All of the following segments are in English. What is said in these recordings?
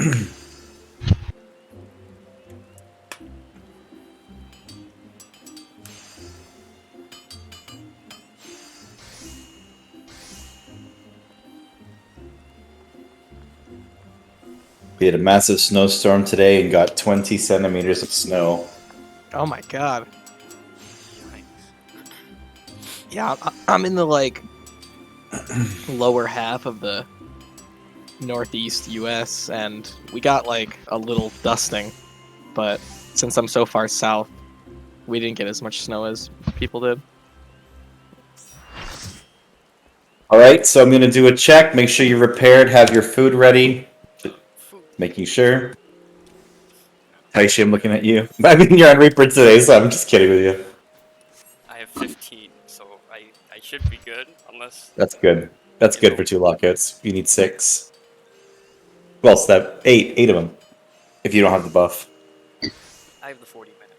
We had a massive snowstorm today and got 20 centimeters of snow. Oh my god. Yeah, I'm in the lower half of the northeast US, and we got a little dusting, but since I'm so far south, we didn't get as much snow as people did. Alright, so I'm going to do a check. Make sure you're repaired, have your food ready. Making sure. Taishi, I'm looking at you. I mean, you're on Reaper today, so I'm just kidding with you. I have 15, so I should be good, unless... That's good. That's good for 2 lockouts. You need 6. Well, step 8 of them. If you don't have the buff. I have the 40-minute.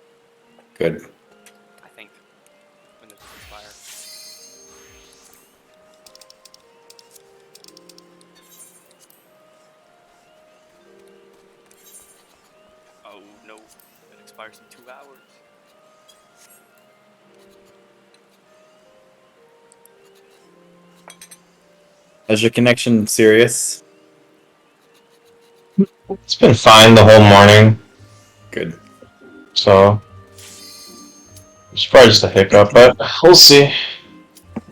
Good. I think. When this expires. Oh no, it expires in 2 hours. Is your connection serious? It's been fine the whole morning, Good. so it's probably just a hiccup, but we'll see.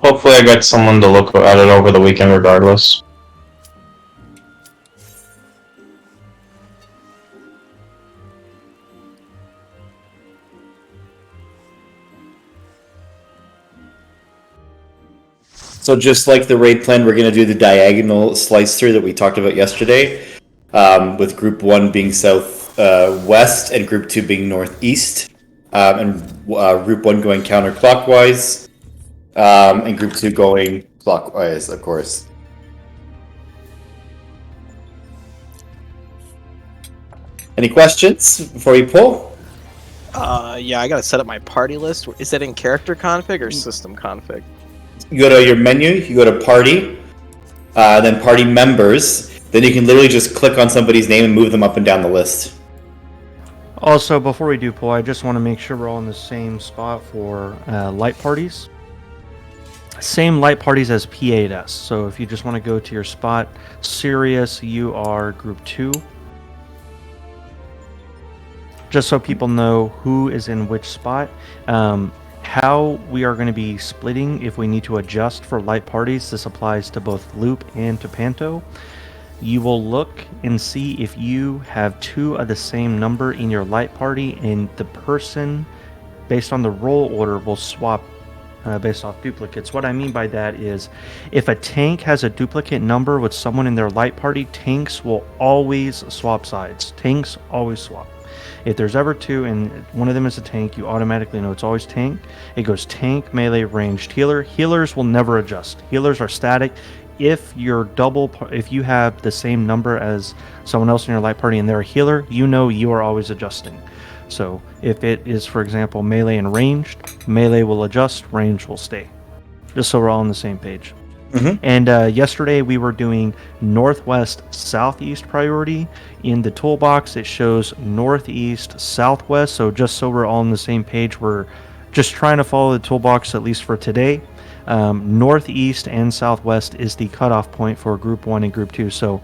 Hopefully I get someone to look at it over the weekend regardless. So just like the raid plan, we're going to do the diagonal slice through that we talked about yesterday, with group 1 being south-west and group 2 being northeast, and group 1 going counterclockwise, and group 2 going clockwise, of course. Any questions before we pull? Yeah, I gotta set up my party list. Is that in character config or system config? You go to your menu, you go to party, then party members, then you can literally just click on somebody's name and move them up and down the list. Also, before we do pull, I just want to make sure we're all in the same spot for light parties. Same light parties as P8S. So if you just want to go to your spot, Sirius, you are group 2. Just so people know who is in which spot. How we are going to be splitting if we need to adjust for light parties. This applies to both Loop and to Panto. You will look and see if you have 2 of the same number in your light party, and the person, based on the roll order, will swap based off duplicates. What I mean by that is, if a tank has a duplicate number with someone in their light party, tanks will always swap sides. Tanks always swap. If there's ever 2 and one of them is a tank, you automatically know it's always tank. It goes tank, melee, ranged, healer. Healers will never adjust. Healers are static. If if you have the same number as someone else in your light party and they're a healer, you know you are always adjusting. So if it is, for example, melee and ranged, melee will adjust, range will stay. Just so we're all on the same page. Mm-hmm. And yesterday we were doing northwest southeast priority. In the toolbox it shows northeast southwest, so just so we're all on the same page, we're just trying to follow the toolbox at least for today. Northeast and southwest is the cutoff point for group 1 and group 2, so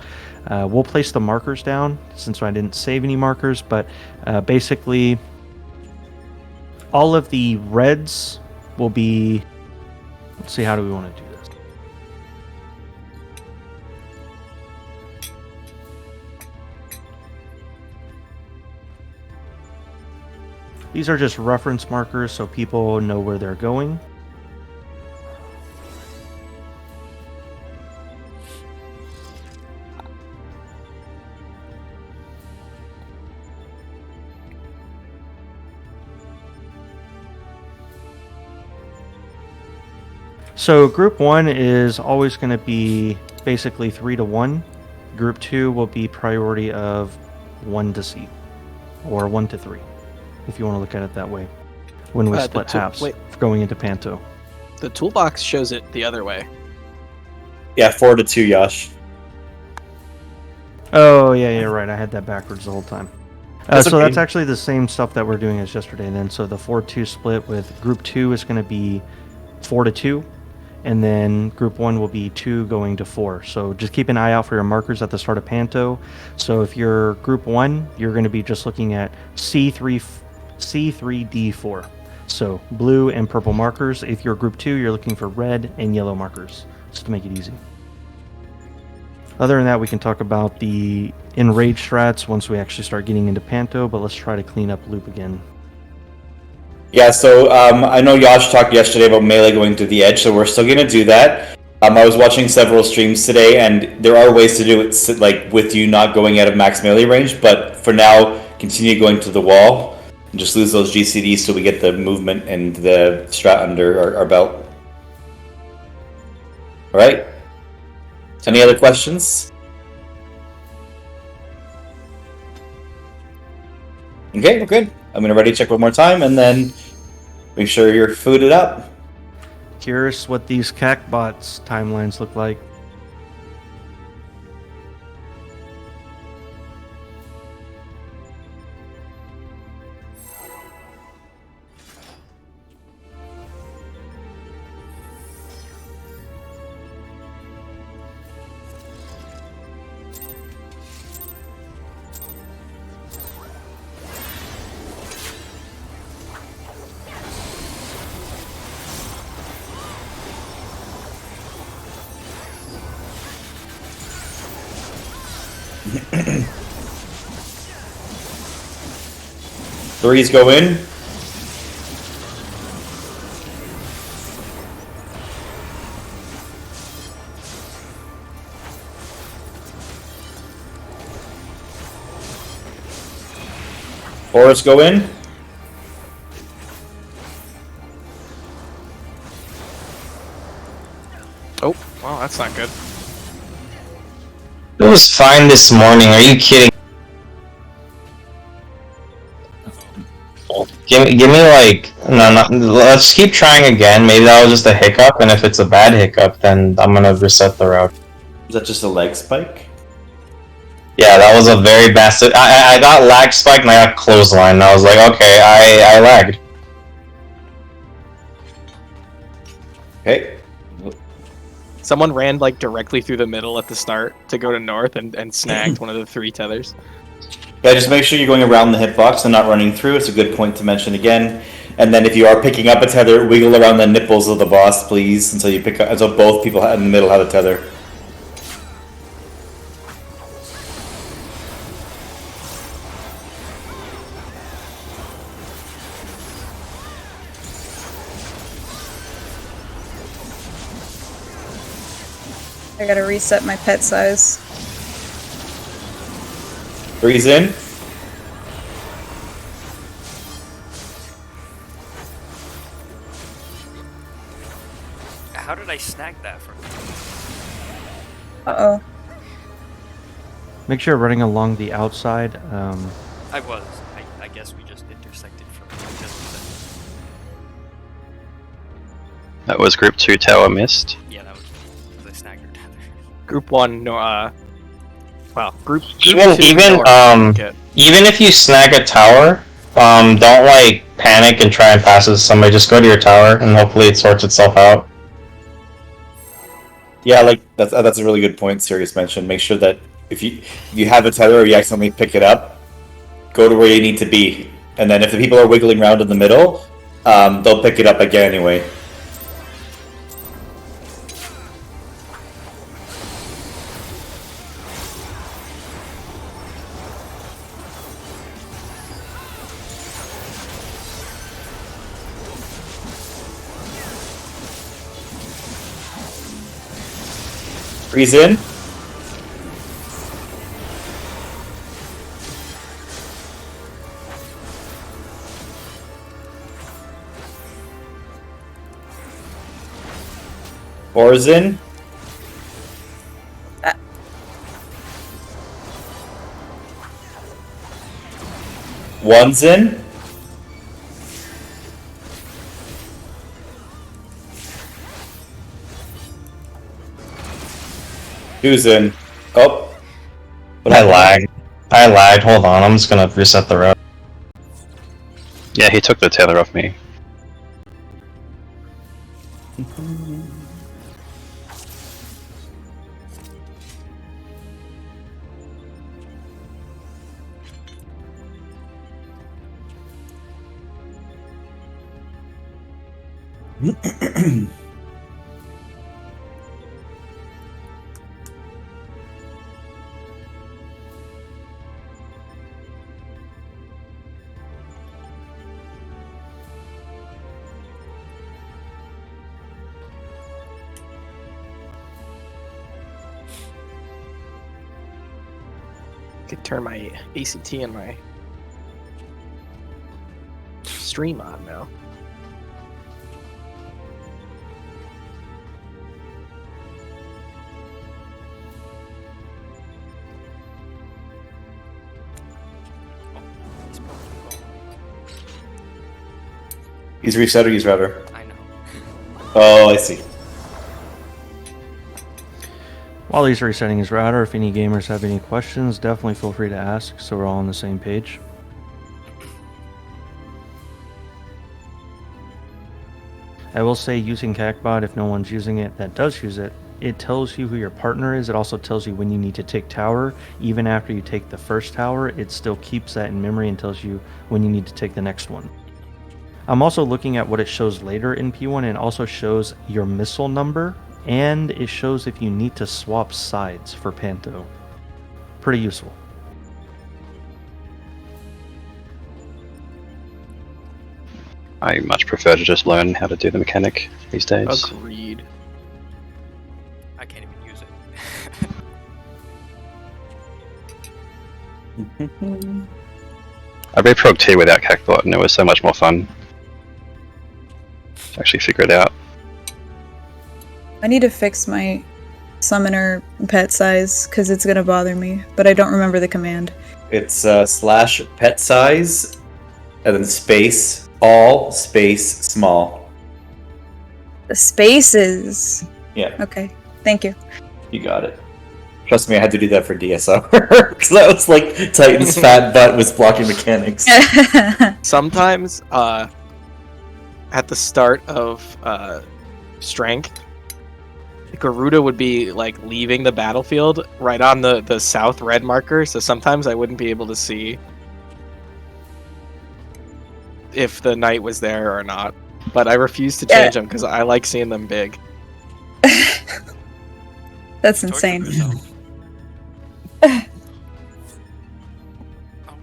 we'll place the markers down since I didn't save any markers, but basically all of the reds will be, let's see, how do we want to do this? These are just reference markers so people know where they're going. So group 1 is always going to be basically 3 to 1. Group 2 will be priority of 1 to C, or 1 to 3, if you want to look at it that way. When we split halves going into Panto. The toolbox shows it the other way. Yeah, 4 to 2, Yash. Oh, yeah, right. I had that backwards the whole time. That's So okay. that's actually the same stuff that we're doing as yesterday then. So the 4-2 split with Group 2 is going to be 4-2. And then Group 1 will be 2 going to 4. So just keep an eye out for your markers at the start of Panto. So if you're Group 1, you're going to be just looking at C3D4. So blue and purple markers. If you're Group 2, you're looking for red and yellow markers, just to make it easy. Other than that, we can talk about the enrage strats once we actually start getting into Panto, but let's try to clean up loop again. Yeah, so I know Yash talked yesterday about melee going to the edge, so we're still going to do that. I was watching several streams today, and there are ways to do it, like with you not going out of max melee range, but for now, continue going to the wall and just lose those GCDs so we get the movement and the strat under our belt. All right? Any other questions? Okay, we're good. I'm going to ready check one more time, and then make sure you're fooded up. Curious what these CAC bots timelines look like. Threes go in. Fours go in. Oh, well, that's not good. It was fine this morning. Are you kidding? Give me like no. Let's keep trying again. Maybe that was just a hiccup, and if it's a bad hiccup, then I'm gonna reset the route. Is that just a leg spike? Yeah, that was a very bad. I got lag spike and I got clothesline. And I was like, okay, I lagged. Okay. Someone ran like directly through the middle at the start to go to north and snagged one of the 3 tethers. Yeah, just make sure you're going around the hitbox and not running through. It's a good point to mention again. And then if you are picking up a tether, wiggle around the nipples of the boss, please, until you pick up, until both people in the middle have a tether. I gotta reset my pet size. Threes in. How did I snag that from? Uh-oh. Make sure you're running along the outside. I was. I guess we just intersected from because of That was Group 2 tower missed. that. Yeah, that was because I snagged her tether. Group 1, no, well, group Even 2, even north, even if you snag a tower, don't like panic and try and pass it to somebody. Just go to your tower and hopefully it sorts itself out. Yeah, like that's a really good point. Sirius mentioned. Make sure that if you have a tether or you accidentally pick it up, go to where you need to be, and then if the people are wiggling around in the middle, they'll pick it up again anyway. Freeze in. Fours in. One's in. Two's in. Oh. What I happened? lagged. I lagged. Hold on, I'm just gonna reset the route. Yeah, he took the tether off me. Could turn my ACT and my stream on now. He's reset or he's router? I know. Oh, I see. While he's resetting his router, if any gamers have any questions, definitely feel free to ask so we're all on the same page. I will say using CACBot, if no one's using it that does use it, it tells you who your partner is. It also tells you when you need to take tower. Even after you take the first tower, it still keeps that in memory and tells you when you need to take the next one. I'm also looking at what it shows later in P1, and it also shows your missile number, and it shows if you need to swap sides for Panto. Pretty useful. I much prefer to just learn how to do the mechanic these days. Agreed. I can't even use it. I reprog T without CACBot and it was so much more fun to actually figure it out. I need to fix my summoner pet size because it's gonna bother me, but I don't remember the command. It's slash pet size, and then space all space small. The spaces. Yeah, Okay, thank you. you got it. Trust me, I had to do that for DSR because that was like Titan's fat butt was blocking mechanics. Sometimes, at the start of strength, Garuda would be like leaving the battlefield right on the south red marker, so sometimes I wouldn't be able to see if the knight was there or not. But I refuse to change them because I like seeing them big. That's Torture insane. yourself. Oh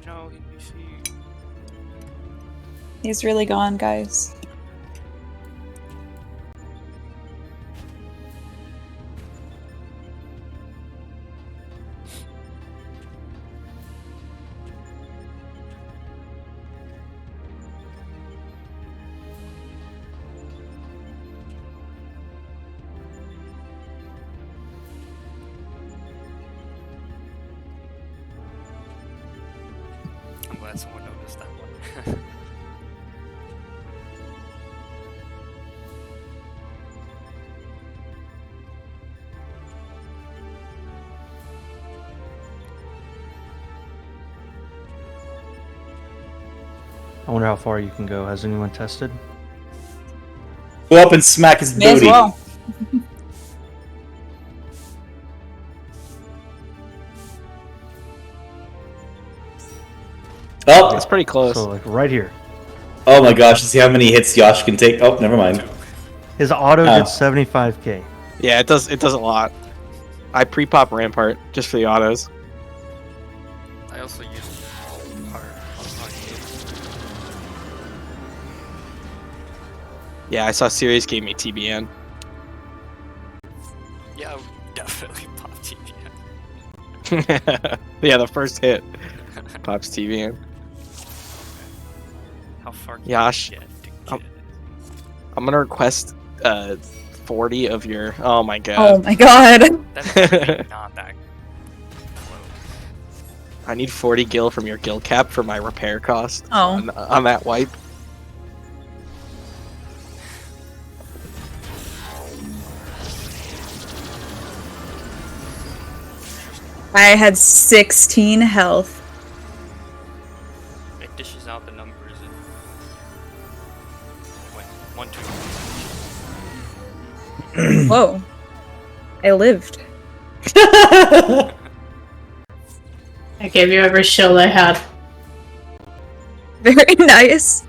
no, EBC. He's really gone, guys. I'm glad someone noticed that one. I wonder how far you can go. Has anyone tested? Go up and smack his May as booty. well. Oh, That's pretty close. So, like, right here. oh my gosh! See how many hits Yosh can take. Oh, never mind. His auto Oh. did 75k. Yeah, it does. It does a lot. I pre-pop Rampart just for the autos. I also use hard. Yeah, I saw Sirius gave me TBN. Yeah, I would definitely pop TBN. Yeah, the first hit pops TBN. How far can Yash, you get to um, get it? I'm gonna request 40 of your. Oh my Oh god. my god. That's actually not that close. I need 40 gil from your gil cap for my repair cost. Oh. On that wipe. I had 16 health. It dishes out the numbers and wait, 1, 2. Whoa. I lived. I gave you every shield I had. Very nice.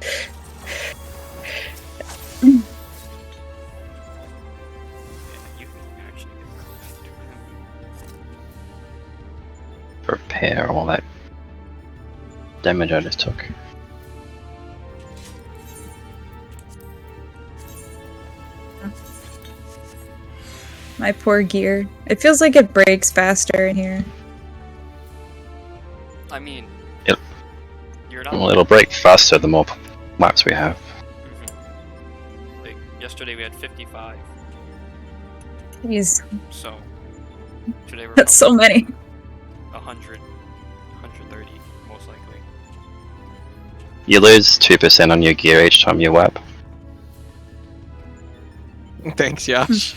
Yeah, you can actually get close to him. Repair all that damage I just took. My poor gear. It feels like it breaks faster in here. I mean, Yep. you're not. Well, it'll break faster the more maps we have. Like yesterday we had 55, Jeez, so today we're that's so many. 100, 130 most likely. You lose 2% on your gear each time you web. Thanks, Yash.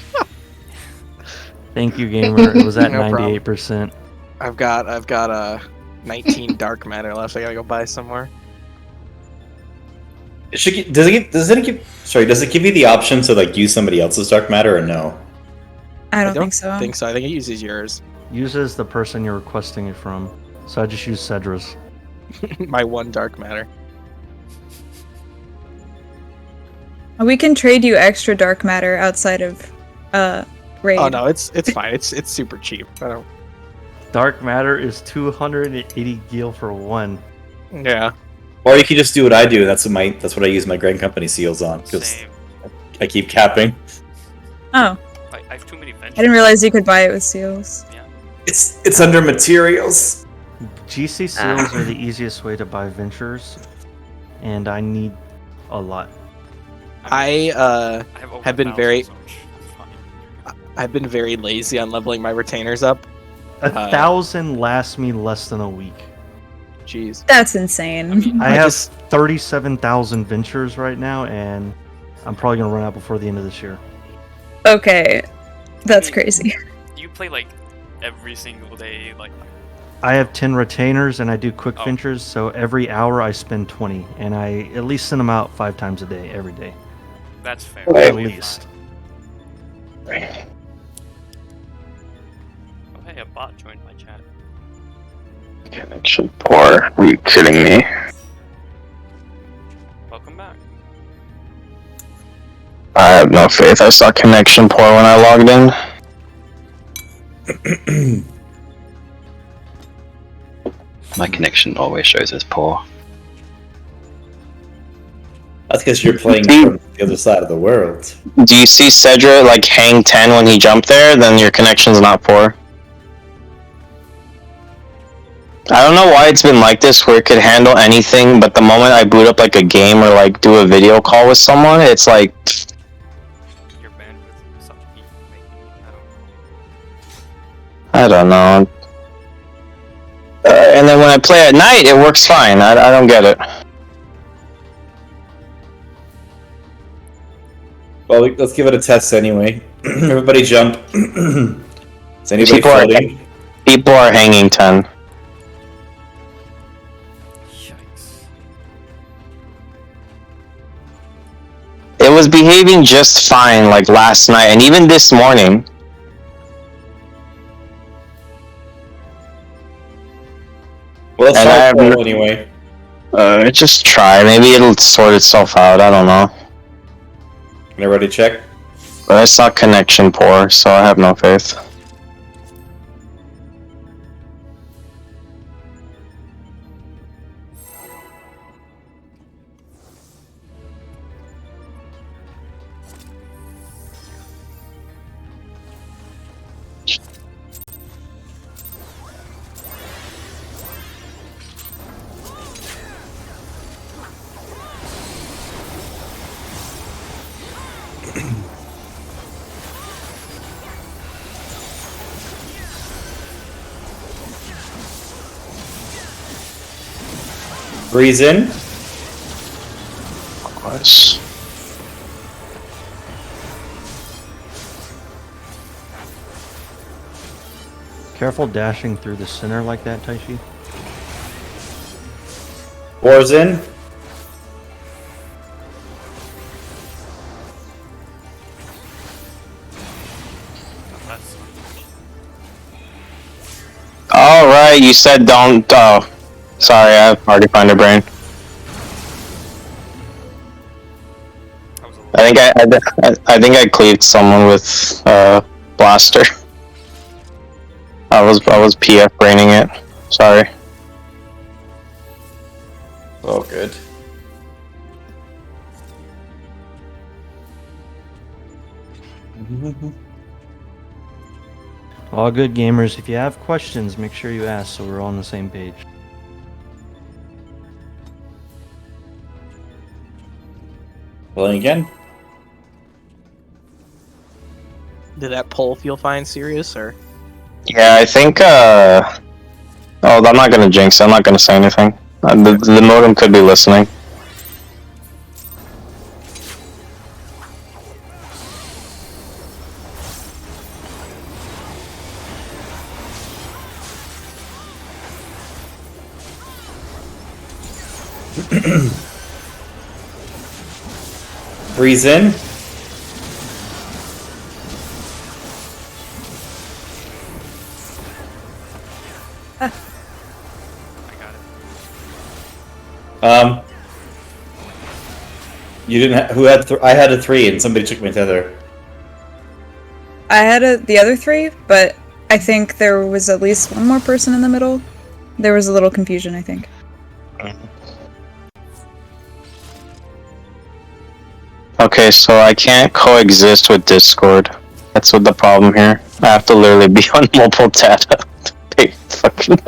Thank you, gamer. It was at No problem. 98%. I've got 19 dark matter left. I gotta go buy some more. Does it give you the option to like use somebody else's dark matter or no? I don't think so. I think it uses yours. Uses the person you're requesting it from. So I just use Cedra's. My one dark matter. We can trade you extra dark matter outside of raid. Oh no, it's fine. It's super cheap. I don't. Dark matter is 280 gil for one. Yeah. Or you can just do what I do. That's what I use my Grand Company seals on because Same. I keep capping. Oh, I have too many ventures. I didn't realize you could buy it with seals. Yeah. It's under materials. GC seals are the easiest way to buy ventures, and I need a lot. I have been I've been very lazy on leveling my retainers up. 1,000 lasts me less than a week. Jeez. That's insane. I have 37,000 ventures right now, and I'm probably gonna run out before the end of this year. Okay, that's crazy. You play like every single day, like I have 10 retainers, and I do quick Oh. ventures, so every hour I spend 20, and I at least send them out 5 times a day, every day. that's fair. At Totally least. fine. Oh hey, a bot joined my chat. Connection poor. Are you kidding me? Welcome back. I have no faith. I saw connection poor when I logged in. My connection always shows as poor. That's because you're playing from the other side of the world. Do you see Cedra like hang 10 when he jumped there? Then your connection's not poor. I don't know why it's been like this where it could handle anything, but the moment I boot up like a game or like do a video call with someone, it's like Your bandwidth sucks. Maybe I don't know. And then when I play at night, it works fine. I don't get it. Well, let's give it a test anyway. Everybody jump. Is anybody People are- floating? People are hanging 10. Yikes. It was behaving just fine like last night and even this morning. Well, let's And I try have float no- anyway. Just try. Maybe it'll sort itself out. I don't know. Can everybody check? But I saw connection poor, so I have no faith. Breeze in. Nice. Careful dashing through the center like that, Taishi. Wars in. That's All right, you said don't. Oh, sorry, I have Party Finder brain. that was a I think I think I cleaved someone with blaster. I was PF braining it. Sorry. Oh, good. All good, gamers. If you have questions, make sure you ask so we're all on the same page. Rolling again. Did that poll feel fine, serious, or? Yeah, I think. Oh, I'm not gonna jinx. I'm not gonna say anything. The modem could be listening. Breeze in. I got it. You didn't. Who had? I had a 3, and somebody took my tether. I had the other 3, but I think there was at least one more person in the middle. There was a little confusion, I think. Okay, so I can't coexist with Discord. That's what the problem here. I have to literally be on mobile data. Hey, fucking.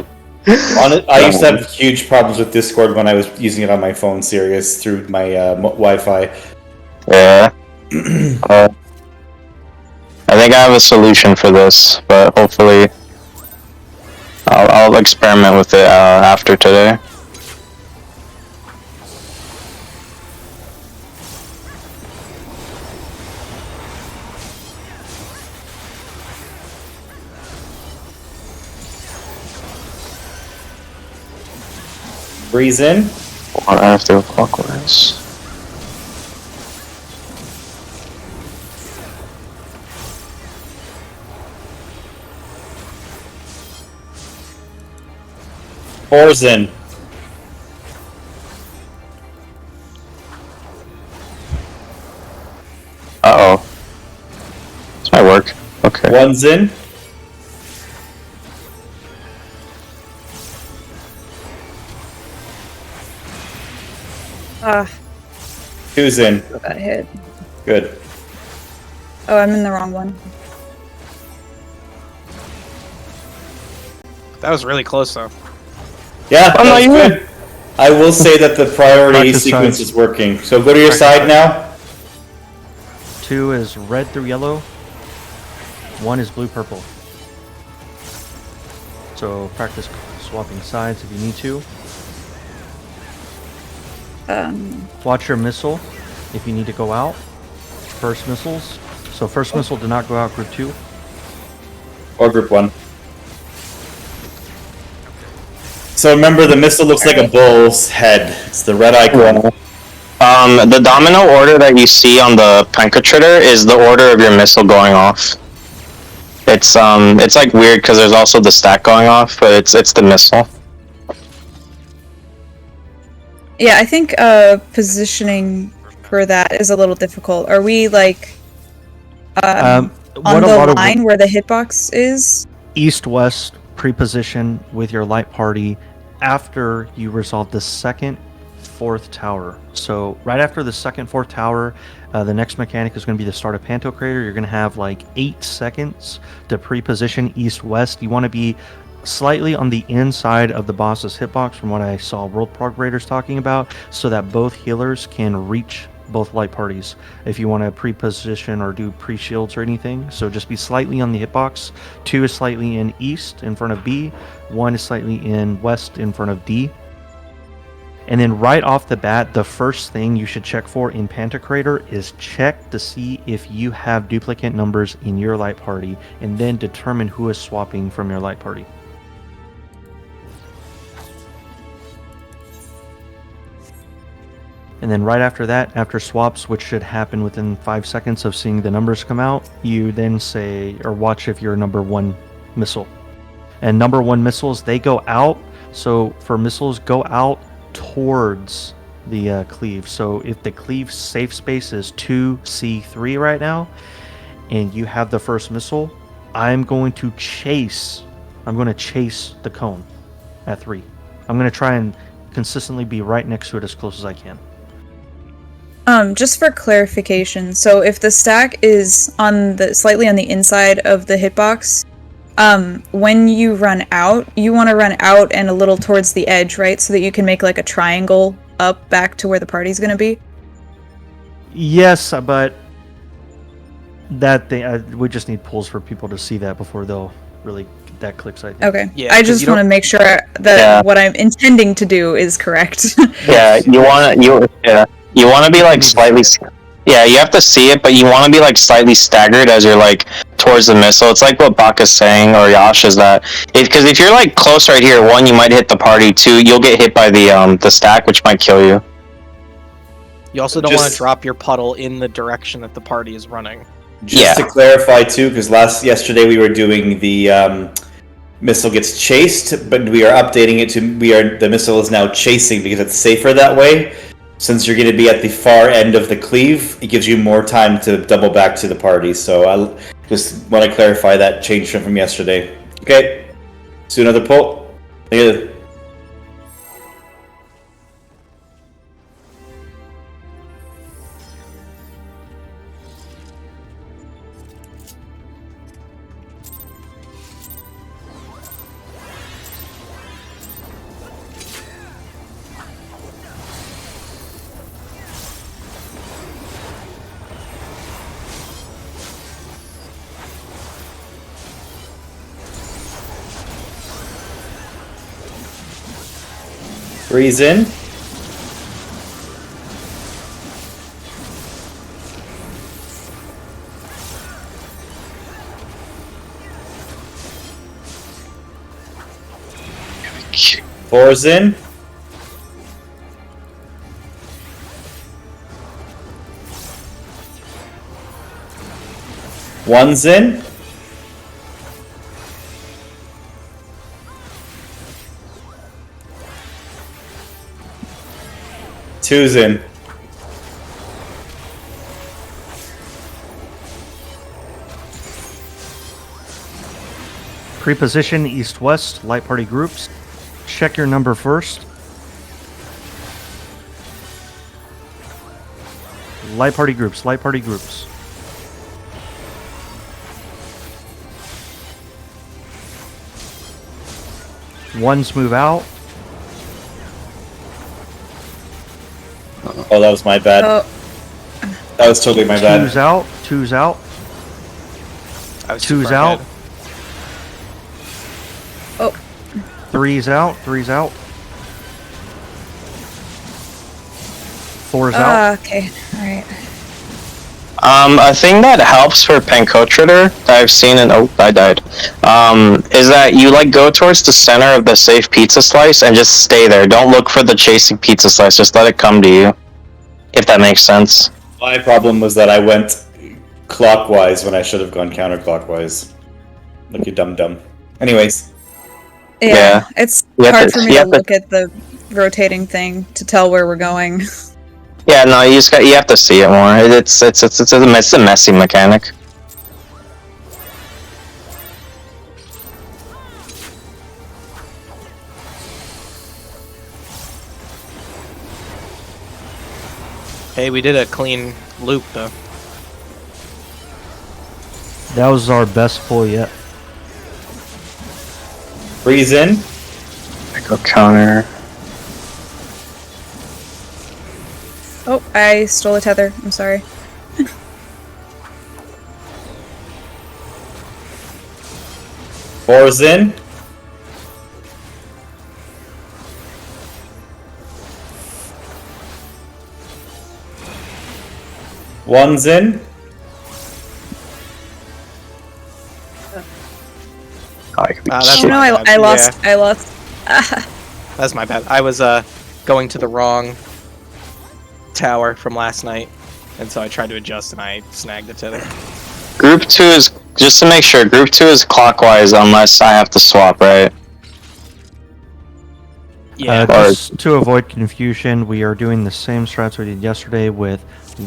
I used to have huge problems with Discord when I was using it on my phone, serious, through my Wi-Fi. Yeah. I think I have a solution for this, but hopefully I'll experiment with it after today. Breeze in. Or after clockwise. Fours in. Uh-oh. This might work. Okay. One's in. Two's in. Got hit. Good. Oh, I'm in the wrong one. That was really close, though. Yeah, Oh, no, that's you good. I will say that the priority Practice sequence sides. is working. So go to your side now. 2 is red through yellow. 1 is blue-purple. So practice swapping sides if you need to. Watch your missile if you need to go out. First missiles. So first missile did not go out group 2. Or group 1. So remember, the missile looks like a bull's head. It's the red icon. The domino order that you see on the Pencatritter is the order of your missile going off. It's like weird because there's also the stack going off, but it's the missile. Yeah, I think positioning for that is a little difficult. Are we like on What a the lot of line where the hitbox is? east-west pre-position with your light party after you resolve the second, fourth tower. So right after the second, fourth tower, the next mechanic is going to be the start of Panto Crater. You're going to have like 8 seconds to pre-position east-west. You want to be slightly on the inside of the boss's hitbox from what I saw World Prog Raiders talking about, so that both healers can reach both light parties if you want to pre-position or do pre-shields or anything. So just be slightly on the hitbox. 2 is slightly in east in front of B. 1 is slightly in west in front of D. And then right off the bat, the first thing you should check for in Pantocrator is check to see if you have duplicate numbers in your light party, and then determine who is swapping from your light party. And then right after that, after swaps, which should happen within 5 seconds of seeing the numbers come out, you then say, or watch if you're number 1 missile. And number 1 missiles, they go out. So for missiles, go out towards the cleave. So if the cleave safe space is 2C3 right now, and you have the first missile, I'm going to chase the cone at 3. I'm going to try and consistently be right next to it as close as I can. Just for clarification, so if the stack is slightly on the inside of the hitbox, when you run out, you want to run out and a little towards the edge, right? So that you can make like a triangle up back to where the party's going to be? Yes, but that thing, we just need polls for people to see that before they'll really get that clicks, I think. Okay. Yeah, I 'cause just you want to don't- make sure that what I'm intending to do is correct. Yeah, you want to be like slightly. Yeah, you have to see it, but you want to be like slightly staggered as you're like towards the missile. It's like what Baka's saying, or Yash, is that because if you're like close right here, 1, you might hit the party. 2, you'll get hit by the stack, which might kill you. You also don't want Just- to drop your puddle in the direction that the party is running. Just to clarify too, because yesterday we were doing the missile gets chased, but we are updating it to the missile is now chasing because it's safer that way. Since you're going to be at the far end of the cleave, it gives you more time to double back to the party. So I just want to clarify that change from yesterday. Okay, let's do another poll. Look at Breeze in. Four's in. One's in. Two's in. Pre-position east-west, light party groups. Check your number first. Light party groups, light party groups. Ones move out. Oh, that was my bad. Oh, That was totally my bad. Two's out. Two's out. I was Two's super out. ahead. oh, Three's out. Three's out. Four's out. okay, alright. A thing that helps for Pancotrator that I've seen, and oh, I died, is that you like go towards the center of the safe pizza slice and just stay there. Don't look for the chasing pizza slice. Just let it come to you, if that makes sense. My problem was that I went clockwise when I should have gone counterclockwise. Like you dumb. Anyways, Yeah, it's You have hard to- for me you to have to- look at the rotating thing to tell where we're going. Yeah, no, you have to see it more. It's a messy mechanic. Hey, we did a clean loop though. That was our best pull yet. breeze in. I go counter. Oh, I stole a tether. I'm sorry. Four's in. One's in. That's Oh no, my bad. I lost. Yeah, I lost. that's my bad. I was going to the wrong tower from last night, and so I tried to adjust and I snagged the tether. Group 2 is, just to make sure, Group 2 is clockwise unless I have to swap, right? Yeah. Just to avoid confusion, we are doing the same strats we did yesterday with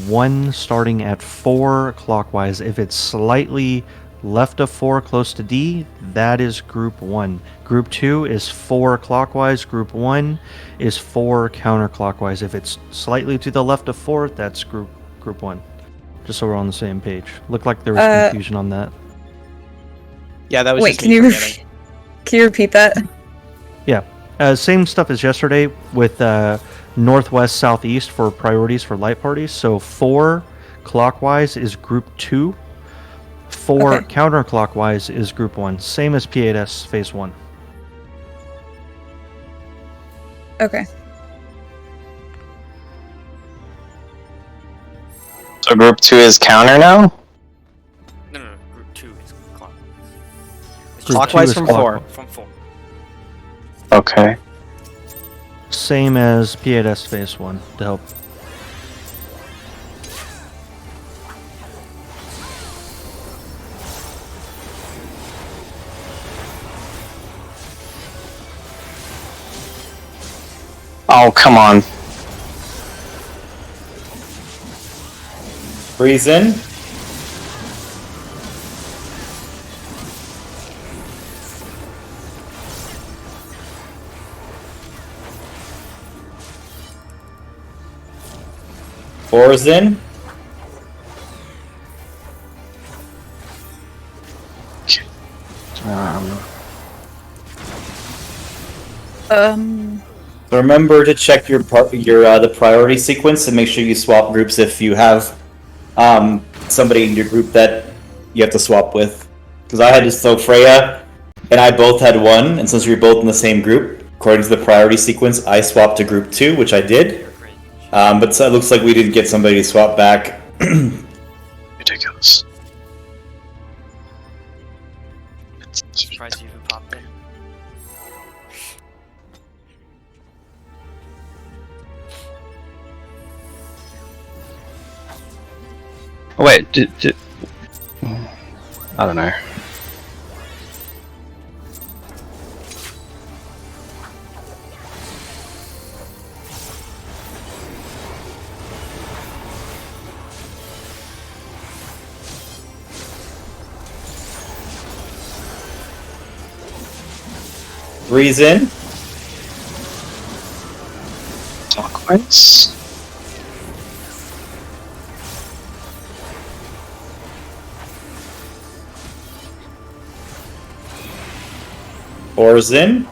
1 starting at 4 clockwise. If it's slightly left of 4 close to D, that is group 1. Group 2 is 4 clockwise. Group 1 is 4 counterclockwise. If it's slightly to the left of 4, that's group 1. Just so we're on the same page. Looked like there was confusion on that. Yeah, that was Wait, just can me you forgetting. can you repeat that? Yeah. Same stuff as yesterday with northwest, southeast for priorities for light parties. So 4 clockwise is group 2. 4 Okay. counterclockwise is group 1. Same as P8S phase 1. Okay. So Group 2 is counter now? No, Group 2 is clockwise. It's Group Clockwise 2 is from clock- 4. From 4. Okay. Same as P8S phase 1 to help. Oh, come on. Breeze in. Four's in. So remember to check your the priority sequence and make sure you swap groups if you have somebody in your group that you have to swap with. Because I had to throw Freya, and I both had 1, and since we were both in the same group, according to the priority sequence, I swapped to group 2, which I did. Great. But so it looks like we didn't get somebody to swap back. Ridiculous. Surprised you even popped in. Oh, wait, I don't know. Three's in. Clockwise? Four's in.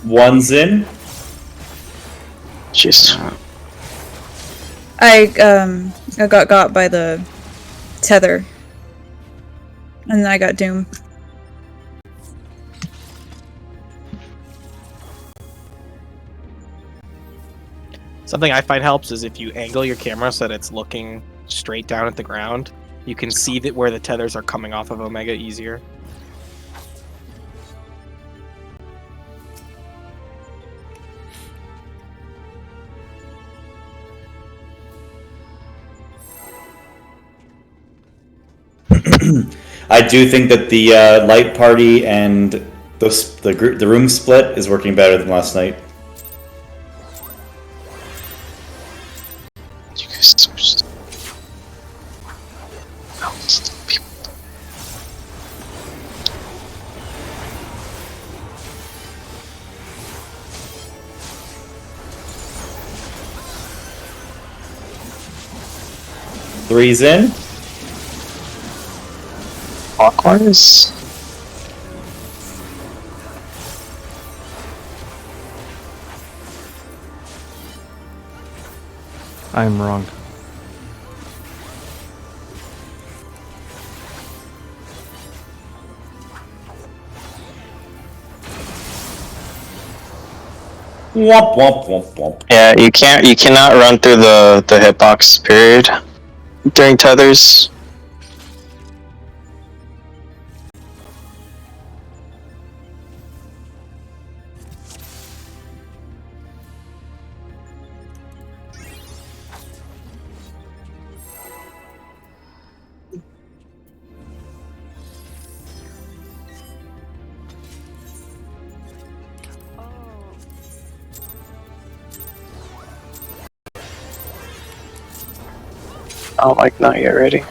One's in. Jeez. I got by the tether, and then I got Doom. Something I find helps is if you angle your camera so that it's looking straight down at the ground, you can see that where the tethers are coming off of Omega easier. I do think that the light party and the room split is working better than last night. You guys are just... people. Three's in. Clockwise? I'm wrong. Womp womp womp womp. Yeah, you cannot run through the hitbox period during tethers. Oh, like not yet ready.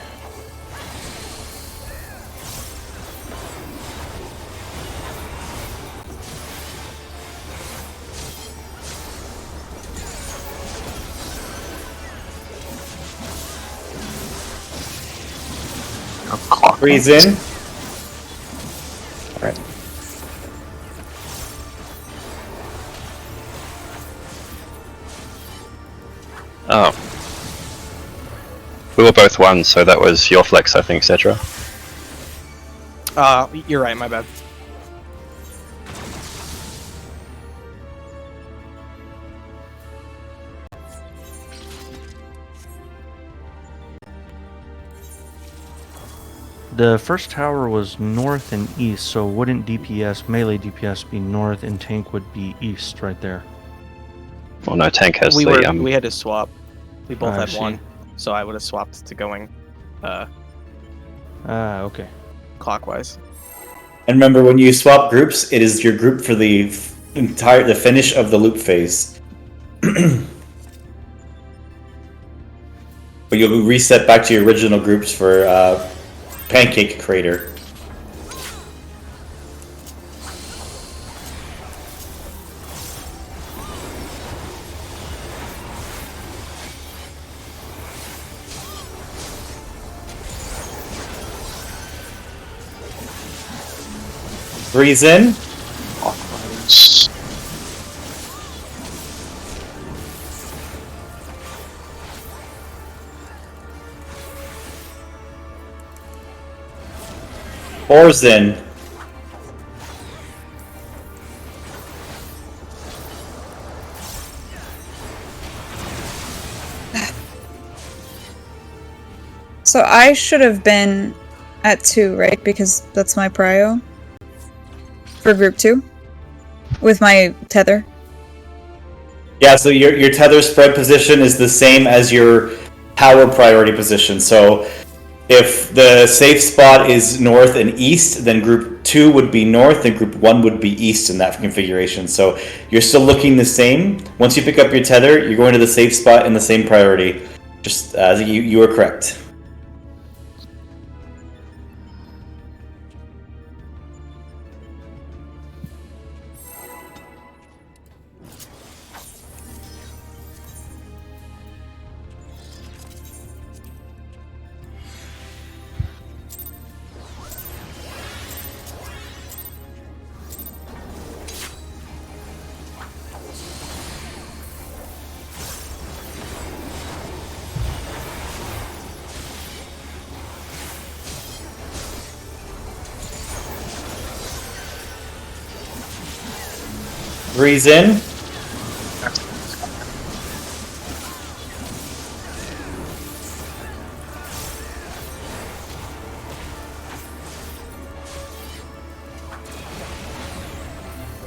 Freeze in. Alright. Oh. We were both one, so that was your flex, I think, Cedra. You're right, my bad. The first tower was north and east, so wouldn't DPS, melee DPS be north and tank would be east right there? Well, no, tank has We the, we had to swap. We both I had see. one, so I would have swapped to going Okay. clockwise. And remember, when you swap groups, it is your group for the finish of the loop phase. But you'll reset back to your original groups for Pancake Crater. Breeze in. Oars in. So I should have been at 2, right? Because that's my prio. For group 2. With my tether. Yeah, so your tether spread position is the same as your power priority position. So if the safe spot is north and east, then group 2 would be north and group 1 would be east in that configuration. So you're still looking the same. Once you pick up your tether, you're going to the safe spot in the same priority. Just you are correct. Breeze in.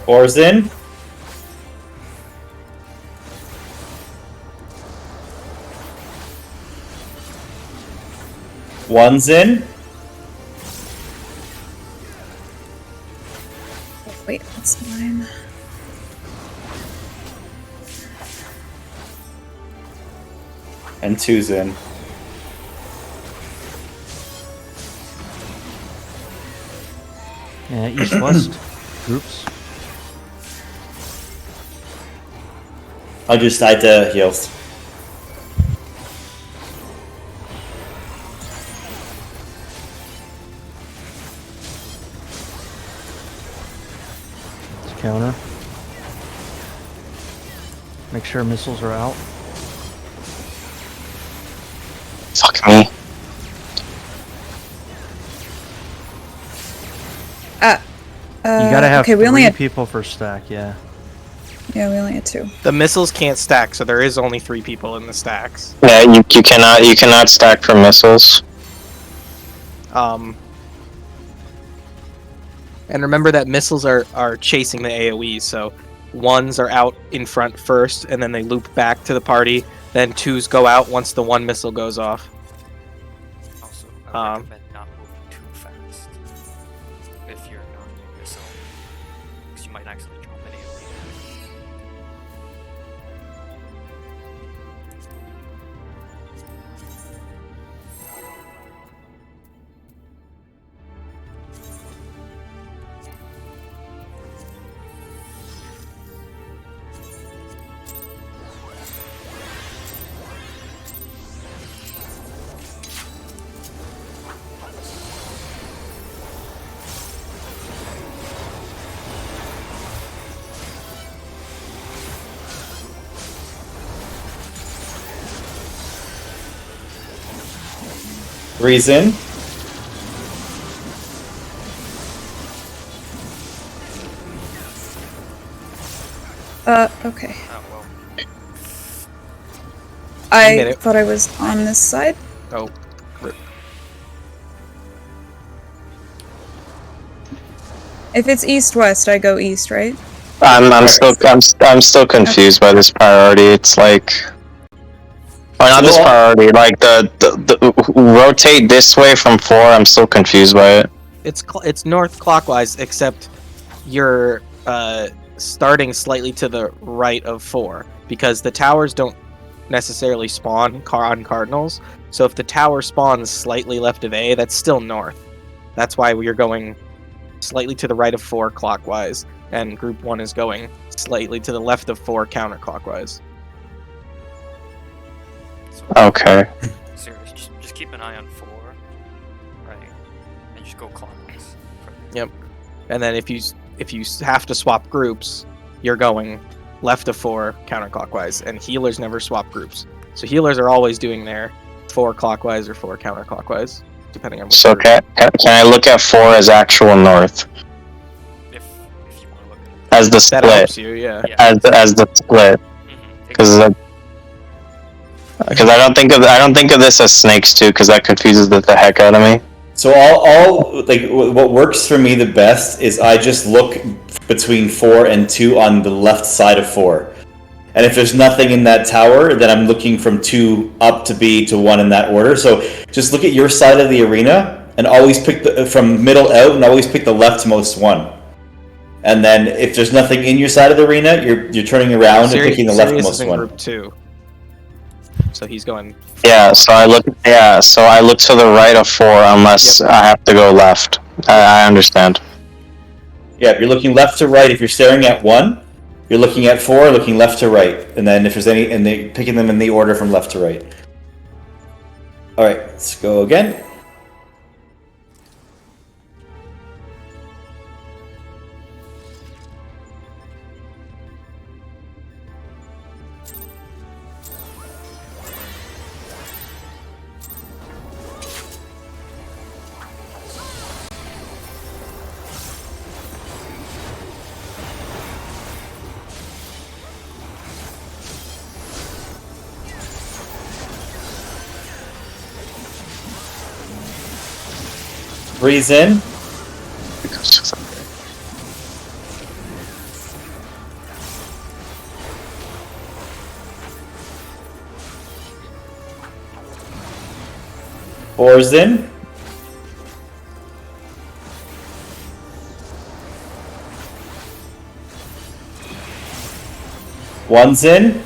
Oars in. One's in. Wait, that's mine. And two's in. Yeah, east-west groups. I'll just add the heals. Let's counter. Make sure missiles are out. Fuck me. You gotta have okay, we only 3 had people per stack, yeah. Yeah, we only had 2. The missiles can't stack, so there is only 3 people in the stacks. Yeah, you cannot stack for missiles. And remember that missiles are chasing the AoE, so 1s are out in front first, and then they loop back to the party. Then 2s go out once the 1 missile goes off. Also, I recommend not moving too fast if you're not near yourself, because you might accidentally drop an AoE. Reason. Okay. Oh, well. I Minute. thought I was on this side. Oh, If it's east-west, I go east, right? I'm still confused by this priority. It's like, or not this Well- priority. Like the rotate this way from 4. I'm still confused by it. it's north clockwise, except you're starting slightly to the right of 4, because the towers don't necessarily spawn on cardinals. So if the tower spawns slightly left of A, that's still north. That's why we are going slightly to the right of 4 clockwise, and group 1 is going slightly to the left of 4 counterclockwise. So, Okay. serious, just keep an eye on 4, right? And just go clockwise. Yep. And then if you have to swap groups, you're going left of 4 counterclockwise, and healers never swap groups. So healers are always doing their 4 clockwise or 4 counterclockwise, depending on which So group. can I look at 4 as actual north If you want to look at it. as the That split, helps you, yeah. Yeah. as the split? Because I don't think of this as snakes too, because that confuses the heck out of me. So all like what works for me the best is I just look between 4 and 2 on the left side of 4. And if there's nothing in that tower, then I'm looking from 2 up to B to 1 in that order. So just look at your side of the arena and always pick from middle out and always pick the leftmost one. And then if there's nothing in your side of the arena, you're turning around and picking the Sirius is leftmost in one. group 2. So he's going. Yeah, so I look to the right of 4 unless I have to go left. I understand. Yeah, if you're looking left to right, if you're staring at 1, you're looking at 4, looking left to right. And then if there's any, and they picking them in the order from left to right. Alright, let's go again. Breathe in. Four's in. One's in.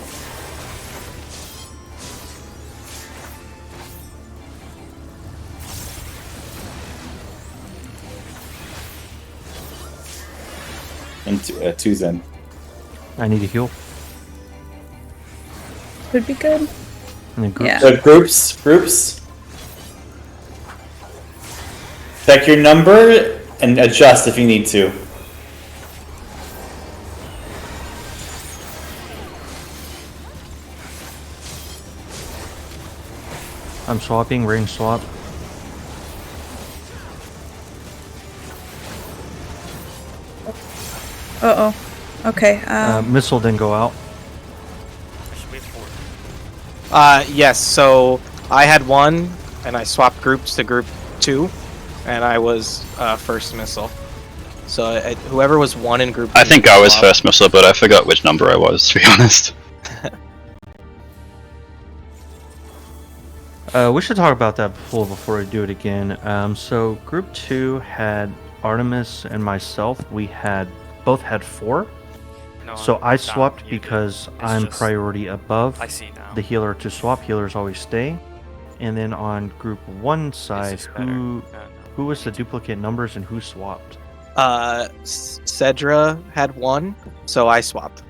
And two's in. I need a heal. Would be good. And then groups. Yeah. So groups. Check your number and adjust if you need to. I'm swapping, range swap. Uh-oh. Okay. Missile didn't go out. Should we have 4? Yes. So I had 1, and I swapped groups to group 2, and I was first missile. So whoever was 1 in group 2. I think I was swapped. first missile, but I forgot which number I was, to be honest. We should talk about that before we do it again. So group 2 had Artemis and myself. We both had 4. No, So I I'm swapped down, you did. because It's I'm just- priority above I see now. the healer to swap. Healers always stay. And then on group 1 side, This is better. who No. who was the duplicate numbers and who swapped? Cedra had 1, so I swapped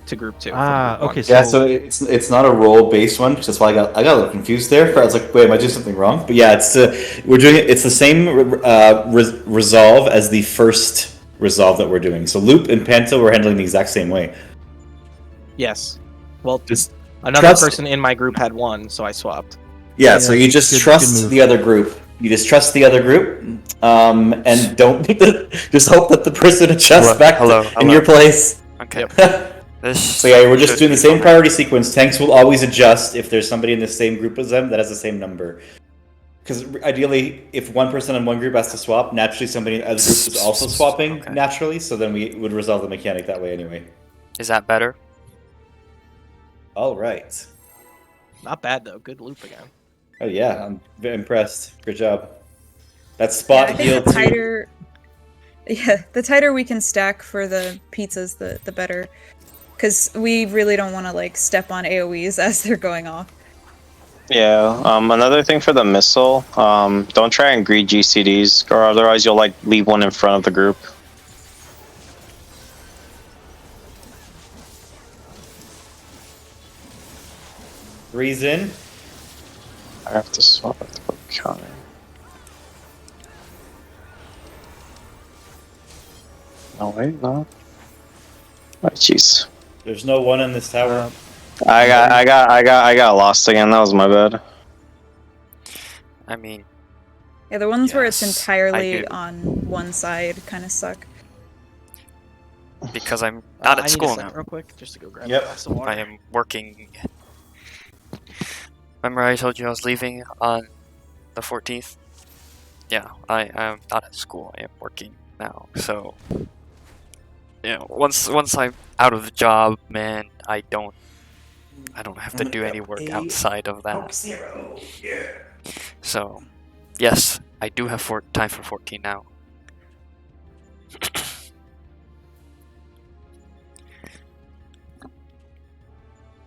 to group 2. from group 1. Okay. Yeah, so it's not a role based one, which is why I got a little confused there. I was like, wait, am I doing something wrong? But yeah, we're doing it. It's the same resolve as the first resolve that we're doing. So Loop and Panto we're handling the exact same way. Yes. Well, Just another trust- person in my group had 1, so I swapped. Yeah, so you just good trust move. the other group. You just trust the other group, and don't just hope that the person adjusts back in your place. Okay. This So yeah, we're just should doing the be same fine. priority sequence. Tanks will always adjust if there's somebody in the same group as them that has the same number. Because ideally, if one person in one group has to swap, naturally somebody in the other group is also swapping Okay. naturally. So then we would resolve the mechanic that way anyway. Is that better? All right. Not bad though. Good loop again. Oh yeah, I'm very impressed. Good job. That Yeah, spot I heal think the too. tighter. Yeah, the tighter we can stack for the pizzas, the better. Because we really don't want to like step on AoEs as they're going off. Yeah. Another thing for the missile, don't try and greed GCDs, or otherwise you'll like leave one in front of the group. Three's in. I have to swap it to counter. No wait, no. Oh jeez. There's no one in this tower. I got lost again. That was my bad. I mean, Yeah, the ones where it's Yes, I entirely do. on one side kind of suck. because I'm not I at need school a sec now. real quick, just to go grab Yep. a glass of water. I am working. Remember I told you I was leaving on the 14th? Yeah, I am not at school. I am working now. So, once I'm out of the job, man, I don't have to do any work outside of that. So, yes, I do have time for 14 now.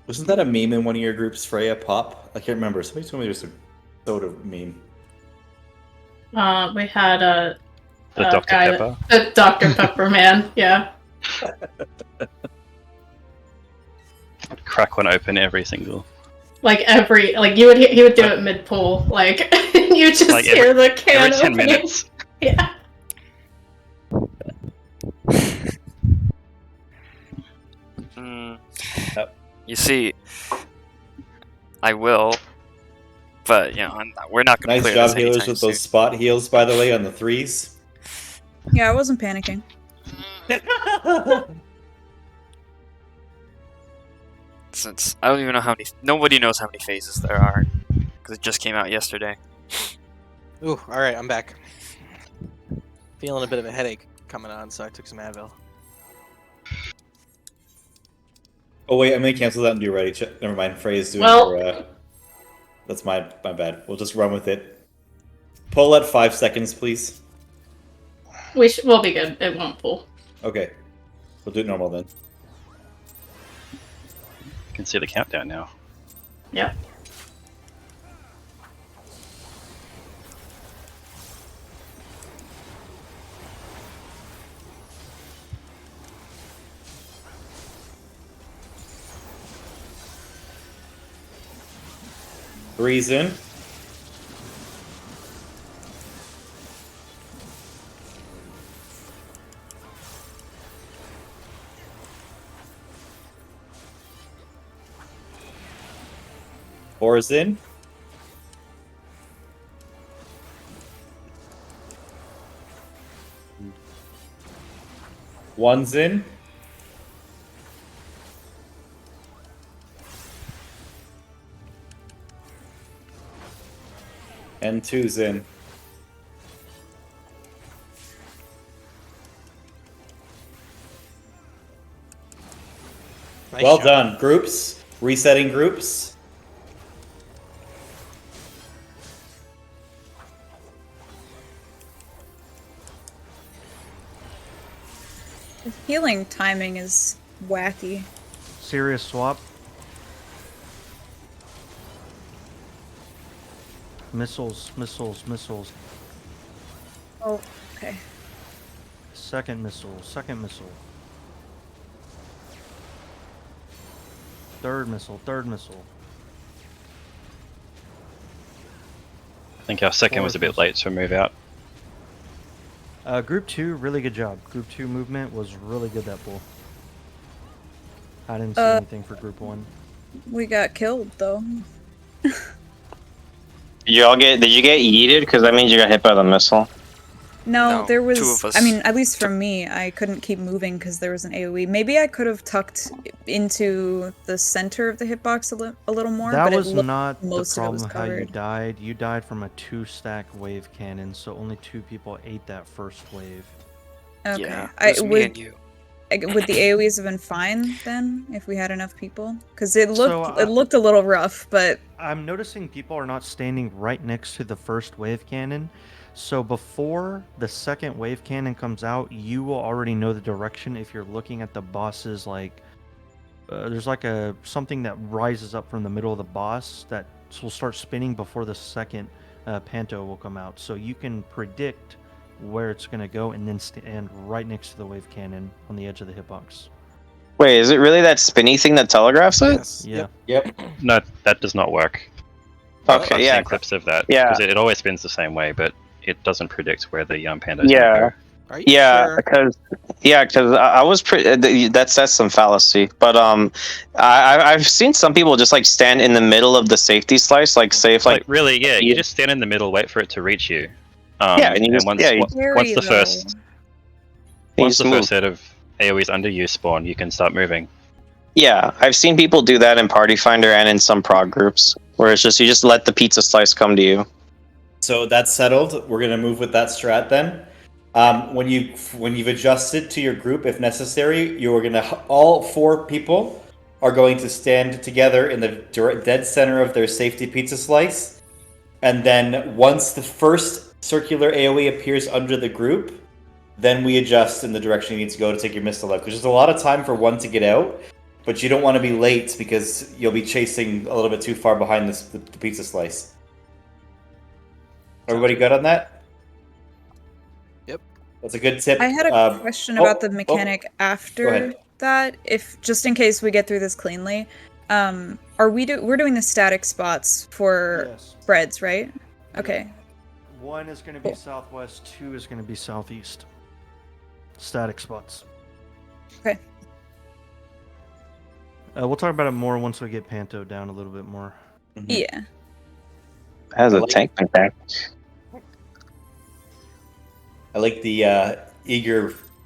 Wasn't that a meme in one of your groups, Freya Pop? I can't remember. Somebody told me there's a soda meme. We had a The Uh, Dr. guy that- Pepper. the Dr. Pepper man. Yeah. Crack one open every single. Like he would do it mid pull, like you just Like hear the can Every 10 opening. minutes. Yeah. Mm, Yep. you see, I will, but we're not going to Nice clear job, this healers, anytime with those soon. spot heals, by the way, on the threes. Yeah, I wasn't panicking. Since I don't even know how many. Nobody knows how many phases there are, because it just came out yesterday. Ooh, all right, I'm back. Feeling a bit of a headache coming on, so I took some Advil. Oh wait, I'm gonna cancel that and do ready. Never mind. Freya's doing Well- her. That's my bad. We'll just run with it. Pull at 5 seconds, please. We'll be good. It won't pull. Okay, we'll do it normal then. You can see the countdown now. Yep. Three's in. Four's in. One's in. And 2's in. Nice Well job. done. Groups. Resetting groups. The healing timing is wacky. Serious swap. Missiles, missiles, missiles. Oh, okay. Second missile, second missile. Third missile, third missile. I think our second was a bit late to move out. Group 2, really good job. Group 2 movement was really good that pull. I didn't see anything for Group 1. We got killed though. Did you get yeeted? Because that means you got hit by the missile. No, No, there 2 was. of us. I mean, at least for me, I couldn't keep moving because there was an AoE. Maybe I could have tucked into the center of the hitbox a little more. That but was it looked not the most of it was problem how you covered. died. You died from a 2-stack wave cannon, so only 2 people ate that first wave. Okay, Yeah, it was me and you. would the AoEs have been fine then if we had enough people? Because it So, looked a little rough, but I'm noticing people are not standing right next to the first wave cannon. So before the second wave cannon comes out, you will already know the direction if you're looking at the boss's like there's like a something that rises up from the middle of the boss that will start spinning before the second panto will come out. So you can predict where it's going to go and then stand right next to the wave cannon on the edge of the hitbox. Wait, is it really that spinny thing that telegraphs it? Yes. Yeah. Yep. No, that does not work. Okay, I've yeah. seen clips of that. Yeah. Because it always spins the same way, but it doesn't predict where the panda's Yeah. going to Are you Yeah, sure? because I was pretty. That's some fallacy. But I've seen some people just like stand in the middle of the safety slice, like say if go. Like, like really, yeah, you- you just stand in the middle, wait for it to reach you. Yeah, and you just- once, yeah, you- once Scary, the though. first you once just the move. first set of AoEs under you spawn, you can start moving. Yeah, I've seen people do that in Party Finder and in some prog groups, where it's just you just let the pizza slice come to you. So that's settled. We're gonna move with that strat then. When you've adjusted to your group, if necessary, you're gonna all 4 people are going to stand together in the dead center of their safety pizza slice, and then once the first circular AOE appears under the group, then we adjust in the direction you need to go to take your missile out. Because there's a lot of time for one to get out, but you don't want to be late because you'll be chasing a little bit too far behind the pizza slice. Everybody good on that? Yep. That's a good tip. I had a question about the mechanic Go after ahead. that. If just in case we get through this cleanly, we're doing the static spots for Yes. spreads, right? Okay. 1 is going to be southwest, 2 is going to be southeast. Static spots. Okay. We'll talk about it more once we get Panto down a little bit more. Yeah. Has I a like- tank mechanic. I like the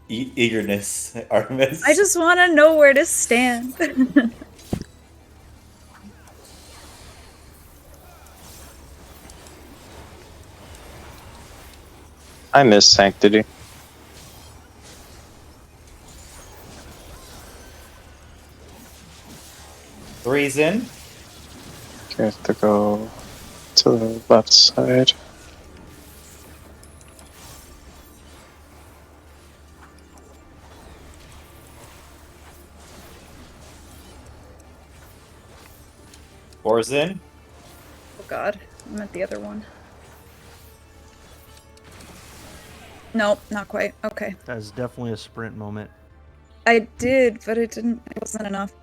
eagerness, Artemis. I just want to know where to stand. I miss Sanctity. Three's in. Okay, I have to go to the left side. Four's in. Oh god, I'm at the other one. Nope, not quite. Okay. That is definitely a sprint moment. I did, but it wasn't enough.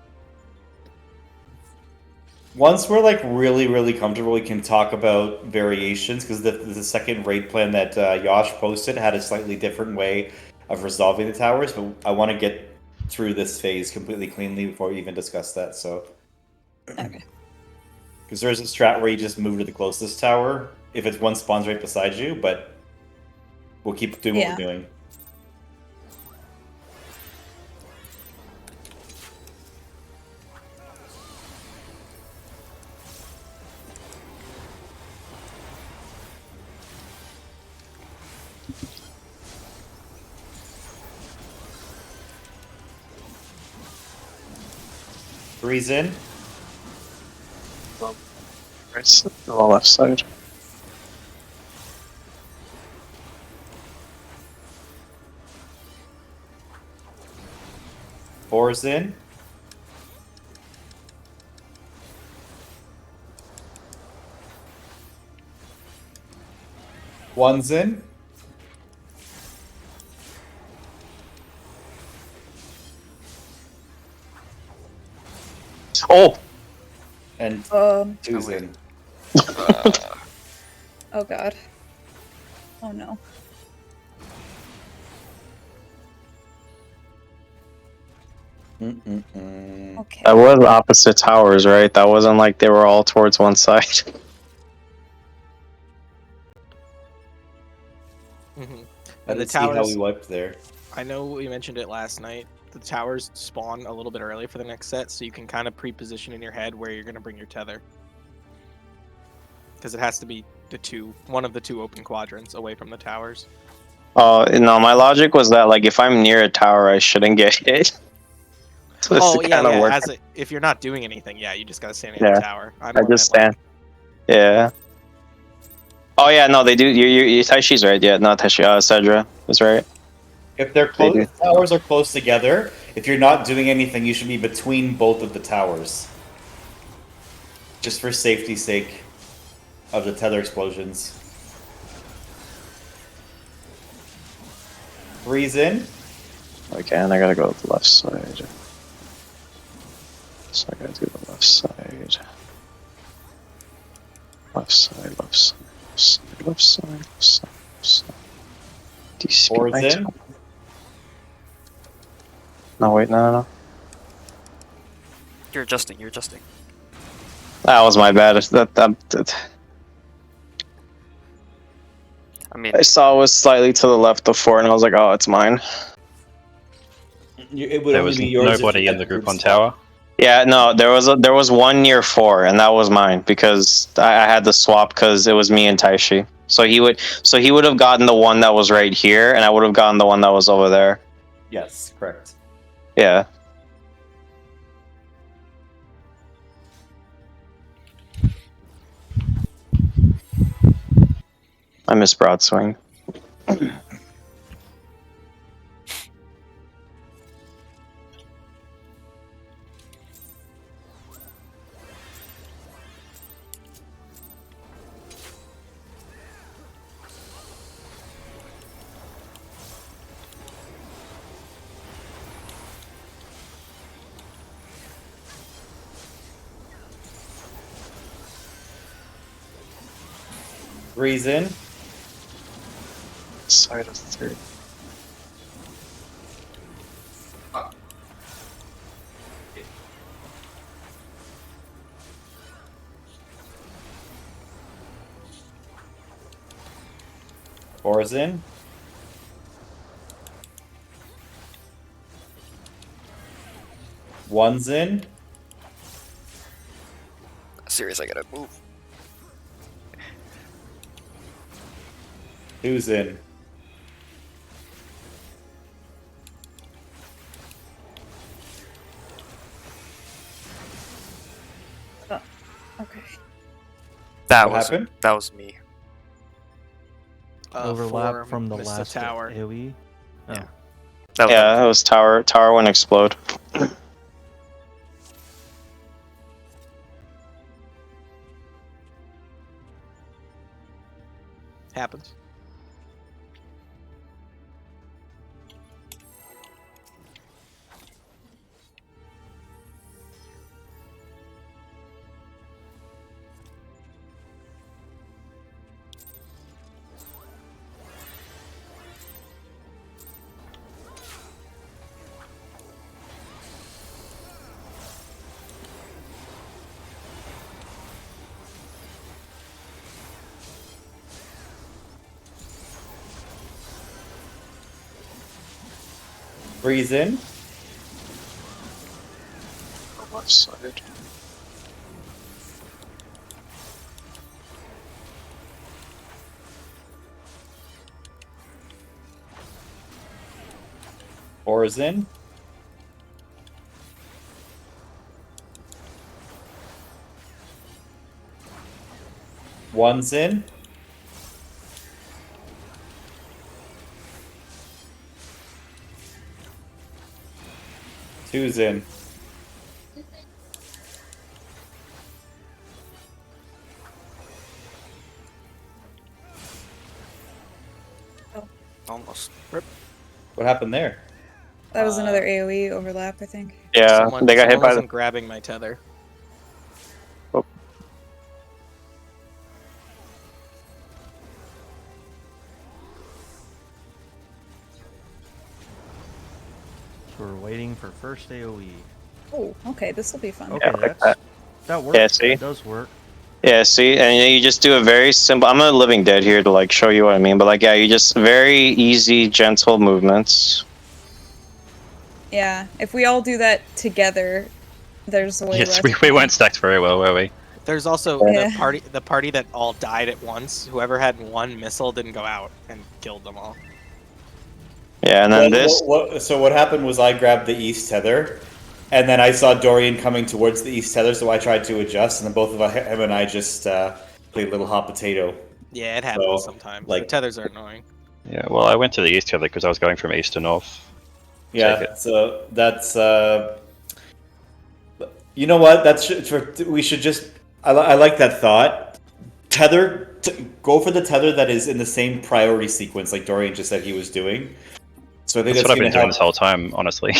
Once we're like really comfortable, we can talk about variations because the second raid plan that Yosh posted had a slightly different way of resolving the towers. But I want to get through this phase completely cleanly before we even discuss that. So, Okay. because there's a strat where you just move to the closest tower if it's one spawns right beside you, but we'll keep doing what Yeah. we're doing. Three's in. Right, the left side. Four's in. One's in. Oh! And two's wait. in. Oh god. Oh no. Okay. That was opposite towers, right? That wasn't like they were all towards one side. hmm I And the didn't see how towers. we wiped there. I know we mentioned it last night. The towers spawn a little bit early for the next set, so you can kind of pre-position in your head where you're going to bring your tether. Because it has to be one of the two open quadrants away from the towers. Oh, no, my logic was that, like, if I'm near a tower, I shouldn't get hit. So this Oh yeah, kind of yeah. works. If you're not doing anything, yeah, you just gotta stand near Yeah, the tower. I I more just meant, like, stand. Yeah. Oh, yeah, no, they do. Taishi's right. Yeah, not Taishi. Cedra is right. If they're They close, do. if towers are close together. If you're not doing anything, you should be between both of the towers. Just for safety's sake of the tether explosions. Three's in. Okay, and I gotta go to the left side. So I gotta do the left side. Left side, left side, left side, left side, left side, left side. DC Four's in. No, wait, no. You're adjusting. You're adjusting. That was my bad. That. I mean, I saw it was slightly to the left of 4, and I was like, oh, it's mine. It would There only was be yours if nobody you in had the group on spot. tower. Yeah, no, there was one near 4, and that was mine because I had to swap because it was me and Taishi. So he would have gotten the one that was right here, and I would have gotten the one that was over there. Yes, correct. Yeah. I miss broad swing. Three's in. Side of 3. Four's in. One's in. serious, I gotta move. Two's in. Okay. That What was happened? that was me. Overlap from the missed last tower. AoE. Oh. Yeah. That Yeah, it was tower. Tower wouldn't explode. Happens. Three's in. Left side. 4 is in. One's in. Two's in. Almost. What happened there? That was another AoE overlap, I think. Yeah, Someone, they got hit someone by the. wasn't grabbing my tether. So we're waiting for first AoE. Oh, okay, this will be fun. Okay, like that works. Yeah, see? That does work. Yeah, see, and you just do a very simple. I'm a living dead here to like show you what I mean, but like, yeah, you just very easy, gentle movements. Yeah, if we all do that together, there's way Yes, less. we weren't stacked very well, were we? There's also Yeah. the party that all died at once. Whoever had one missile didn't go out and killed them all. Yeah, and then So what happened was I grabbed the east tether, and then I saw Dorian coming towards the east tether, so I tried to adjust, and then both of him and I just played little hot potato. Yeah, it happens So, sometimes. like- The tethers are annoying. Yeah, well, I went to the east tether because I was going from east to north. Take Yeah, it. so that's you know what? We should just. I like that thought. Go for the tether that is in the same priority sequence, like Dorian just said he was doing. So I think That's what I've been gonna doing help. this whole time, honestly.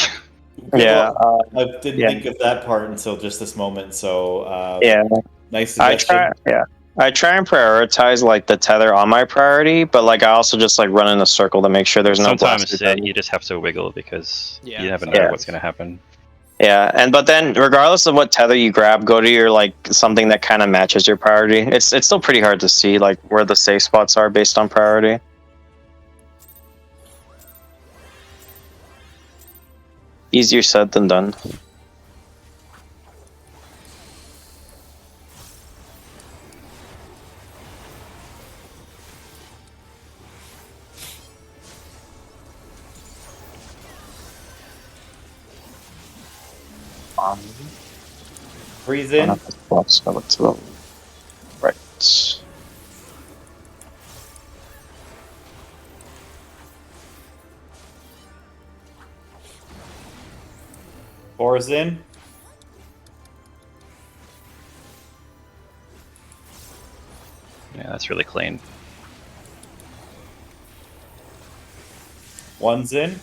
yeah, I didn't yeah. think of that part until just this moment. So yeah. nice I suggestion. try and prioritize like the tether on my priority, but like I also just like run in a circle to make sure there's no Sometimes blaster. you just have to wiggle because Yeah, you never know yeah. what's going to happen. Yeah, but then regardless of what tether you grab, go to your like something that kind of matches your priority. It's still pretty hard to see like where the safe spots are based on priority. Easier said than done. Breathe in. Right. Four is in. Yeah, that's really clean. One's in.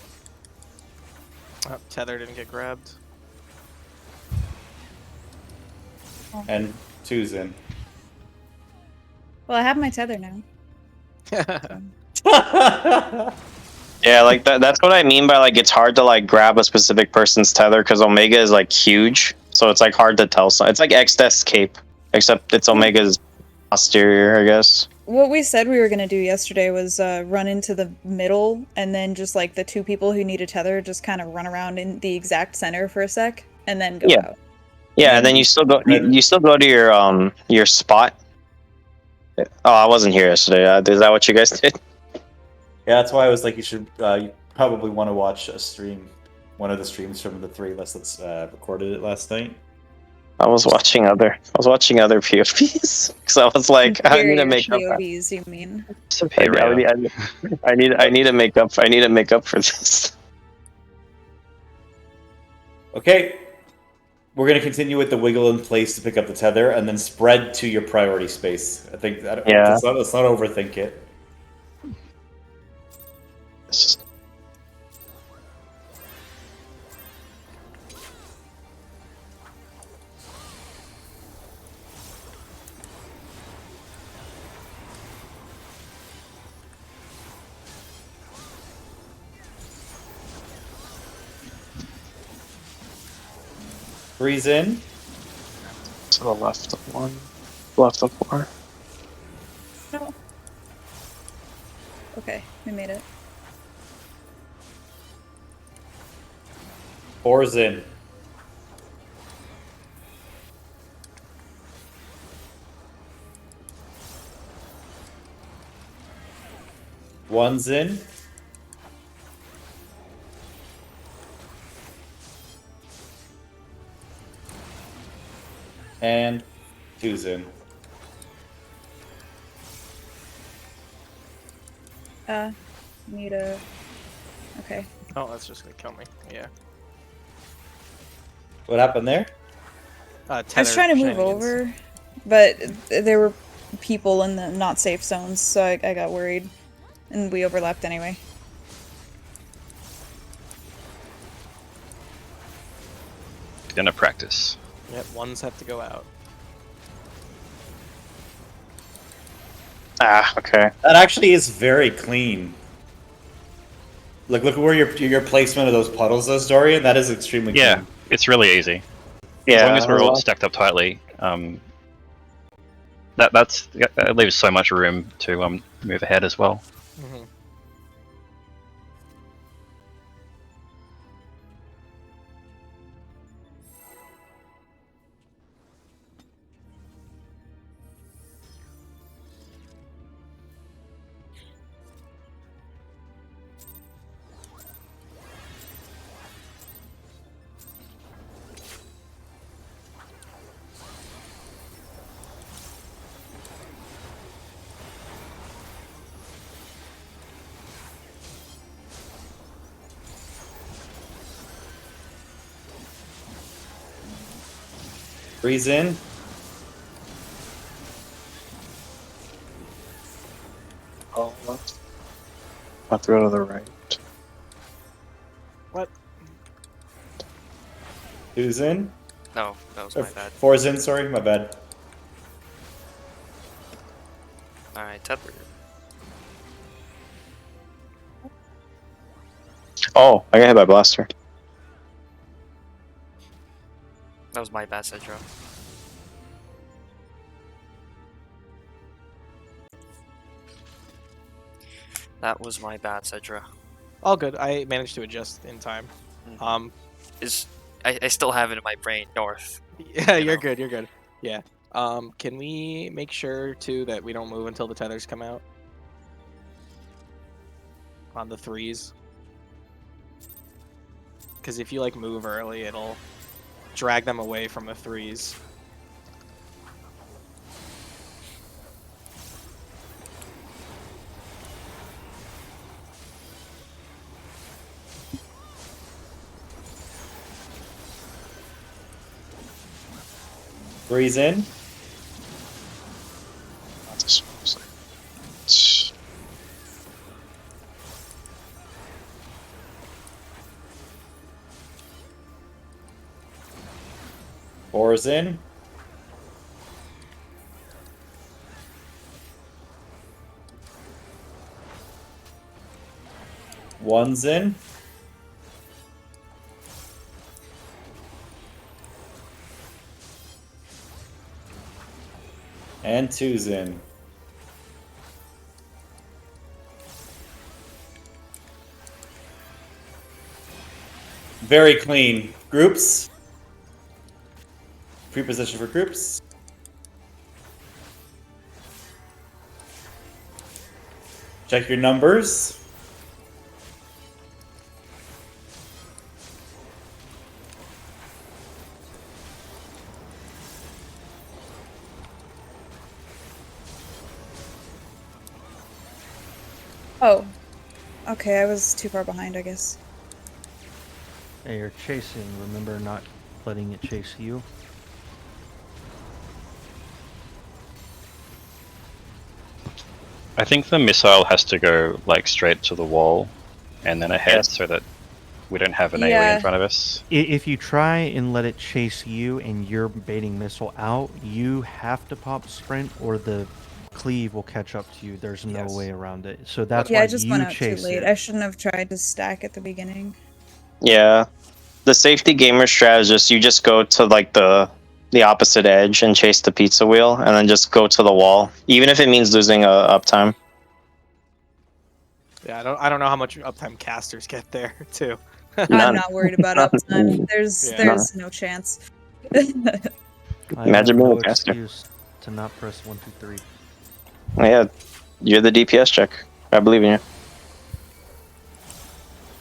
Oh, tether didn't get grabbed. And two's in. Well, I have my tether now. Yeah, like that's what I mean by like it's hard to like grab a specific person's tether because Omega is like huge, so it's like hard to tell. So it's like X-Death's cape, except it's Omega's posterior, I guess. What we said we were gonna do yesterday was run into the middle, and then just like the two people who need a tether just kind of run around in the exact center for a sec, and then go out. Yeah, and then you still go. You still go to your spot. Oh, I wasn't here yesterday. Is that what you guys did? Yeah, that's why I was like, you probably want to watch a stream, one of the streams from the three of us that's recorded it last night. I was watching other POVs because I was like, I need to make up. POVs, you mean? I need to make up. I need to make up for this. Okay, we're gonna continue with the wiggle in place to pick up the tether, and then spread to your priority space. I think that. Yeah. Let's not overthink it. It's just- Three's in. To the left of one, left of four. No. Okay, we made it. Four's in. One's in. And 2's in. Need a. Okay. Oh, that's just gonna kill me. Yeah. What happened there? I was trying to move over, but there were people in the not safe zones, so I got worried, and we overlapped anyway. Gonna practice. Yep, ones have to go out. Ah, okay. That actually is very clean. Look at where your placement of those puddles is, Dorian. That is extremely Yeah, clean. it's really easy. Yeah. As long as we're all stacked up tightly, that leaves so much room to move ahead as well. Mm-hmm. Breeze in. Oh, have to go to the right. What? 2's in. No, that was Or my bad. 4's in, sorry, my bad. Alright, tether. Oh, I got hit by blaster. That was my bad, Cedro. That was my bad, Cedra. All good. I managed to adjust in time. I still have it in my brain, north. Yeah, You you're know. good. You're good. Yeah. Can we make sure too that we don't move until the tethers come out? On the 3s. Because if you like move early, it'll drag them away from the 3s. Breeze in. Four's in. One's in. And 2's in. Very clean. Groups. Pre-position for groups. Check your numbers. Oh. Okay, I was too far behind, I guess. Hey, you're chasing. Remember not letting it chase you. I think the missile has to go like straight to the wall and then ahead so that we don't have an AoE in front of us. If you try and let it chase you and you're baiting missile out, you have to pop sprint or the cleave will catch up to you. There's no way around it. So that's why I just you went out too chase late. it. I shouldn't have tried to stack at the beginning. Yeah. The safety gamer strat is just you just go to like the opposite edge and chase the pizza wheel and then just go to the wall. Even if it means losing uptime. Yeah, I don't know how much uptime casters get there too. None. I'm not worried about uptime. There's Yeah. no chance. I Imagine have being no a caster. excuse to not press 1, 2, 3. Yeah, you're the DPS check. I believe in you.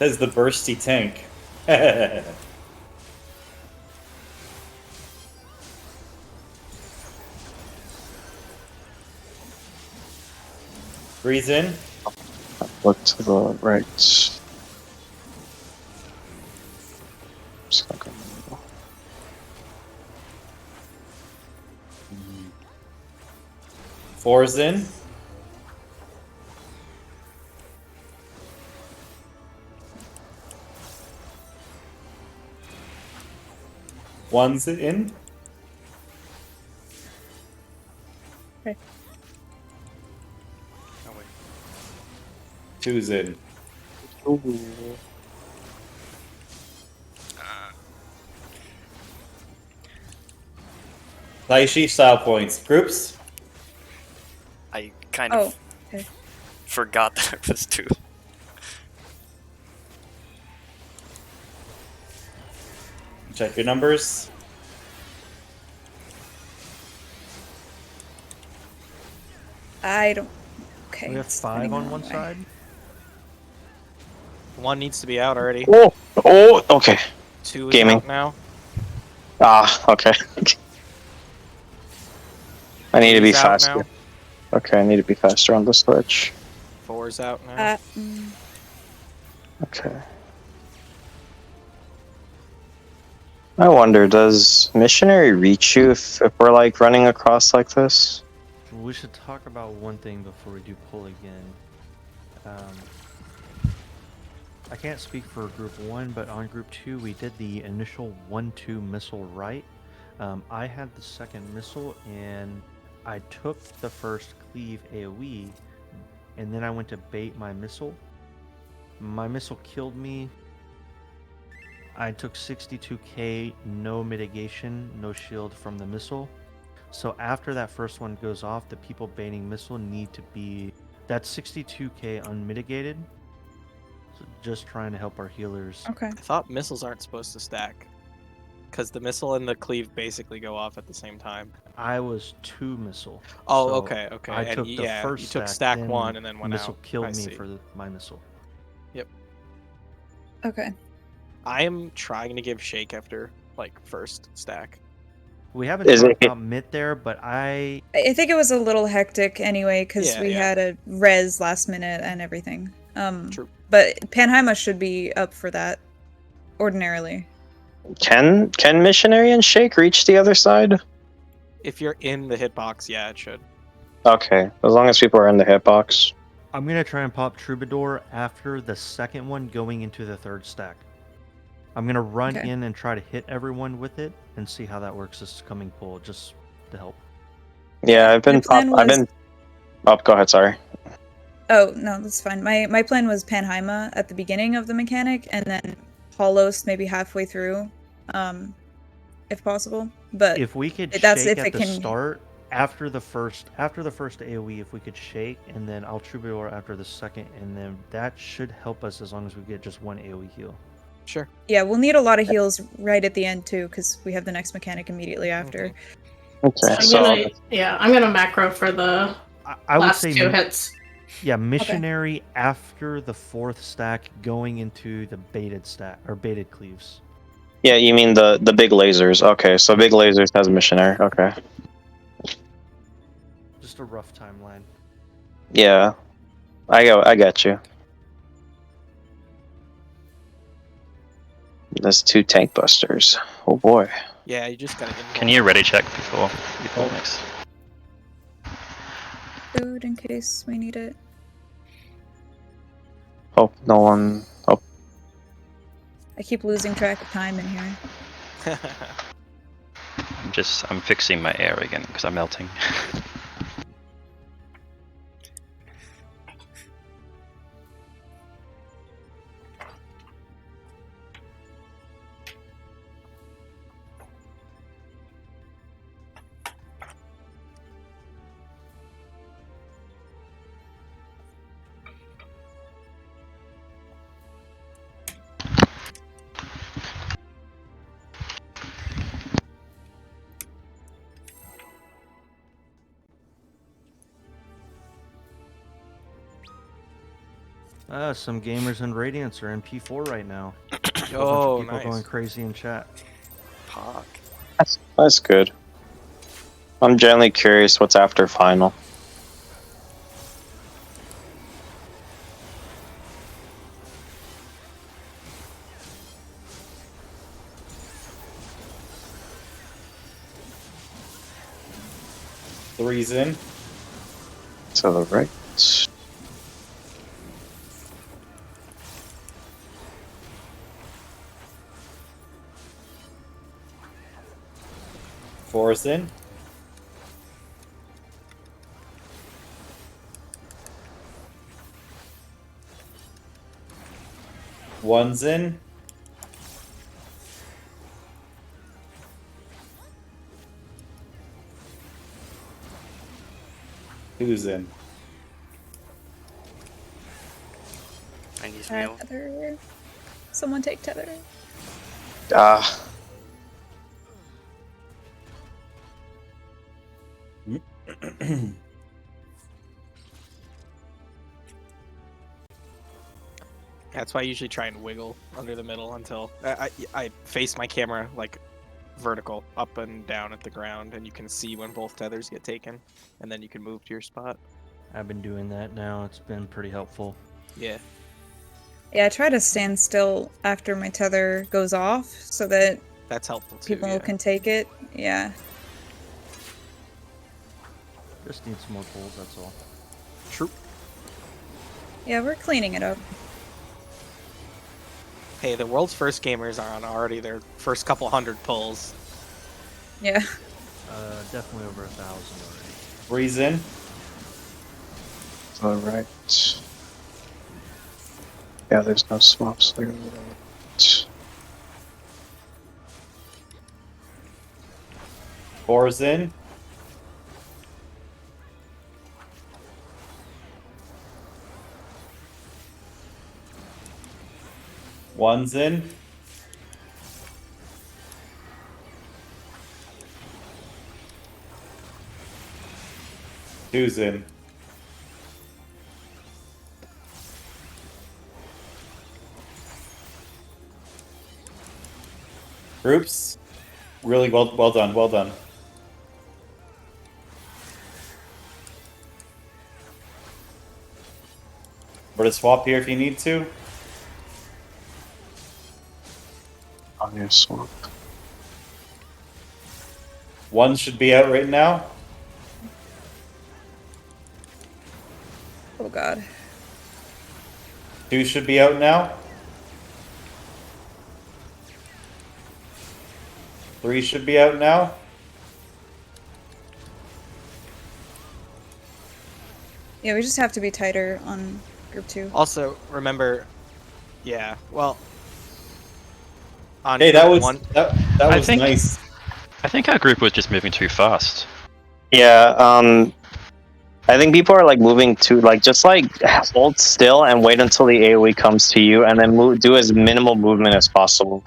Says the bursty tank. 3's in. Look to the right. Just gonna go in the middle. 4's in. One's in. Okay. Oh wait. 2's in. Daishi style points. Groups. I kind Oh, of okay. forgot that it was 2. Check your numbers. I don't. Okay. We have it's 5 spinning on the one wrong way. side. One needs to be out already. Oh, okay. 2 is Gaming. out now. Ah, okay. I need to be 3's out faster. now. Okay, I need to be faster on the switch. 4's out now. Okay. I wonder, does missionary reach you if we're like running across like this? We should talk about one thing before we do pull again. I can't speak for group 1, but on group 2 we did the initial 1-2 missile right. I had the second missile and I took the first cleave AoE and then I went to bait my missile. My missile killed me. I took 62k, no mitigation, no shield from the missile. So after that first one goes off, the people baiting missile need to be... That's 62k unmitigated. So just trying to help our healers. Okay. I thought missiles aren't supposed to stack. Because the missile and the cleave basically go off at the same time. I was 2 missile. Oh, So okay. I And took the yeah, first you took stack, stack then 1 and then went missile out. killed I me see. for my missile. Okay. I am trying to give Shake after, like, first stack. We haven't Is talked it- about mid there, but I think it was a little hectic anyway because Yeah, we yeah. had a res last minute and everything. True. But Panheima should be up for that ordinarily. Can missionary and shake reach the other side? If you're in the hitbox, yeah, it should. Okay, as long as people are in the hitbox. I'm going to try and pop Troubadour after the second one going into the third stack. I'm going to run Okay. in and try to hit everyone with it and see how that works this coming pull, just to help. Yeah, I've been My plan I've been. Oh, go ahead. Sorry. Oh, no, that's fine. My plan was Panheima at the beginning of the mechanic and then Paulos maybe halfway through, if possible. But If we could that's shake if at it the can- start, after the first AoE, if we could shake, and then I'll Troubadour after the second, and then that should help us as long as we get just one AoE heal. Sure. yeah, we'll need a lot of heals right at the end too because we have the next mechanic immediately after. Okay, I'm so gonna macro for the I would last say 2 hits. Yeah, missionary after the fourth stack going into the baited stack or baited cleaves. yeah, you mean the big lasers? Okay, so big lasers has missionary. Okay, Just a rough timeline. yeah, I got you. There's 2 tank busters. Oh boy. Yeah, you just gotta Can you ready check before you pull next? Food in case we need it. Hope no one. Oh, I keep losing track of time in here. I'm fixing my air again because I'm melting. Some gamers in Radiance are in P4 right now. Oh, People nice. going crazy in chat. Pog. that's good. I'm generally curious what's after final. 3's in. To the right. 4's in. One's in. Two's in. I need Alright, meal. tether. Someone take tether. Ah. That's why I usually try and wiggle under the middle until I face my camera like vertical up and down at the ground, and you can see when both tethers get taken, and then you can move to your spot. I've been doing that now. It's been pretty helpful. Yeah. Yeah, I try to stand still after my tether goes off so that That's helpful too. people yeah. can take it. Yeah. Just need some more pulls, that's all. True. Yeah, we're cleaning it up. Hey, the world's first gamers are on already their first couple hundred pulls. Yeah. Definitely over 1,000 already. 3's in. To the right. Yeah, there's no swaps there. Right. 4's in. One's in. Two's in. Groups, really well done, well done. We're to swap here if you need to. On your swap. One should be out right now. Oh god. Two should be out now. 3 should be out now. Yeah, we just have to be tighter on group 2. Also, remember, yeah, well, on Hey, that group was one, that I was think- nice. I think our group was just moving too fast. Yeah, I think people are like moving to like just like hold still and wait until the AoE comes to you, and then do as minimal movement as possible.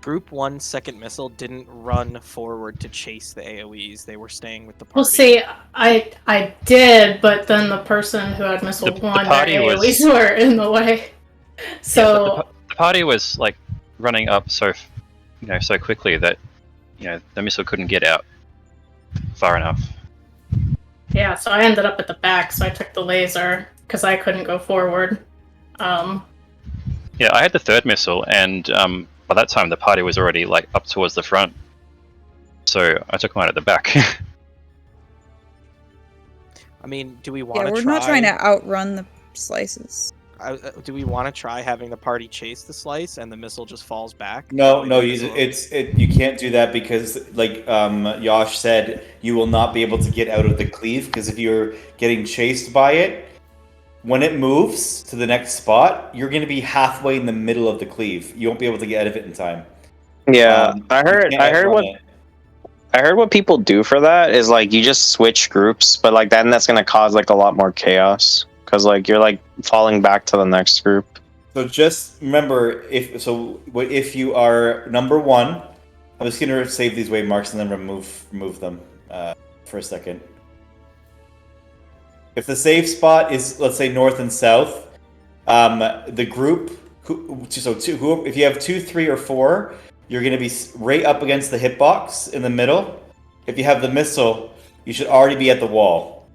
Group 1 second missile didn't run forward to chase the AoEs. They were staying with the party. Well, see, I did, but then the person who had missile The one, their party was- AoEs were in the way. So The party was like running up so quickly that the missile couldn't get out far enough. yeah, so I ended up at the back, so I took the laser because I couldn't go forward. Yeah, I had the third missile, and by that time the party was already like up towards the front, so I took mine at the back. I mean, do we want Yeah, to we're try? not trying to outrun the slices. Do we want to try having the party chase the slice and the missile just falls back? No, That no, way the you, missile- you can't do that because, like Yosh said, you will not be able to get out of the cleave because if you're getting chased by it, when it moves to the next spot, you're going to be halfway in the middle of the cleave. You won't be able to get out of it in time. Yeah, I You heard. can't I heard outrun what. it. I heard what people do for that is like you just switch groups, but like then that's gonna cause like a lot more chaos because like you're like falling back to the next group. So just remember, if you are number 1, I'm just going to save these wave marks and then remove them for a second. If the safe spot is, let's say, north and south, the group, if you have 2, 3, or 4, you're going to be right up against the hitbox in the middle. If you have the missile, you should already be at the wall.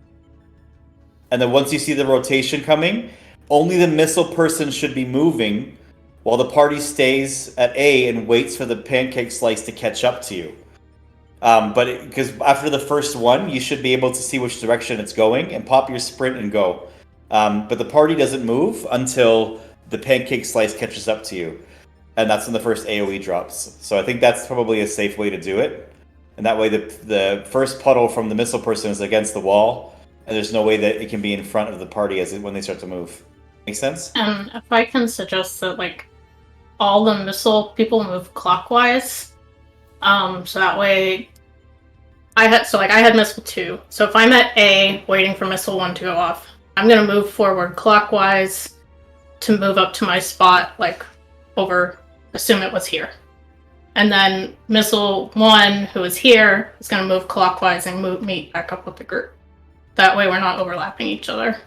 And then once you see the rotation coming, only the missile person should be moving while the party stays at A and waits for the pancake slice to catch up to you. But because after the first one, you should be able to see which direction it's going and pop your sprint and go. But the party doesn't move until the pancake slice catches up to you, and that's when the first AOE drops. So I think that's probably a safe way to do it, and that way the first puddle from the missile person is against the wall, and there's no way that it can be in front of the party when they start to move. Make sense? And if I can suggest that, like, all the missile people move clockwise, so that way I had missile 2. So if I'm at A waiting for missile 1 to go off, I'm gonna move forward clockwise to move up to my spot, like over, assume it was here. And then missile 1, who is here, is gonna move clockwise and meet back up with the group. That way we're not overlapping each other.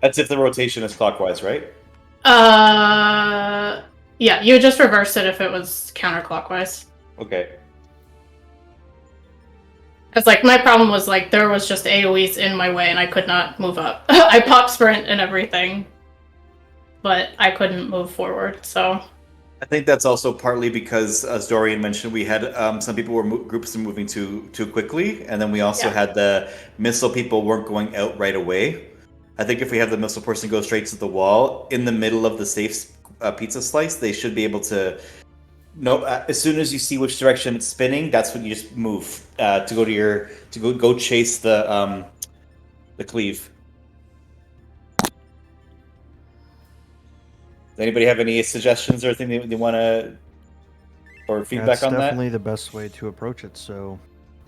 That's if the rotation is clockwise, right? Yeah, you would just reverse it if it was counterclockwise. Okay. Because, like, my problem was, like, there was just AoEs in my way and I could not move up. I pop sprint and everything, but I couldn't move forward, so... I think that's also partly because, as Dorian mentioned, we had some people were groups were moving too quickly, and then we also had the missile people weren't going out right away. I think if we have the missile person go straight to the wall in the middle of the safe pizza slice, they should be able to. No, as soon as you see which direction it's spinning, that's when you just move to go to your go chase the cleave. Does anybody have any suggestions or anything they want to or feedback on that? That's definitely the best way to approach it. So,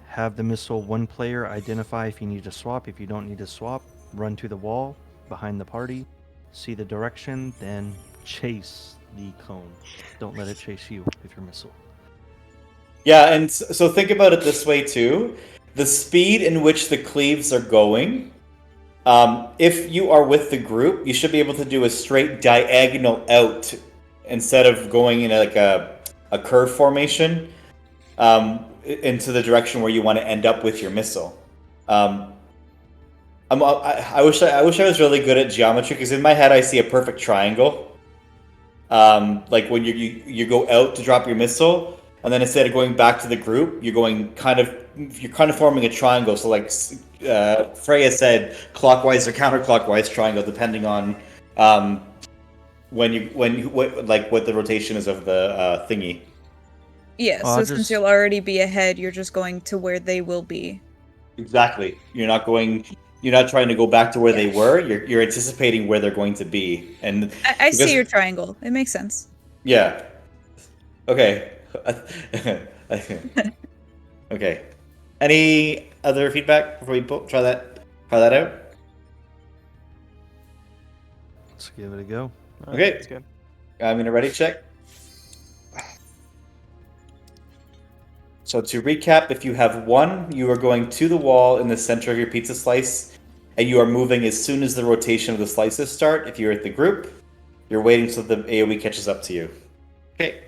have the missile one player identify if you need to swap. If you don't need to swap, run to the wall behind the party, see the direction, then chase the cone. Don't let it chase you with your missile. Yeah, and so think about it this way too. The speed in which the cleaves are going, if you are with the group, you should be able to do a straight diagonal out instead of going in like a curve formation into the direction where you want to end up with your missile. I wish I was really good at geometry, because in my head I see a perfect triangle. Like when you go out to drop your missile, and then instead of going back to the group, you're kind of forming a triangle. So like Freya said, clockwise or counterclockwise triangle, depending on what the rotation is of the thingy. Yeah, so since you'll already be ahead, you're just going to where they will be. Exactly. You're not trying to go back to where they were. You're anticipating where they're going to be. And I see your triangle. It makes sense. Yeah. Okay. Okay. Any other feedback before we try that out? Let's give it a go. Okay. That's good. I'm gonna ready check. So to recap, if you have 1, you are going to the wall in the center of your pizza slice, and you are moving as soon as the rotation of the slices start. If you're at the group, you're waiting until the AoE catches up to you. Okay.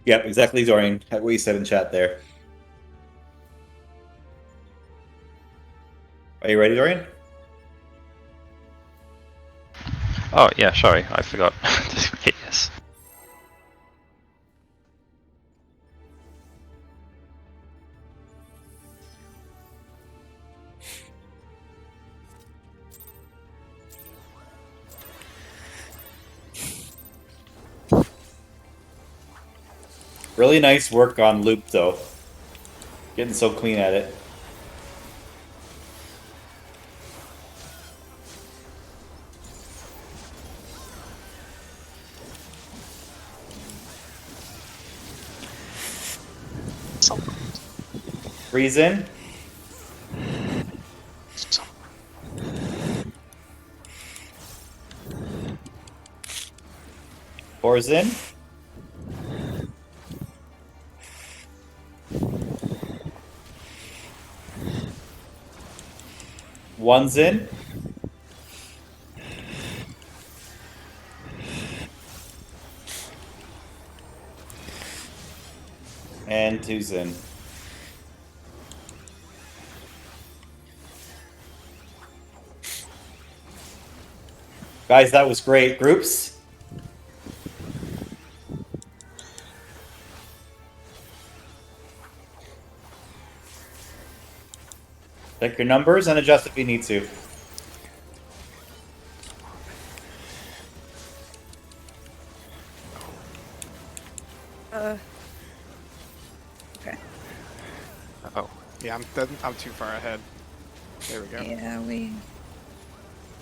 Yep, exactly, Dorian. What you said in chat there. Are you ready, Dorian? Oh, yeah, sorry, I forgot. Okay, yes. Really nice work on loop, though. Getting so clean at it. Freeze in. Four's in. One's in. And 2's in. Guys, that was great. Groups? Check your numbers and adjust if you need to. Okay. Oh, yeah, I'm too far ahead. There we go. Yeah, we.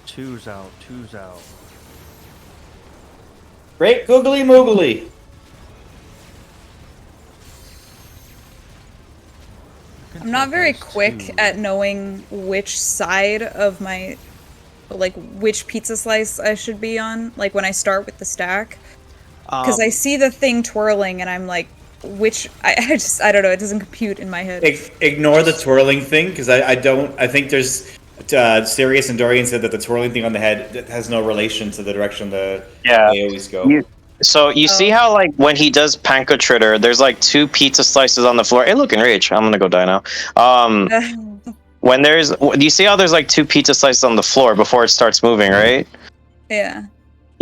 Two's out. Two's out. Great googly moogly. I'm not very There's quick two. at knowing which side of my, like, which pizza slice I should be on, like, when I start with the stack. Because I see the thing twirling, and I'm like, I don't know, it doesn't compute in my head. Ignore the twirling thing, because I think there's... Sirius and Dorian said that the twirling thing on the head has no relation to the direction they always go. So you see how like when he does panko tritter, there's like 2 pizza slices on the floor. Hey, look, Enrage. I'm gonna go die now. When do you see how there's like 2 pizza slices on the floor before it starts moving, right? Yeah.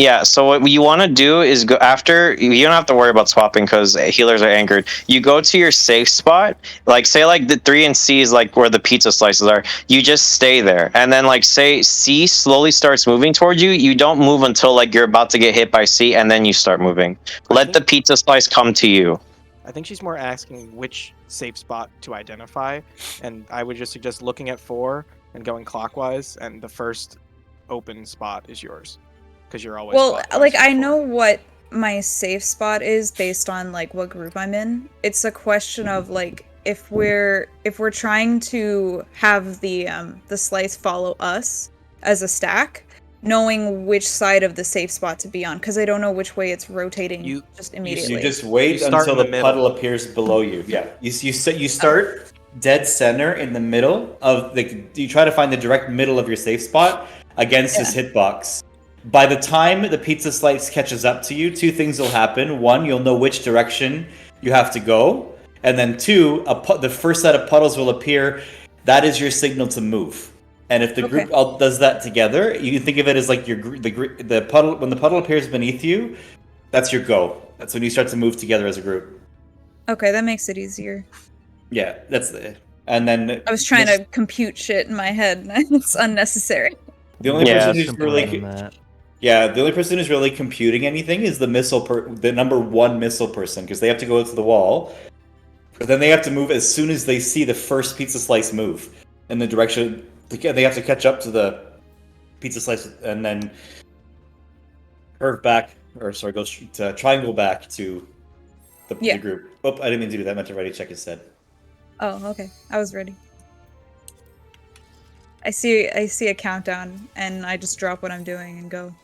Yeah, so what you want to do is go after, you don't have to worry about swapping because healers are anchored. You go to your safe spot, like say like the 3 and C is like where the pizza slices are. You just stay there. And then like say C slowly starts moving towards you. You don't move until like you're about to get hit by C and then you start moving. Let the pizza slice come to you. I think she's more asking which safe spot to identify, and I would just suggest looking at 4 and going clockwise, and the first open spot is yours. Because you're always like I know what my safe spot is based on like what group I'm in. It's a question of like if we're trying to have the slice follow us as a stack, knowing which side of the safe spot to be on, because I don't know which way it's rotating just immediately. You just wait until the puddle appears below you. Yeah, you start dead center in the middle of you try to find the direct middle of your safe spot against his hitbox. By the time the pizza slice catches up to you, 2 things will happen. 1, you'll know which direction you have to go. And then 2, the first set of puddles will appear. That is your signal to move. And if the group all does that together, you can think of it as like the puddle. When the puddle appears beneath you, that's your go. That's when you start to move together as a group. Okay, that makes it easier. Yeah, that's the... And then... I was trying to compute shit in my head, and it's unnecessary. The only person who's really... Yeah, the only person who's really computing anything is the number 1 missile person, because they have to go to the wall, but then they have to move as soon as they see the first pizza slice move in the direction. They have to catch up to the pizza slice and then curve back, go to triangle back to the group. Oh, I didn't mean to do that. I meant to ready check instead. Oh, okay. I was ready. I see a countdown, and I just drop what I'm doing and go.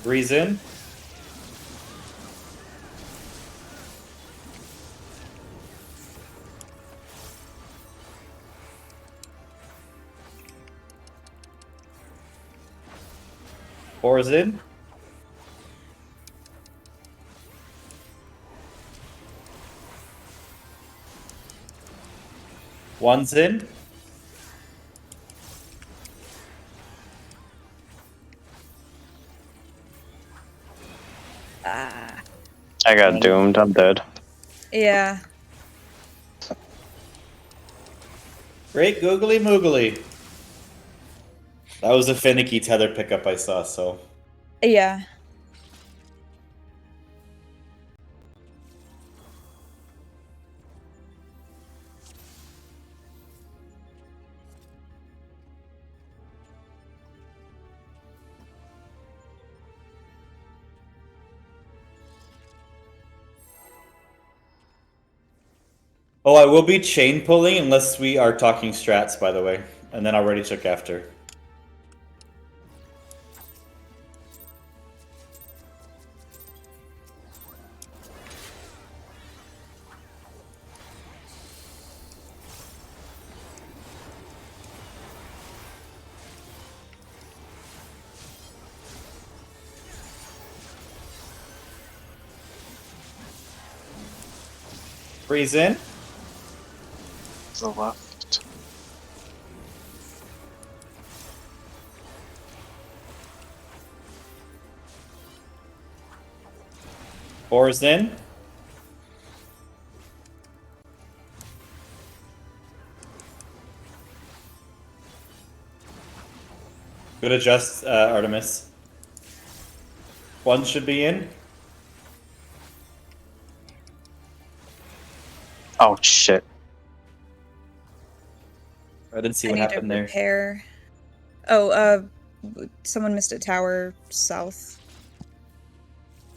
Breeze in. Four's in. One's in. I got doomed. I'm dead. Yeah. Great googly moogly. That was a finicky tether pickup I saw, so. Yeah. Oh, I will be chain pulling unless we are talking strats, by the way. And then I'll ready check after. Freeze in. The left. Fours in. Good adjust, Artemis. One should be in. Oh shit. I didn't see I what need to happened there. repair. Oh, someone missed a tower south.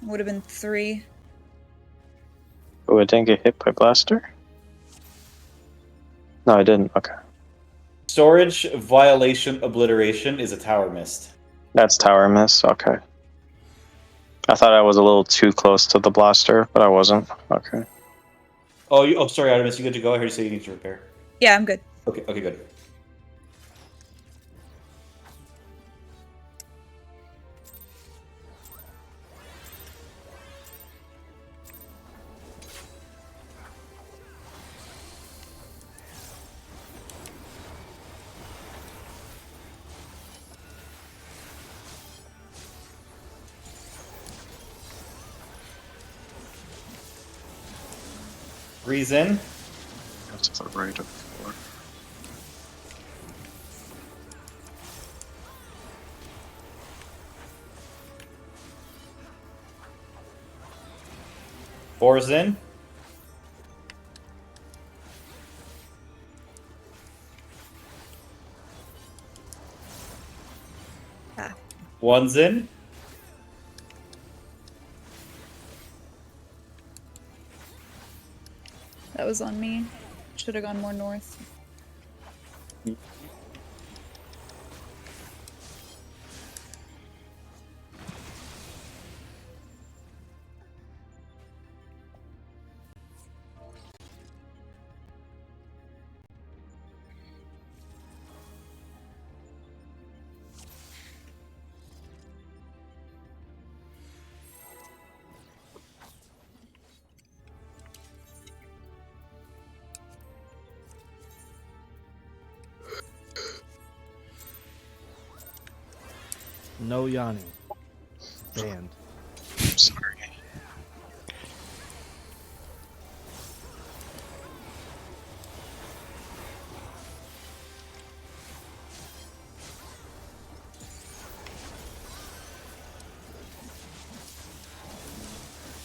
Would have been 3. Oh, I didn't get hit by blaster? No, I didn't. Okay. Storage violation obliteration is a tower missed. That's tower miss. Okay. I thought I was a little too close to the blaster, but I wasn't. Okay. Oh, sorry, Artemis. You good to go? I heard you say you need to repair. Yeah, I'm good. Okay, good. Freeze in. That's to the right of 4. Fours in. Ah. One's in. That was on me. Should have gone more north. No yawning. Banned. I'm sorry.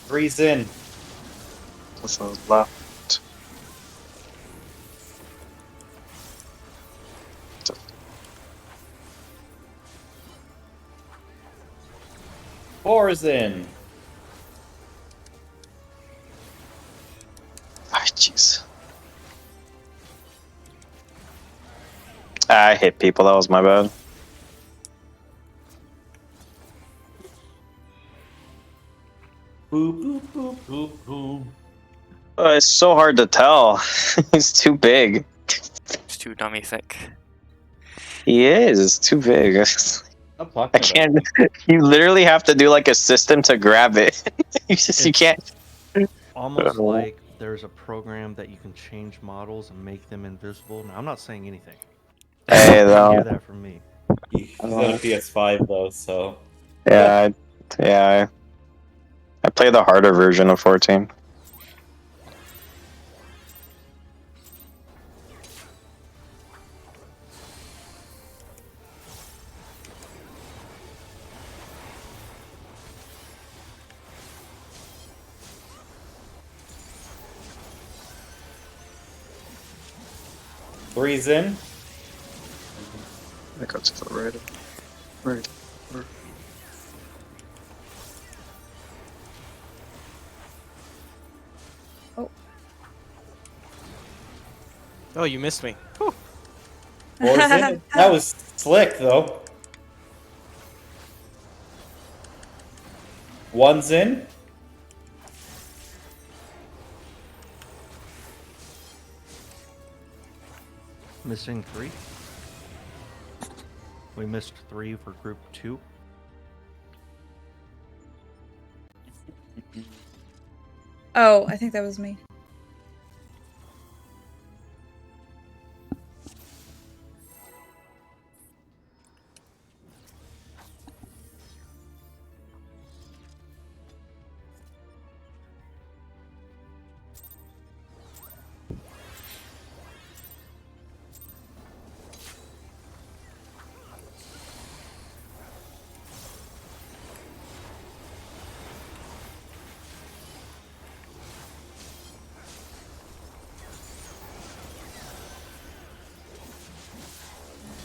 Freeze in. With the left. Fours in. Ah, jeez. I hit people. That was my bad. Boop, boop, boop, boop, boop. It's so hard to tell. He's too big. It's too dummy thick. He is. It's too big. Stop talking I about can't. it. You literally have to do like a system to grab it. You It's can't. Almost Uh-oh. like there's a program that you can change models and make them invisible. Now, I'm not saying anything. Hey, You though. hear that from me. He's on a PS5 though, so. Yeah. I play the harder version of 14. Three's in. I got to the right. Right. Oh, you missed me. Fours in. That was slick though. One's in. Missing 3. We missed 3 for group 2. Oh, I think that was me.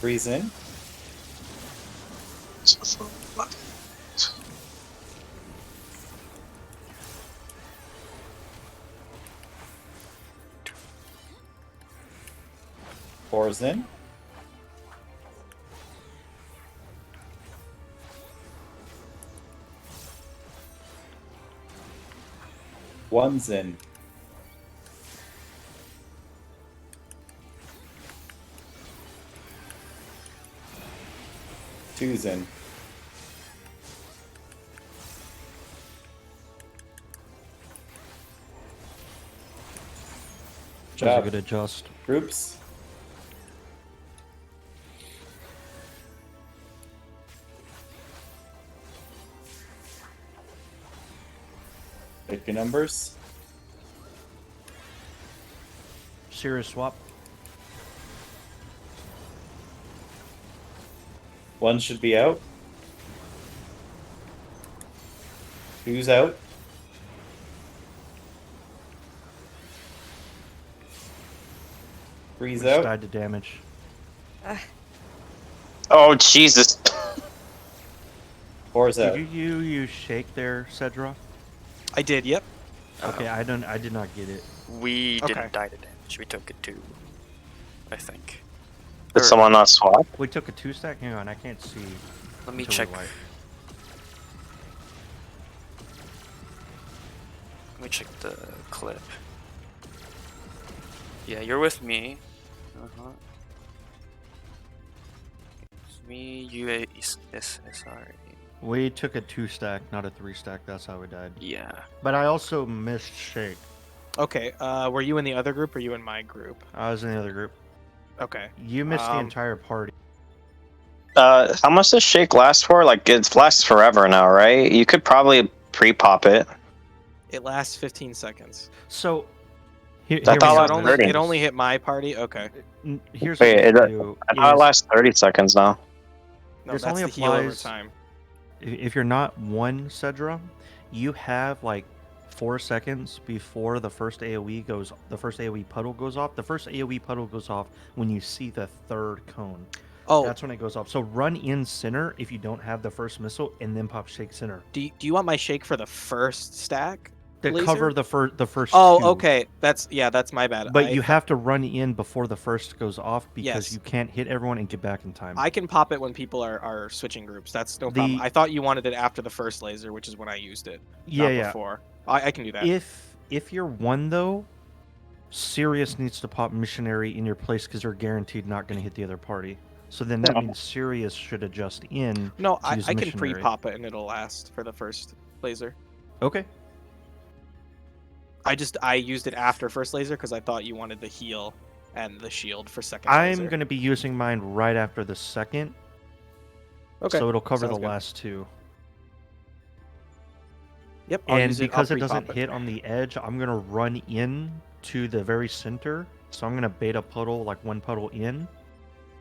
Freeze in. Fours in. One's in. Two's in. That was a Job. good adjust. Groups. Pick your numbers. Serious swap. One should be out. Two's out. Three's We just out. died to damage. Oh Jesus! Four's out. Did you use shake there, Cedra? I did. Yep. Okay, I did not get it. We Okay. didn't die to damage. We took it to, I think. Did someone not swap? We took a 2-stack? Hang on, I can't see. Let me until we check. wipe. Let me check the clip. Yeah, you're with me. Uh-huh. It's me, you, SSR. We took a 2-stack, not a 3-stack. That's how we died. Yeah. But I also missed shake. Okay. Were you in the other group or you in my group? I was in the other group. Okay. You missed the Um, entire party. How much does shake last for? Like it lasts forever now, right? You could probably pre-pop it. It lasts 15 seconds. So, I hear thought me it So out. it lasted only 30. it only hit my party. Okay. Here's Wait, what you can do. I thought it is lasts 30 seconds now. No, This that's only the heal over applies- time. if you're not one Cedra, you have like 4 seconds before the first AoE puddle goes off. The first AoE puddle goes off when you see the third cone. Oh, That's when it goes off. So run in center if you don't have the first missile, and then pop shake center do you want my shake for the first stack? to Laser? cover the first. Oh, two. okay. That's my bad. But you have to run in before the first goes off because Yes. you can't hit everyone and get back in time. I can pop it when people are switching groups. That's no problem. I thought you wanted it after the first laser, which is when I used it. Yeah, not yeah. Before. I can do that. If you're one though, Sirius needs to pop missionary in your place because they're guaranteed not going to hit the other party. So then that means Sirius should adjust in. No, to I use can missionary. pre-pop it and it'll last for the first laser. Okay. I used it after first laser because I thought you wanted the heal and the shield for second I'm laser. going to be using mine right after the second. Okay. So it'll cover Sounds the good. last two. Yep. I'll And use because I'll it doesn't pre-pop hit on the edge, I'm going to run in to the very center. So I'm going to beta puddle like one puddle in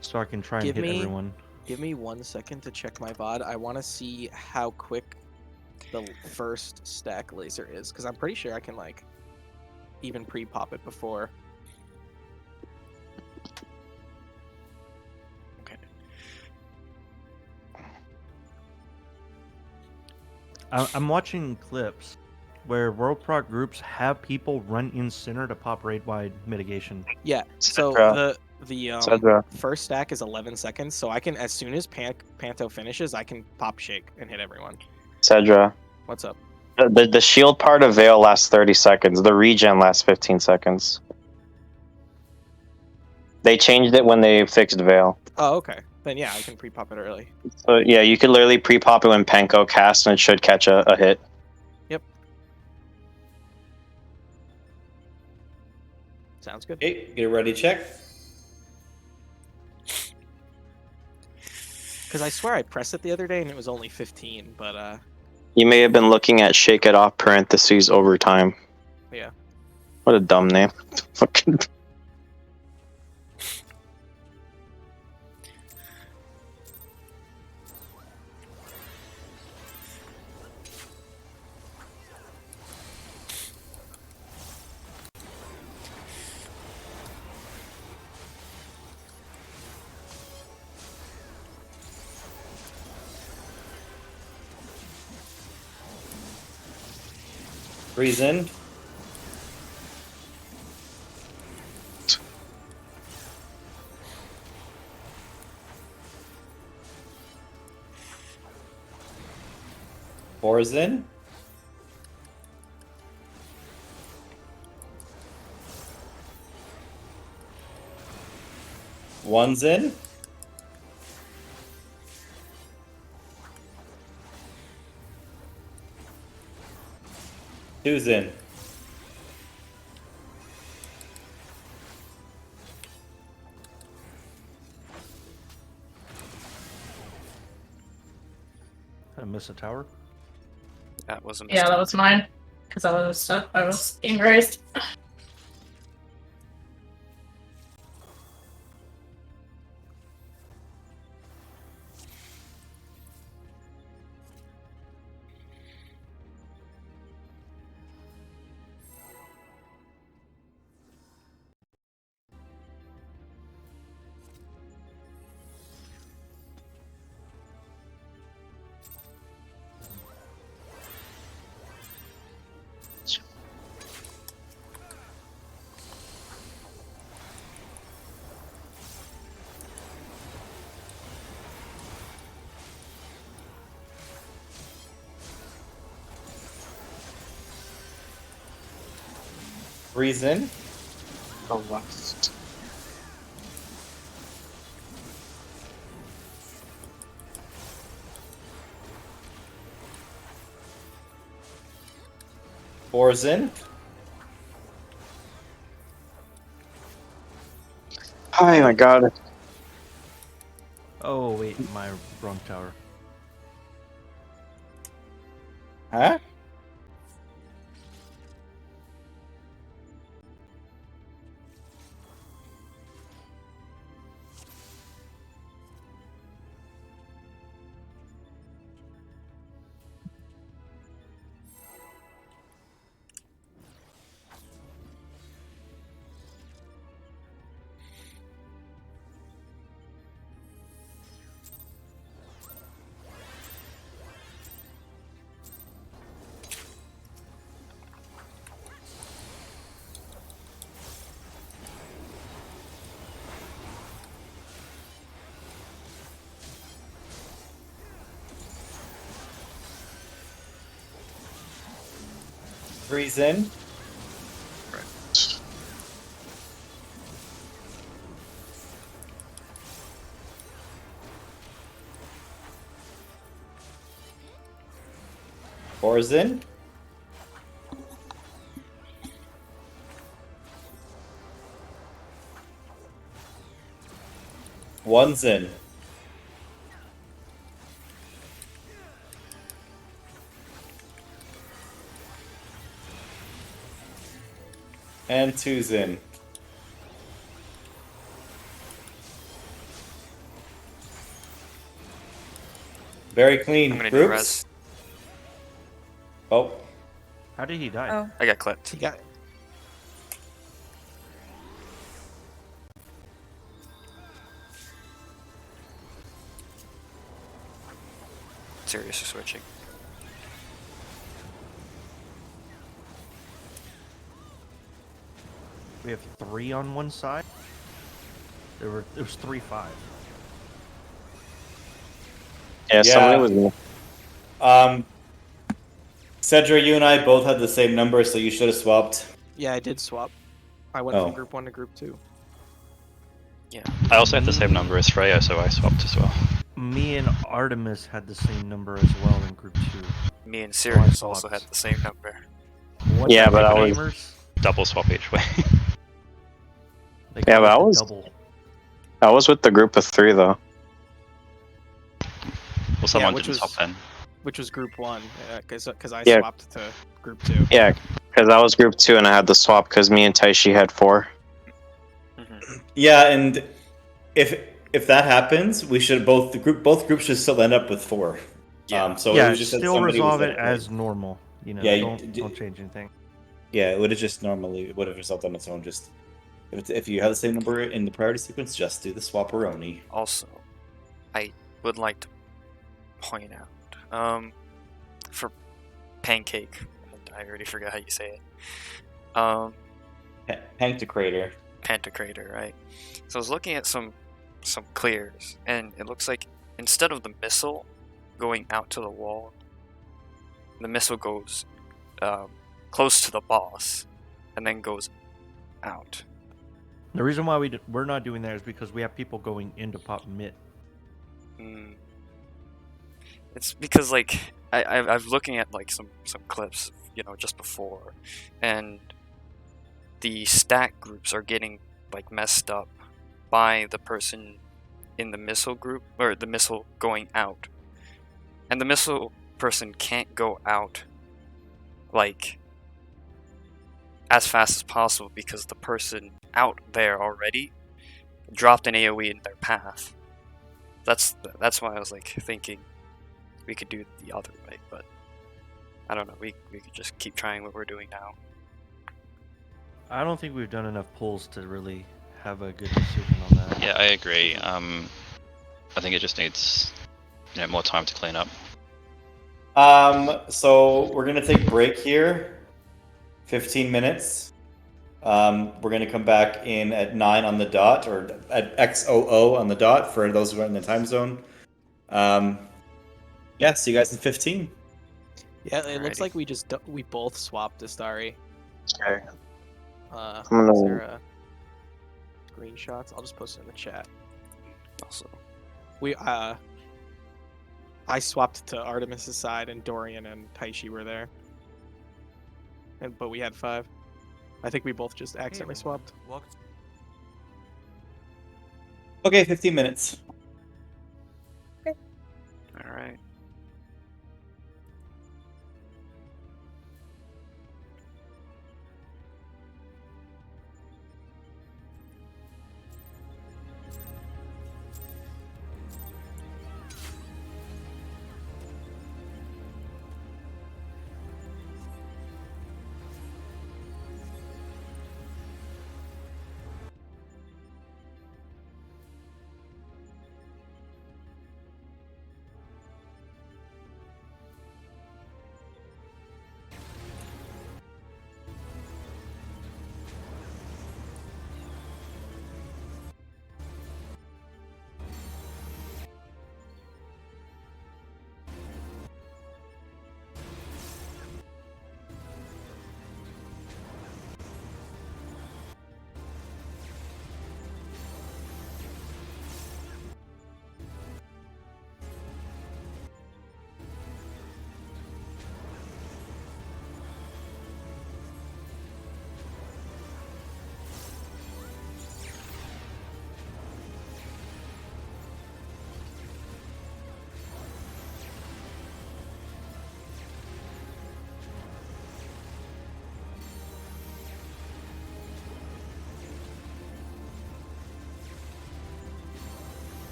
so I can try and Give hit me- everyone. Give me 1 second to check my VOD. I want to see how quick the first stack laser is because I'm pretty sure I can like even pre-pop it before. Okay. I'm watching clips where World Prog groups have people run in center to pop raid wide mitigation. Yeah. So Cedra. the Cedra. first stack is 11 seconds, so I can as soon as Panto finishes, I can pop shake and hit everyone. Cedra. What's up? The shield part of Veil lasts 30 seconds. The regen lasts 15 seconds. They changed it when they fixed Veil. Oh, okay. Then yeah, I can pre-pop it early. So yeah, you could literally pre-pop it when Panko casts and it should catch a hit. Sounds good. Okay, get ready, check. Because I swear I pressed it the other day and it was only 15, but You may have been looking at shake it off parentheses overtime. Yeah. What a dumb name. Fucking. Freeze in. Fours in. One's in. Two's in. I miss a tower. That was a Yeah, that mistake. was mine. Because I was enraged. Freeze in. The west. Fours in. Oh my god. Oh wait, my wrong tower. Huh? Freeze in. Fours in. One's in. And two's in. Very clean. I'm gonna do Groups. res. Oh, How did he die? Oh, I got clipped. He got Serious switching. We have 3 on one side. There was 3-5. Yeah, somebody was. Cedra, you and I both had the same number, so you should have swapped. Yeah, I did swap. I went Oh. from group 1 to group 2. I also had the same number as Freya, so I swapped as well. Me and Artemis had the same number as well in group 2. Me and Sirius Well, I also had swapped. the same number. What Yeah, but type I of was- gamers? Double swap each way. They Yeah, call but it I the was- double. I was with the group of 3 though. Well, someone which didn't was- swap then. Which was group 1, because I Yeah. swapped to group 2. Yeah, because I was group 2 and I had the swap because me and Taishi had 4. Yeah, and if that happens, we should both groups should still end up with 4. Yeah. So it Yeah, was just that still somebody was resolve out it of place. as normal. You know, Yeah, don't change anything. Yeah, it would have just normally would have resolved on its own. Just if you have the same number in the priority sequence, just do the swap-a-roni. Also, I would like to point out, for Pancake and I already forgot how you say it. Pantocrator. Pantocrator, right? So I was looking at some clears, and it looks like instead of the missile going out to the wall, the missile goes close to the boss, and then goes out. The reason why we're not doing that is because we have people going into pop mid. Mm. It's because like I've looking at like some clips, you know, just before, and the stack groups are getting like messed up by the person in the missile group, or the missile going out, and the missile person can't go out like as fast as possible because the person out there already dropped an AoE in their path. That's why I was like thinking we could do it the other way, but I don't know. We could just keep trying what we're doing now. I don't think we've done enough pulls to really have a good decision on that. Yeah, I agree. I think it just needs, more time to clean up. So we're gonna take a break here. 15 minutes. We're gonna come back in at 9 on the dot, or at XOO on the dot for those who are in the time zone. Yeah, see you guys in 15. Yeah, it looks Alrighty. like we both swapped Astari. Okay. Is gonna- there a screenshots? I'll just post it in the chat. Also, I swapped to Artemis's side, and Dorian and Taishi were there. But we had 5. I think we both just accidentally swapped. Okay, 15 minutes. all right.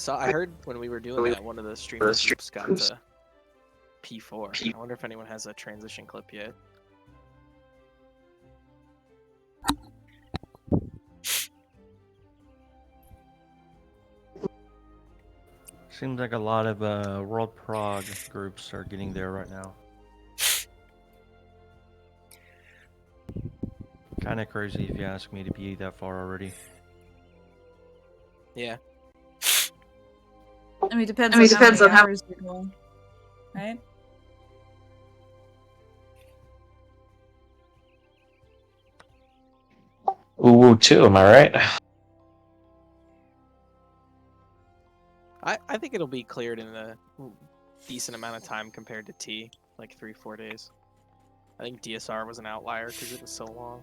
I heard when we were doing that, one of the streamer groups got to P4. I wonder if anyone has a transition clip yet. Seems like a lot of World Prog groups are getting there right now. Kind of crazy if you ask me to be that far already. Yeah. I mean, depends on how many hours you're going, right? Ooh, too, am I right? I think it'll be cleared in a decent amount of time compared to T, like 3-4 days. I think DSR was an outlier because it was so long.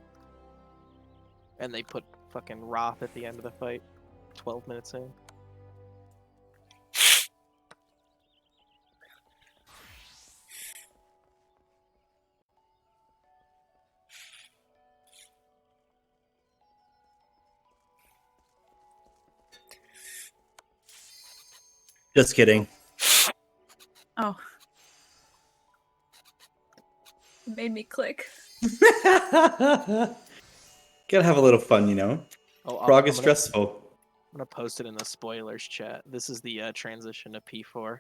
And they put fucking Roth at the end of the fight, 12 minutes in. Just kidding. Oh. It made me click. Gotta have a little fun, you know. Oh, Prog is stressful. I'm gonna post it in the spoilers chat. This is the transition to P4.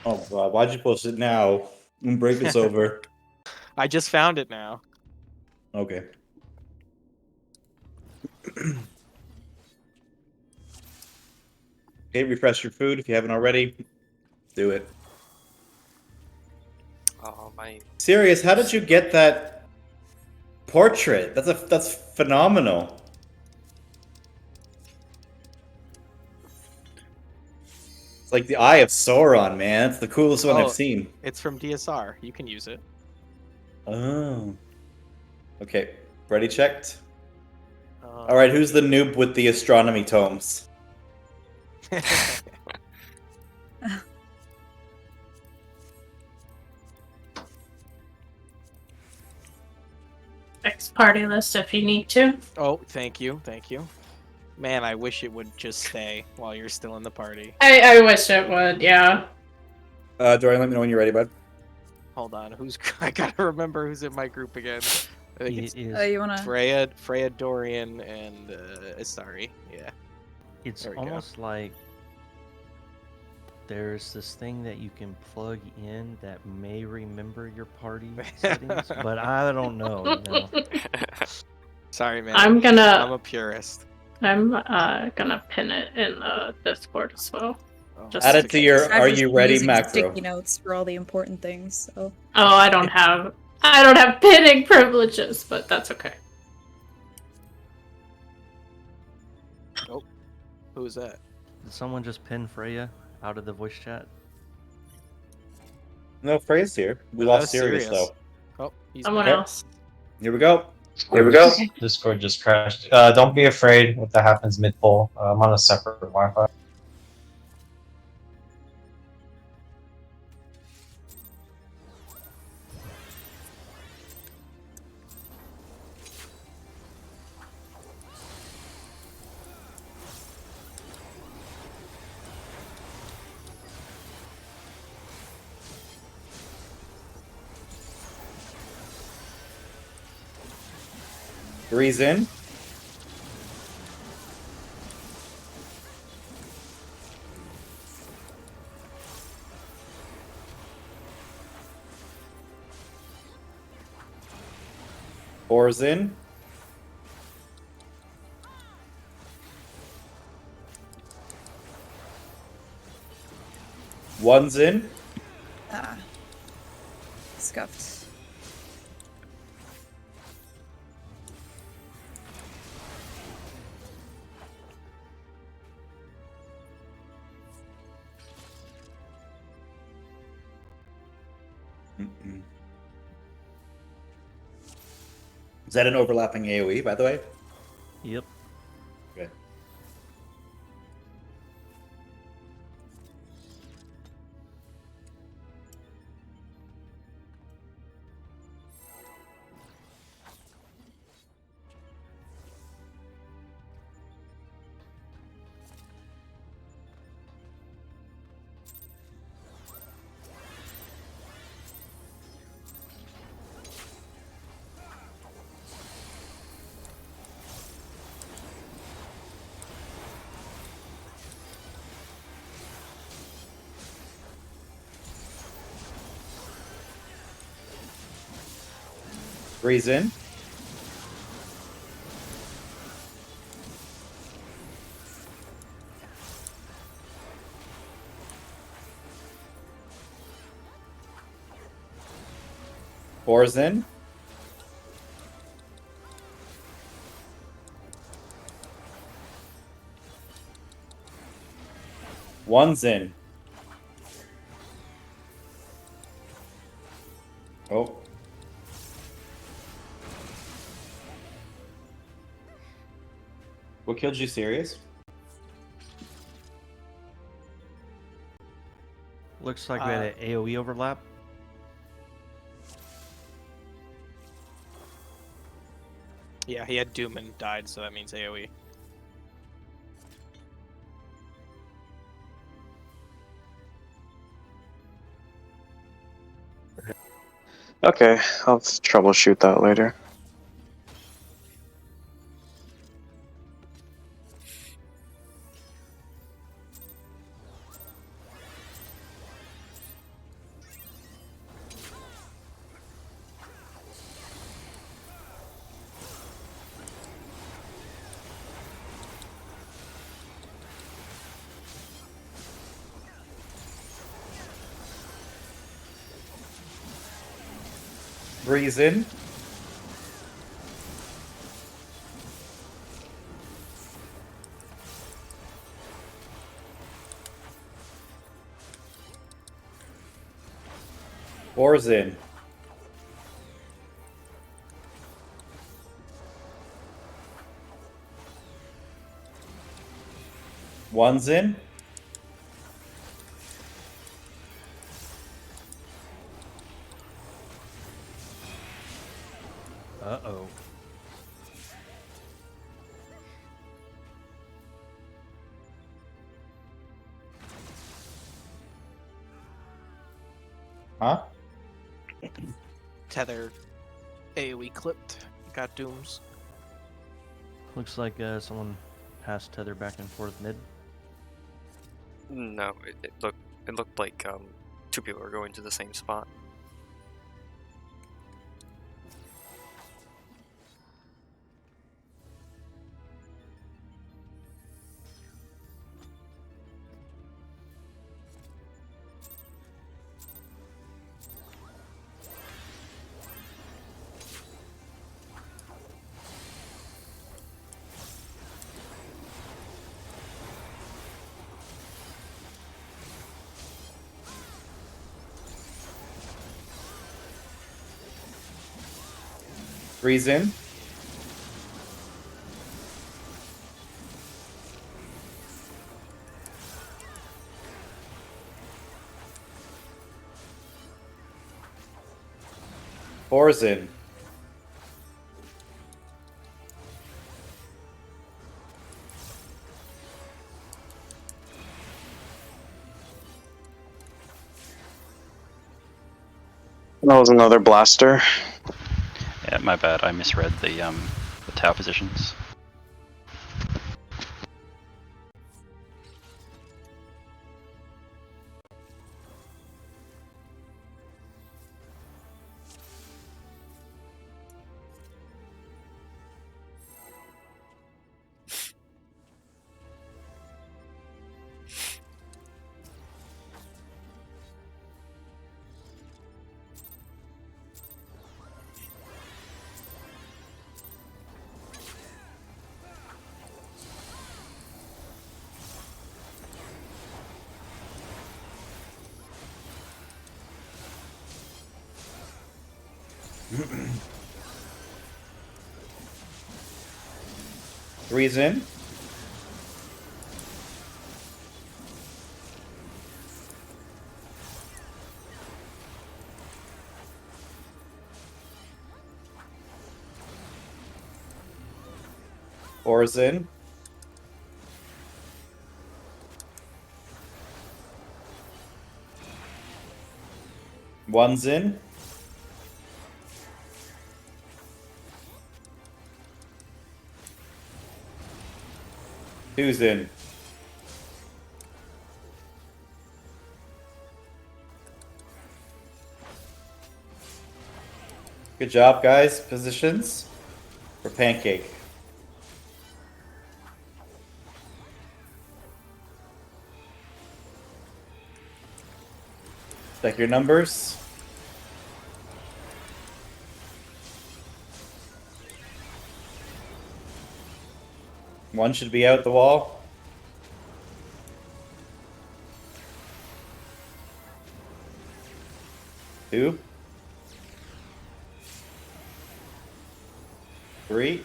Oh god, why'd you post it now? When break is over. I just found it now. Okay. Okay, refresh your food if you haven't already. Do it. Oh my! Serious, how did you get that portrait? That's phenomenal. It's like the Eye of Sauron, man. It's the coolest one Oh. I've seen. It's from DSR. You can use it. Oh. Okay, ready checked. Uh, All right, who's the noob with the astronomy tomes? X party list if you need to. Oh, thank you. Man, I wish it would just stay while you're still in the party. I wish it would, yeah. Dorian, let me know when you're ready, bud. Hold on, I gotta remember who's in my group again. I think it's You wanna? Freya, Dorian, and Istari. Yeah. It's There we go. almost like there's this thing that you can plug in that may remember your party settings, but I don't know. You know? Sorry, man. I'm a purist. gonna pin it in the Discord as well. Oh, Just Add to it to get- your I've Are just You been Ready using macro. sticky notes for all the important things. So. Oh, I don't have pinning privileges, but that's okay. Who is that? Did someone just pin Freya out of the voice chat? No, Freya's here. We No, lost that was Sirius, serious. though. Oh, he's Someone Okay. else. Here we go. Discord just crashed. Don't be afraid if that happens mid-poll. I'm on a separate Wi-Fi. 3's in. Four's in. One's in. Ah. Scuffed. Mm-mm. Is that an overlapping AoE, by the way? Yep. Okay. Three's in. Four's in. One's in. Oh. What killed you, Sirius? Looks like we had an AoE overlap. Yeah, he had Doom and died, so that means AoE. Okay, I'll troubleshoot that later. Three's in. Four's in. One's in. Uh-oh. Huh? Tether AoE clipped. Got Dooms. Looks like someone passed Tether back and forth mid. No, it looked like two people were going to the same spot. Three's in. Four's in. That was another blaster. Yeah, my bad. I misread the the tower positions. Three's in. Four's in. One's in. Two's in. Good job, guys. Positions for pancake. Check your numbers. One should be out the wall. Two. Three.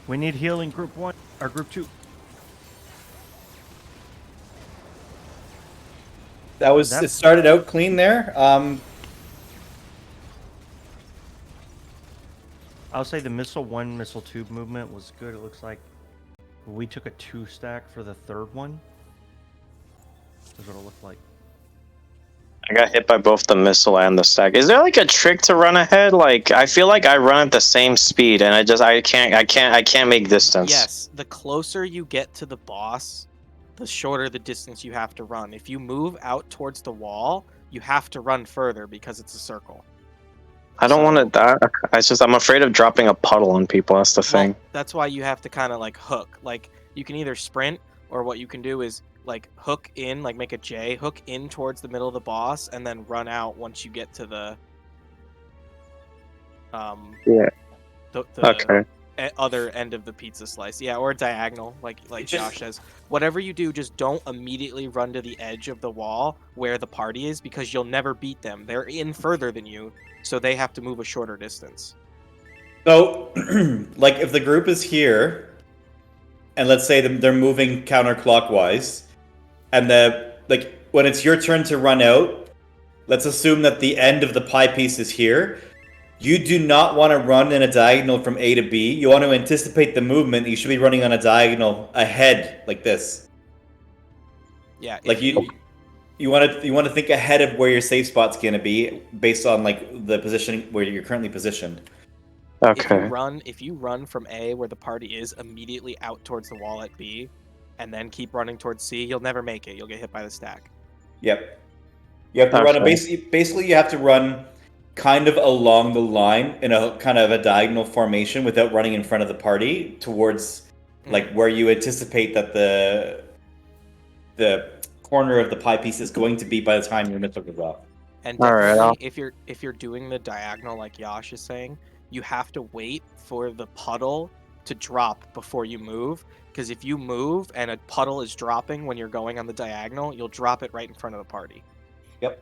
We need healing group 1 or group 2. That was it. Started out clean there. I'll say the missile 1, missile 2 movement was good. It looks like we took a 2 stack for the third one. That's what it looked like. I got hit by both the missile and the stack. Is there like a trick to run ahead? Like I feel like I run at the same speed, and I can't make distance. Yes, the closer you get to the boss, the shorter the distance you have to run. If you move out towards the wall, you have to run further because it's a circle. I don't want to die. I'm afraid of dropping a puddle on people. That's the thing. Well, that's why you have to kind of like hook. Like you can either sprint, or what you can do is like hook in, like make a J, hook in towards the middle of the boss, and then run out once you get to the Yeah. the Okay. other end of the pizza slice. Yeah, or diagonal, like Josh says. Whatever you do, just don't immediately run to the edge of the wall where the party is, because you'll never beat them. They're in further than you, so they have to move a shorter distance. So, like, if the group is here, and let's say they're moving counterclockwise, and when it's your turn to run out, let's assume that the end of the pie piece is here. You do not want to run in a diagonal from A to B. You want to anticipate the movement. You should be running on a diagonal ahead, like this. Yeah, Like you want to think ahead of where your safe spot's gonna be based on like the position where you're currently positioned. Okay. If you run from A where the party is immediately out towards the wall at B, and then keep running towards C, you'll never make it. You'll get hit by the stack. Yep. You have to run basically you have to run kind of along the line in a kind of a diagonal formation without running in front of the party towards like where you anticipate that the corner of the pie piece is going to be by the time your missile goes off. And definitely, if you're doing the diagonal like Yash is saying, you have to wait for the puddle to drop before you move. Because if you move and a puddle is dropping when you're going on the diagonal, you'll drop it right in front of the party. Yep.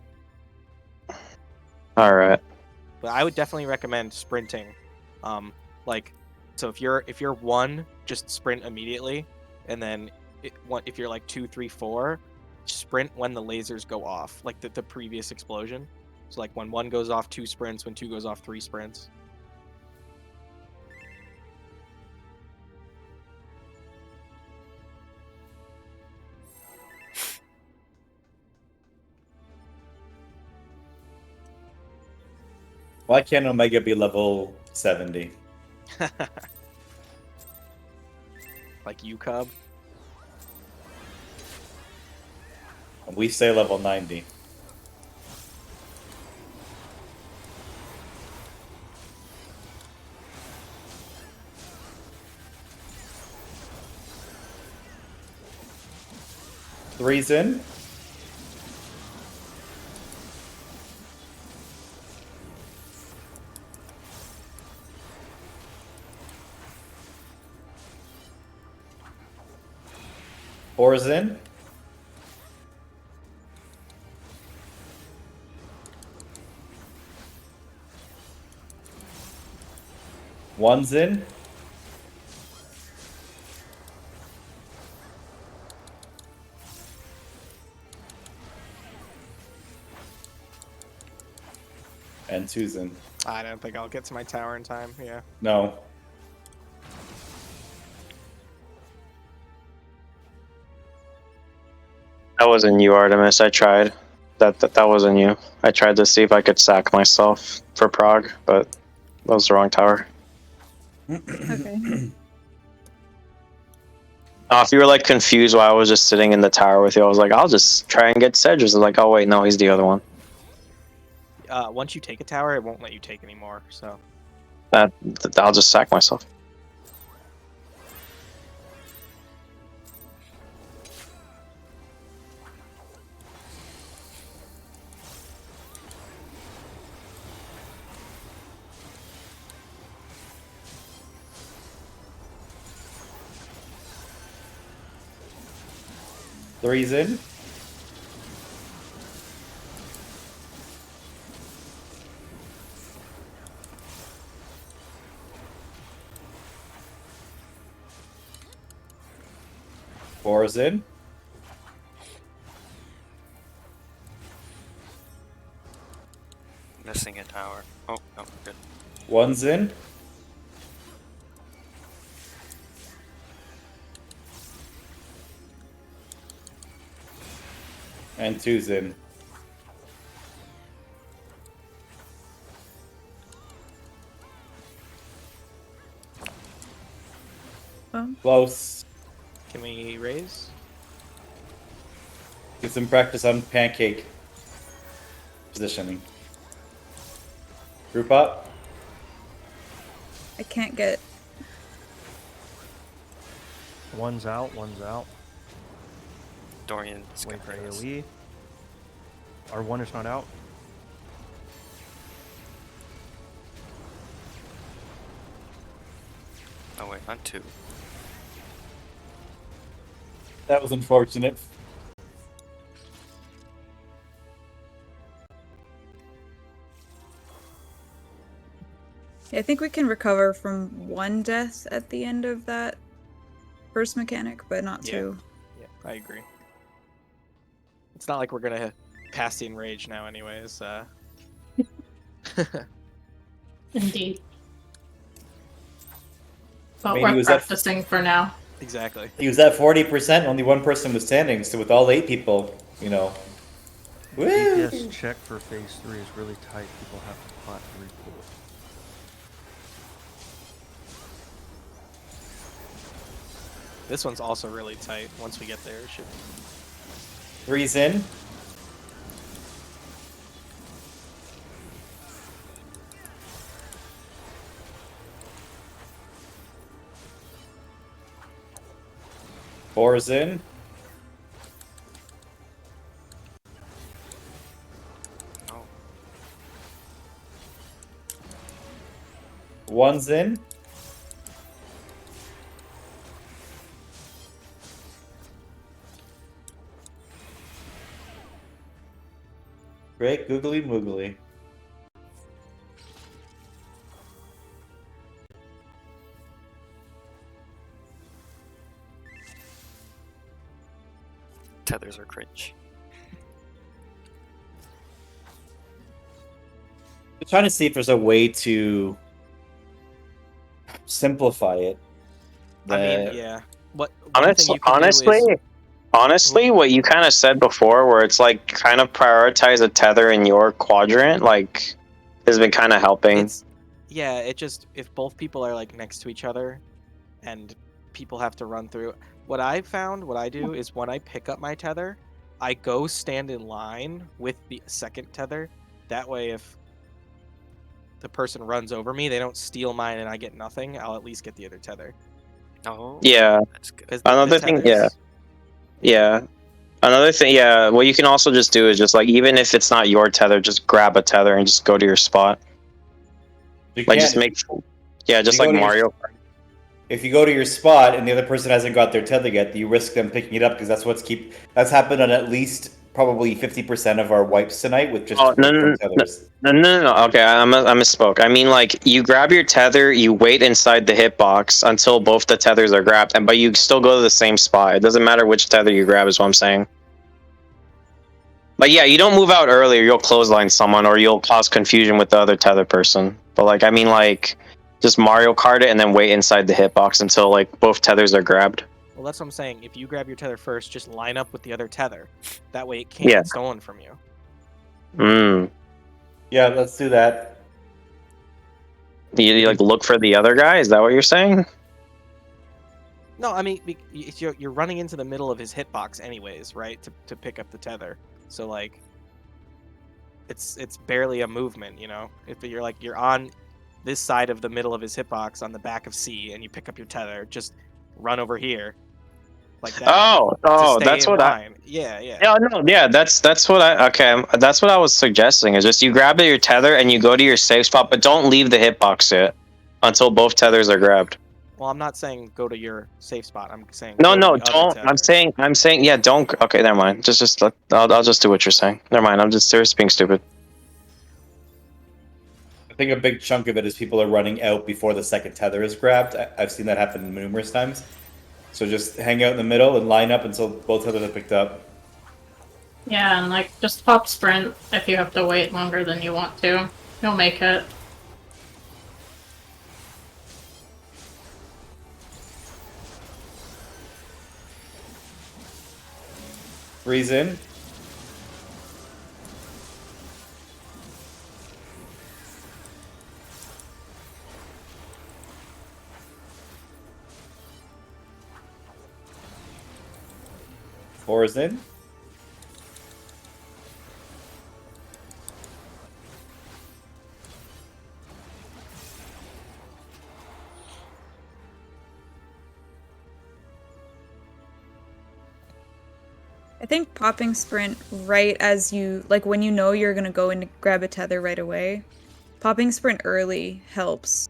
All right. But I would definitely recommend sprinting. So if you're 1, just sprint immediately, and then if you're like 2, 3, 4, sprint when the lasers go off, like the previous explosion. So like when 1 goes off, 2 sprints. When 2 goes off, 3 sprints. Why can't Omega be level 70? like U-Cub. We say level 90. Three's in. Four's in. One's in. And two's in. I don't think I'll get to my tower in time. Yeah. No. That wasn't you, Artemis. I tried. That wasn't you. I tried to see if I could sack myself for Prague, but that was the wrong tower. Okay. If you were like confused why I was just sitting in the tower with you, I was like, I'll just try and get Sedge. I was like, oh wait, no, he's the other one. Once you take a tower, it won't let you take anymore. So I'll just sack myself. Three's in. Four's in. Missing a tower. Oh, no, good. One's in. And two's in. Close. can we raise? Get some practice on pancake positioning. Group up. I can't get. One's out, one's out. Dorian's Wait for got this. AoE. Our one is not out. Oh wait, not two. That was unfortunate. Yeah, I think we can recover from one death at the end of that first mechanic, but not Yeah. two. Yeah, I agree. It's not like we're gonna pass the enrage now, anyways. Indeed. But Maybe we're was that- practicing for now. Exactly. He was at 40%, only one person was standing, so with all 8 people, you know. Woo! DPS check for phase 3 is really tight. People have to plot 3 pools. This one's also really tight. Once we get there, it should. 3's in. Four's in. Oh, One's in. Great googly moogly. tethers are cringe. I'm trying to see if there's a way to simplify it. I mean, that- yeah. One thing you can do Honestly, is- honestly, what you kind of said before, where it's like kind of prioritize a tether in your quadrant, like has been kind of helping. Yeah, it just if both people are like next to each other, and people have to run through. What I found, what I do is when I pick up my tether, I go stand in line with the second tether. That way, if the person runs over me, they don't steal mine and I get nothing. I'll at least get the other tether. Oh, Yeah. that's good. Because Another thing, yeah. Another thing, yeah. What you can also just do is just like, even if it's not your tether, just grab a tether and just go to your spot. You Like can, just make, yeah, just you like go to your- Mario. if you go to your spot and the other person hasn't got their tether yet, you risk them picking it up because that's happened on at least probably 50% of our wipes tonight with just Oh, no, tethers. No. Okay, I misspoke. I mean, like, you grab your tether, you wait inside the hitbox until both the tethers are grabbed, but you still go to the same spot. It doesn't matter which tether you grab, is what I'm saying. Like, yeah, you don't move out earlier, you'll clothesline someone, or you'll cause confusion with the other tether person. But, like, I mean, like, just Mario Kart it and then wait inside the hitbox until, like, both tethers are grabbed. Well, that's what I'm saying. If you grab your tether first, just line up with the other tether. That way it can't Yeah. get stolen from you. Yeah, let's do that. You like look for the other guy? Is that what you're saying? No, I mean, you're running into the middle of his hitbox anyways, right? To pick up the tether. So, like, it's barely a movement, you know? If you're on this side of the middle of his hitbox on the back of C and you pick up your tether, just run over here. Like that. Oh, that's what Yeah. Yeah, no, yeah, that's what that's what I was suggesting. Is just you grab your tether and you go to your safe spot, but don't leave the hitbox yet until both tethers are grabbed. Well, I'm not saying go to your safe spot. I'm saying No, go to the other don't. tether. I'm saying, yeah, don't. Okay, never mind. I'll just do what you're saying. Never mind. I'm just being stupid. I think a big chunk of it is people are running out before the second tether is grabbed. I've seen that happen numerous times. So just hang out in the middle and line up until both tethers are picked up. Yeah, and like just pop sprint if you have to wait longer than you want to. You'll make it. Freeze in. Four is in. I think popping sprint right as you, like when you know you're gonna go and grab a tether right away, popping sprint early helps.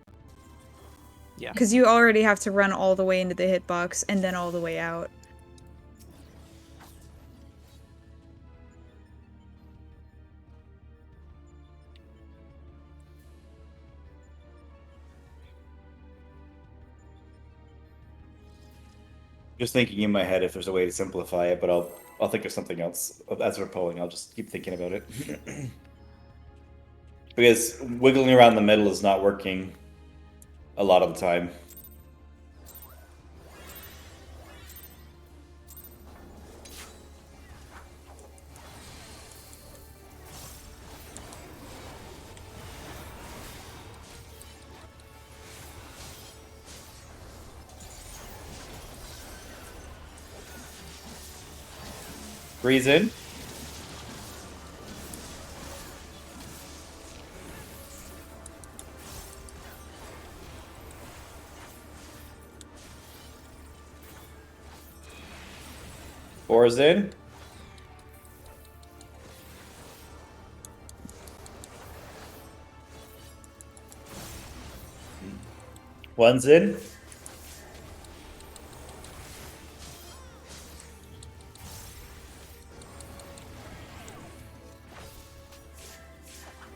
Yeah. Because you already have to run all the way into the hitbox and then all the way out. Just thinking in my head if there's a way to simplify it, but I'll think of something else as we're polling. I'll just keep thinking about it. Because wiggling around the middle is not working a lot of the time. Freeze in. Four is in. One's in.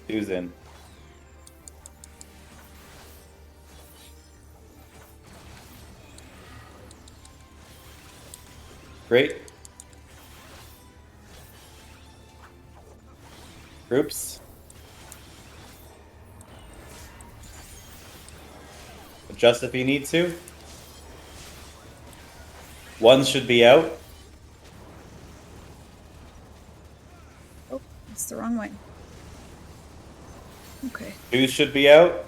Two's in. Great. Groups. Adjust if you need to. One should be out. Oh, that's the wrong way. Okay. Two should be out.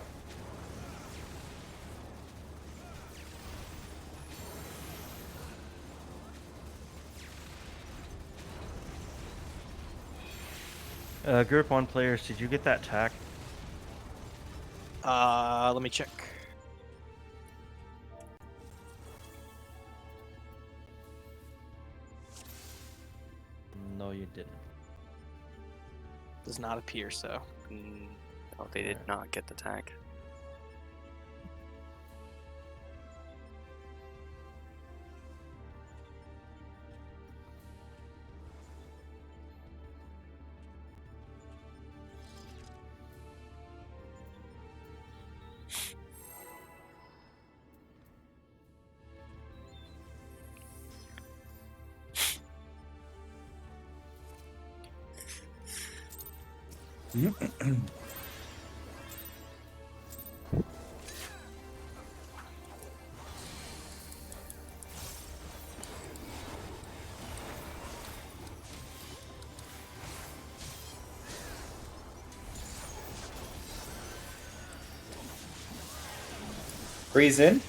Group 1 players, did you get that tack? Let me check. No, you didn't. Does not appear so. No, they did not get the tag. Freeze in.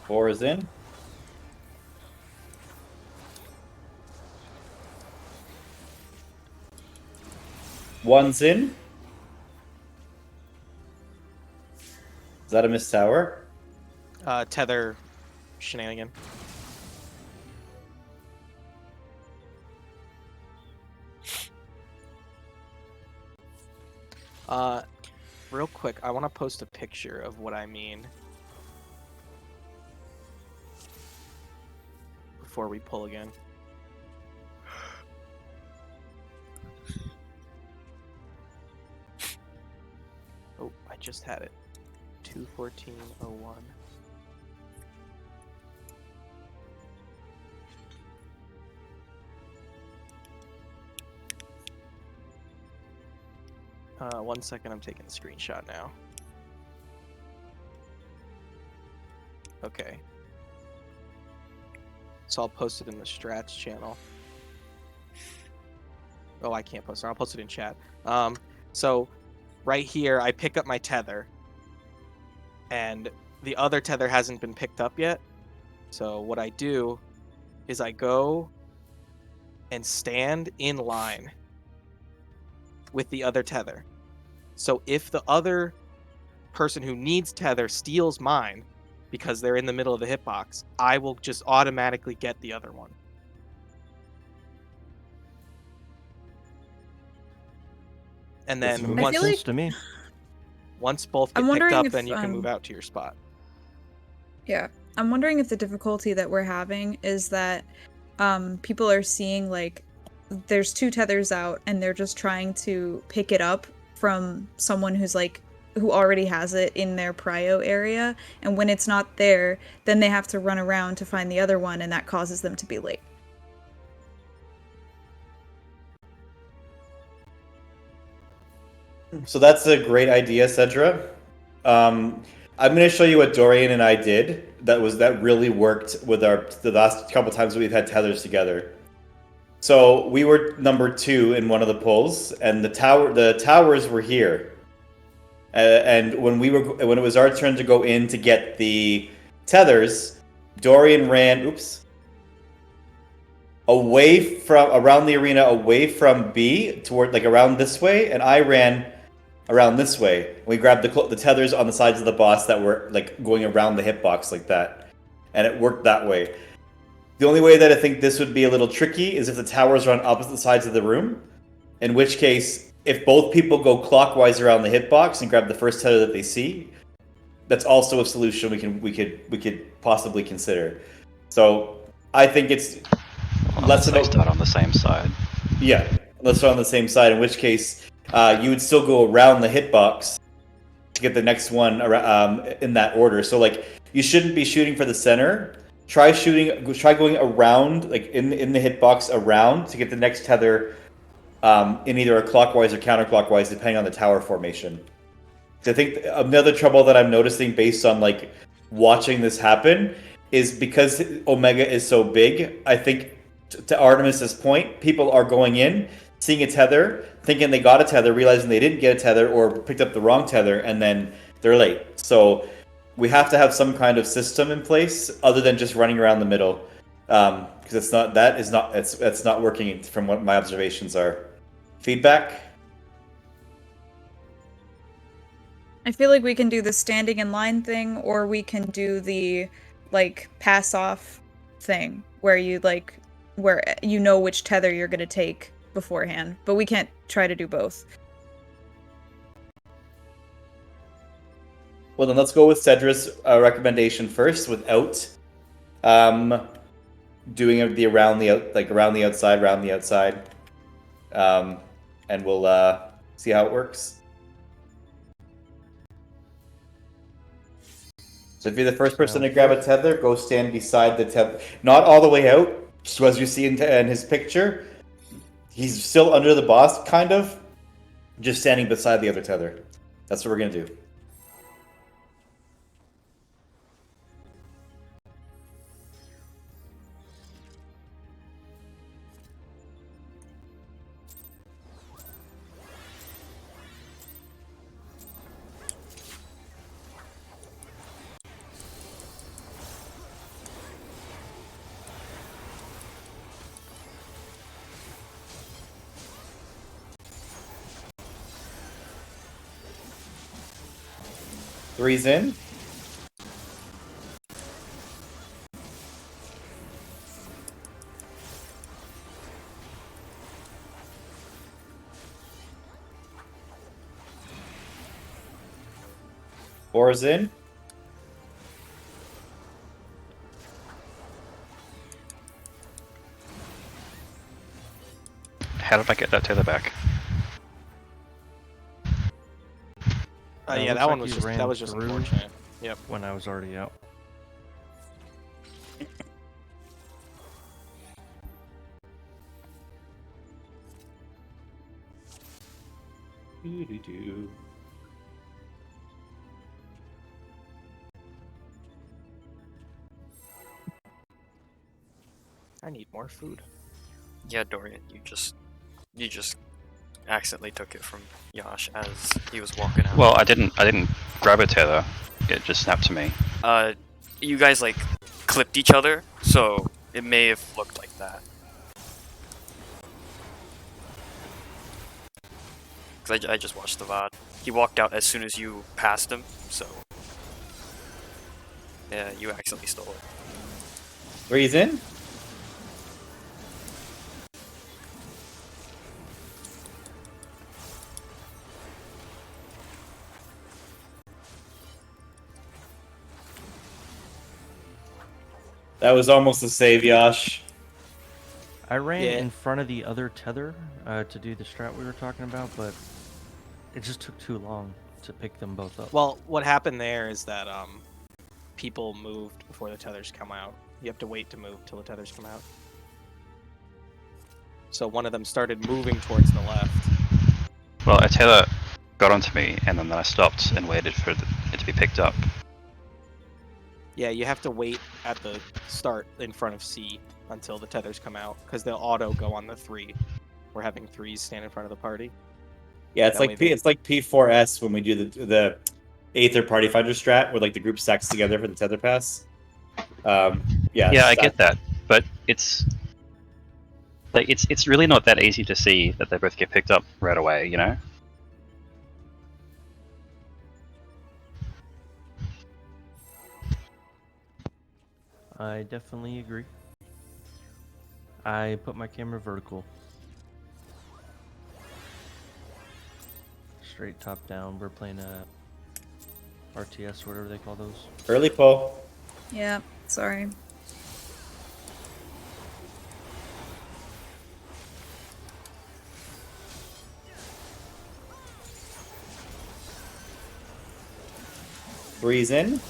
Four is in. One's in. Is that a missed tower? Tether shenanigan. Real quick, I want to post a picture of what I mean before we pull again. Oh, I just had it. 214.01. One second, I'm taking a screenshot now. Okay. So I'll post it in the strats channel. Oh, I can't post it. I'll post it in chat. So right here, I pick up my tether. And the other tether hasn't been picked up yet. So what I do is I go and stand in line with the other tether. So if the other person who needs tether steals mine because they're in the middle of the hitbox, I will just automatically get the other one. And then Makes sense to me. once both get I'm picked wondering up, if, then you can move out to your spot. Yeah, I'm wondering if the difficulty that we're having is that people are seeing like there's two tethers out and they're just trying to pick it up from someone who's like who already has it in their prio area, and when it's not there, then they have to run around to find the other one, and that causes them to be late. So that's a great idea, Cedra. I'm going to show you what Dorian and I did. That really worked with the last couple times that we've had tethers together. So we were number 2 in one of the pulls, and the towers were here. And when it was our turn to go in to get the tethers, Dorian ran away from around the arena, away from B toward like around this way, and I ran around this way. We grabbed the tethers on the sides of the boss that were like going around the hitbox like that, and it worked that way. The only way that I think this would be a little tricky is if the towers are on opposite sides of the room, in which case, if both people go clockwise around the hitbox and grab the first tether that they see, that's also a solution we could possibly consider. So I think it's less about start on the same side. Yeah, let's start on the same side. In which case, you would still go around the hitbox to get the next one in that order. So like, you shouldn't be shooting for the center. Try going around, like in the hitbox around to get the next tether in either a clockwise or counterclockwise, depending on the tower formation. So I think another trouble that I'm noticing based on like watching this happen is because Omega is so big. I think to Artemis's point, people are going in seeing a tether, thinking they got a tether, realizing they didn't get a tether or picked up the wrong tether, and then they're late. So we have to have some kind of system in place other than just running around the middle, because it's not working from what my observations are. Feedback? I feel like we can do the standing in line thing, or we can do the like pass off thing where you know which tether you're gonna take beforehand, but we can't try to do both. Well, then let's go with Cedra's recommendation first, without doing the around the outside, and we'll see how it works. So if you're the first person to grab a tether, go stand beside the tether, not all the way out. So as you see in his picture, he's still under the boss, kind of, just standing beside the other tether. That's what we're gonna do. Three's in. Four's in. How did I get that tether back? Yeah, looks that one like was you ran just through. unfortunate. Yep. When I was already out. I need more food. Yeah, Dorian, you just accidentally took it from Yash as he was walking out. Well, I didn't grab a tether. It just snapped to me. You guys like clipped each other, so it may have looked like that. Cause I just watched the VOD. He walked out as soon as you passed him, so yeah, you accidentally stole it. Three's in. That was almost a save, Yash. I ran Yeah. in front of the other tether to do the strat we were talking about, but it just took too long to pick them both up. Well, what happened there is that people moved before the tethers come out. You have to wait to move till the tethers come out. So one of them started moving towards the left. Well, a tether got onto me, and then I stopped and waited for it to be picked up. Yeah, you have to wait at the start in front of C until the tethers come out, because they'll auto go on the 3. We're having 3s stand in front of the party. Yeah, it's That way like they- it's like P4S when we do the Aether Party Finder strat, where like the group stacks together for the tether pass. Yeah, I get that, but it's like it's really not that easy to see that they both get picked up right away, you know? I definitely agree. I put my camera vertical. Straight top down. We're playing a RTS, whatever they call those. Early pull. Yeah, sorry. Three's in.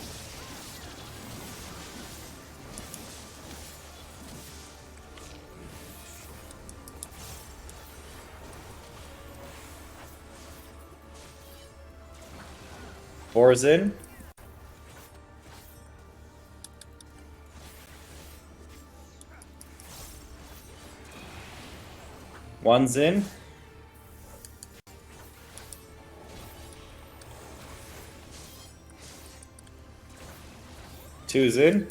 Four's in. One's in. 2's in.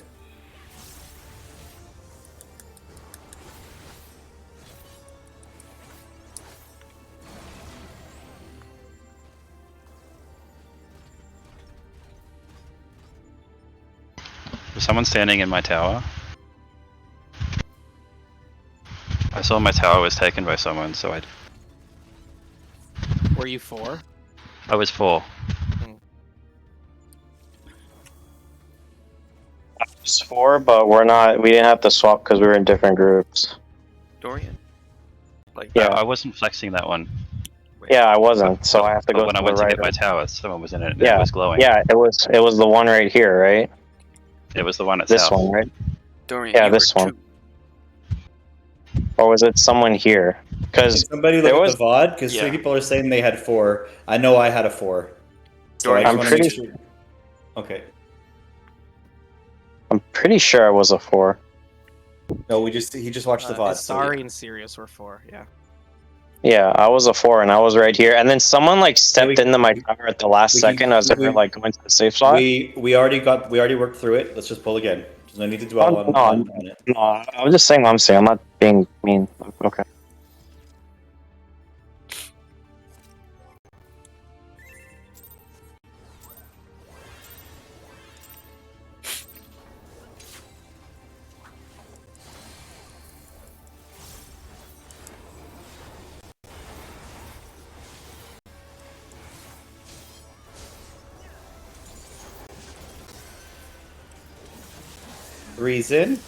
Was someone standing in my tower? I saw my tower was taken by someone, so Were you 4? I was 4. It's 4, but we're not. We didn't have to swap because we were in different groups. Dorian? Like, Yeah. I wasn't flexing that one. wait. Yeah, I wasn't, so I have to But go when to I the went to right. get my tower, someone was in it and Yeah, it was glowing. Yeah, it was the one right here, right? It was the one at This south. one, right? Dorian, Yeah, you this were one. 2. Or was it someone here? Can Because somebody look there at was. the VOD? Because Yeah. 3 people are saying they had 4. I know I had a 4. So I Dorian, just I'm want to make pretty- sure. Okay. I'm pretty sure it was a 4. No, he just watched the VOD. So Isari yeah. and Sirius were 4, yeah. Yeah, I was a 4, and I was right here. And then someone like stepped into my tower at the last we can- second as they were like going to the safe spot. We already worked through it. Let's just pull again. There's no need to dwell on it. No, I was just saying what I'm saying. I'm not being mean. Okay. Reason.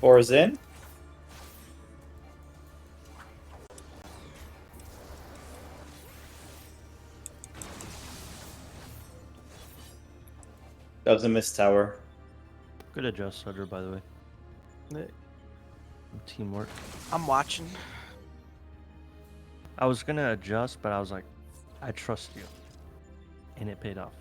Four is in. That was a missed tower. Good adjust, Sutter, by the way. Teamwork. I'm watching. I was gonna adjust, but I was like, I trust you. And it paid off.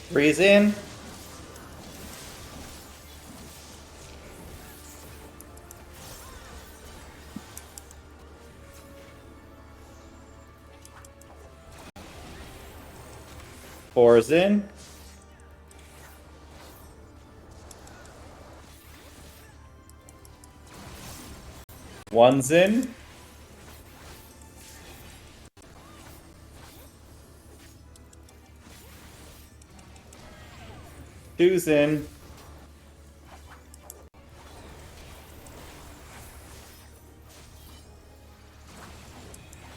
Three's in. Four is in. One's in. Two's in.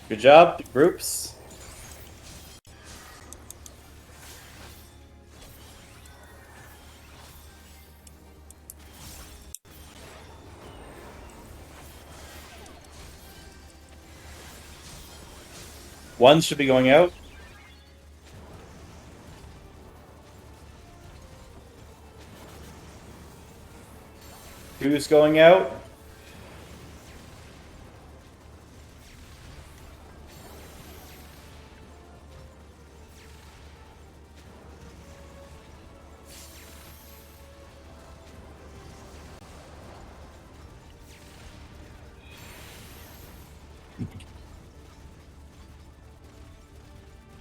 Good job, groups. One should be going out. Two's going out.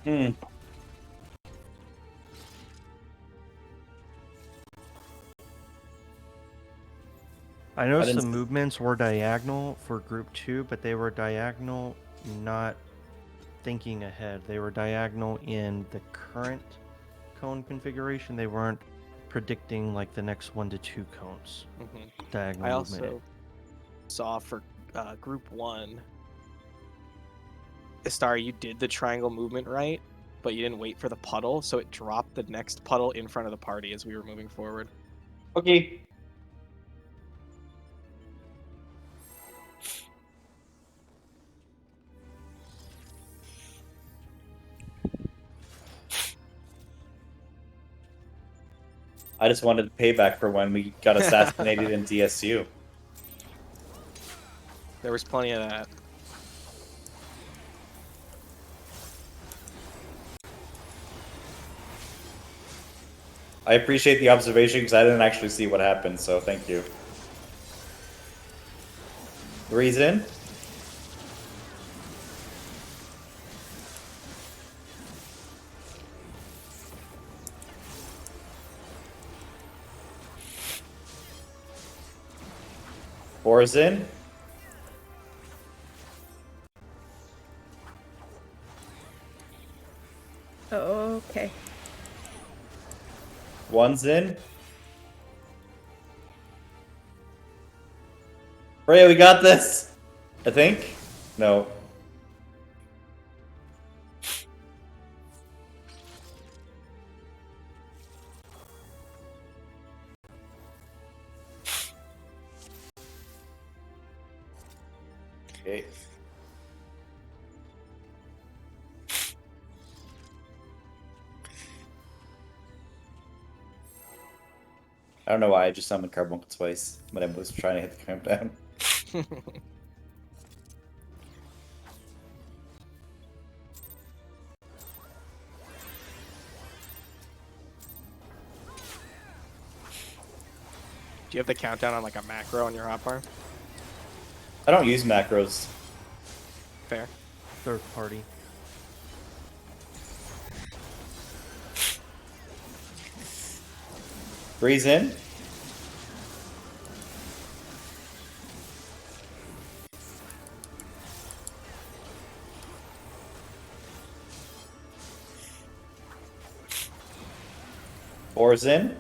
Hmm. I noticed the didn't- movements were diagonal for group 2, but they were diagonal not thinking ahead. They were diagonal in the current cone configuration. They weren't predicting like the next 1 to 2 cones. Diagonal I movement. also saw for group 1, Star, you did the triangle movement right, but you didn't wait for the puddle, so it dropped the next puddle in front of the party as we were moving forward. Okay. I just wanted payback for when we got assassinated in DSU. There was plenty of that. I appreciate the observation because I didn't actually see what happened, so thank you. 3's in. Four's in. Okay. 1's in. Freya, we got this! I think? No. Okay. I don't know why I just summoned Carbuncle twice when I was trying to hit the countdown. Do you have the countdown on like a macro on your hotbar? I don't use macros. Fair. Third party. 3's in. Four's in.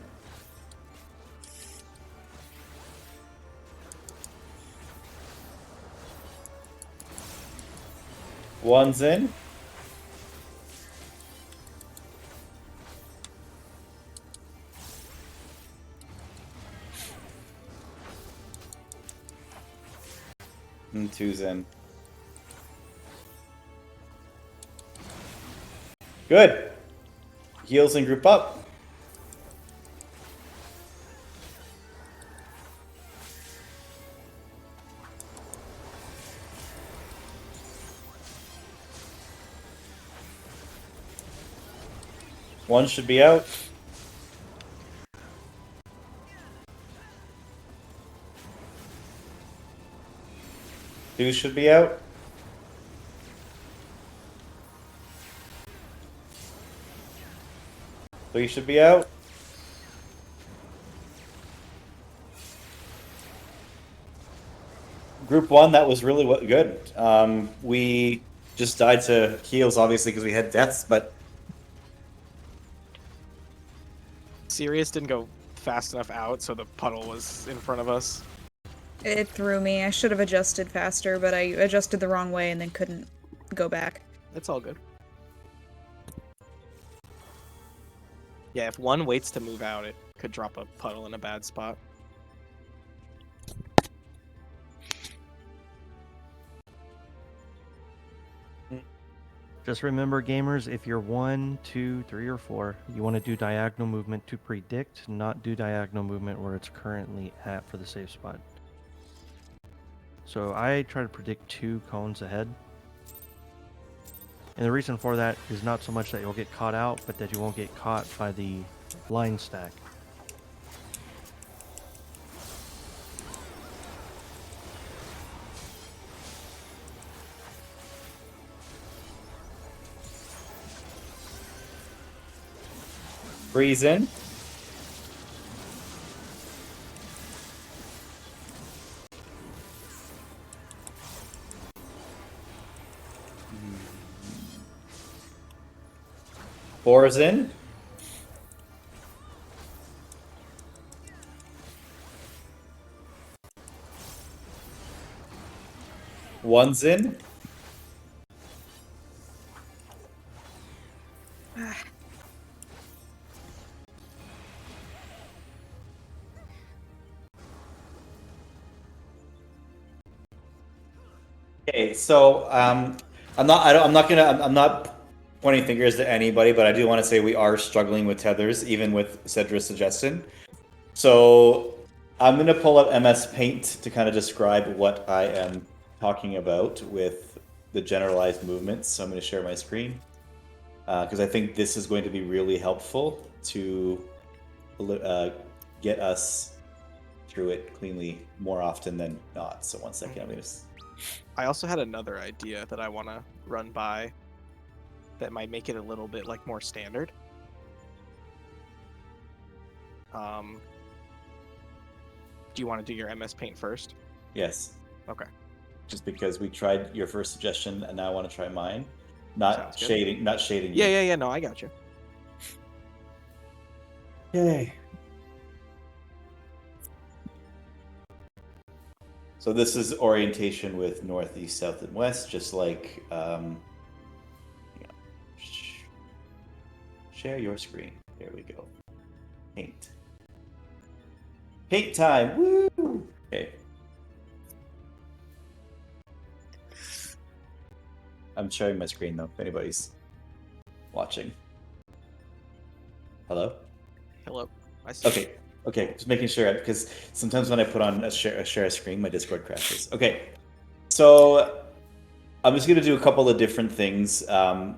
One's in. And 2's in. Good. Heals and group up. One should be out. Two should be out. Three should be out. Group 1, that was really good. We just died to heals, obviously, because we had deaths, but Sirius didn't go fast enough out, so the puddle was in front of us. It threw me. I should have adjusted faster, but I adjusted the wrong way and then couldn't go back. It's all good. Yeah, if one waits to move out, it could drop a puddle in a bad spot. Just remember, gamers, if you're 1, 2, 3, or 4, you want to do diagonal movement to predict, not do diagonal movement where it's currently at for the safe spot. So I try to predict 2 cones ahead. And the reason for that is not so much that you'll get caught out, but that you won't get caught by the line stack. Freeze in. Four's in. One's in. Okay, so I'm not pointing fingers to anybody, but I do want to say we are struggling with tethers, even with Cedra's suggestion. So I'm going to pull up MS Paint to kind of describe what I am talking about with the generalized movements. So I'm going to share my screen because I think this is going to be really helpful to get us through it cleanly more often than not. So one second, I'm going to... I also had another idea that I want to run by that might make it a little bit like more standard. Do you want to do your MS Paint first? Yes. Okay. Just because we tried your first suggestion and now I want to try mine. Not Sounds good. shading you. Yeah. No, I got you. Yay. So this is orientation with north, east, south, and west, just like share your screen. There we go. Paint. Paint time. Woo! Okay. I'm sharing my screen though, if anybody's watching. Hello? Hello. I see. Okay, just making sure, because sometimes when I put on share a screen, my Discord crashes. Okay, so I'm just going to do a couple of different things.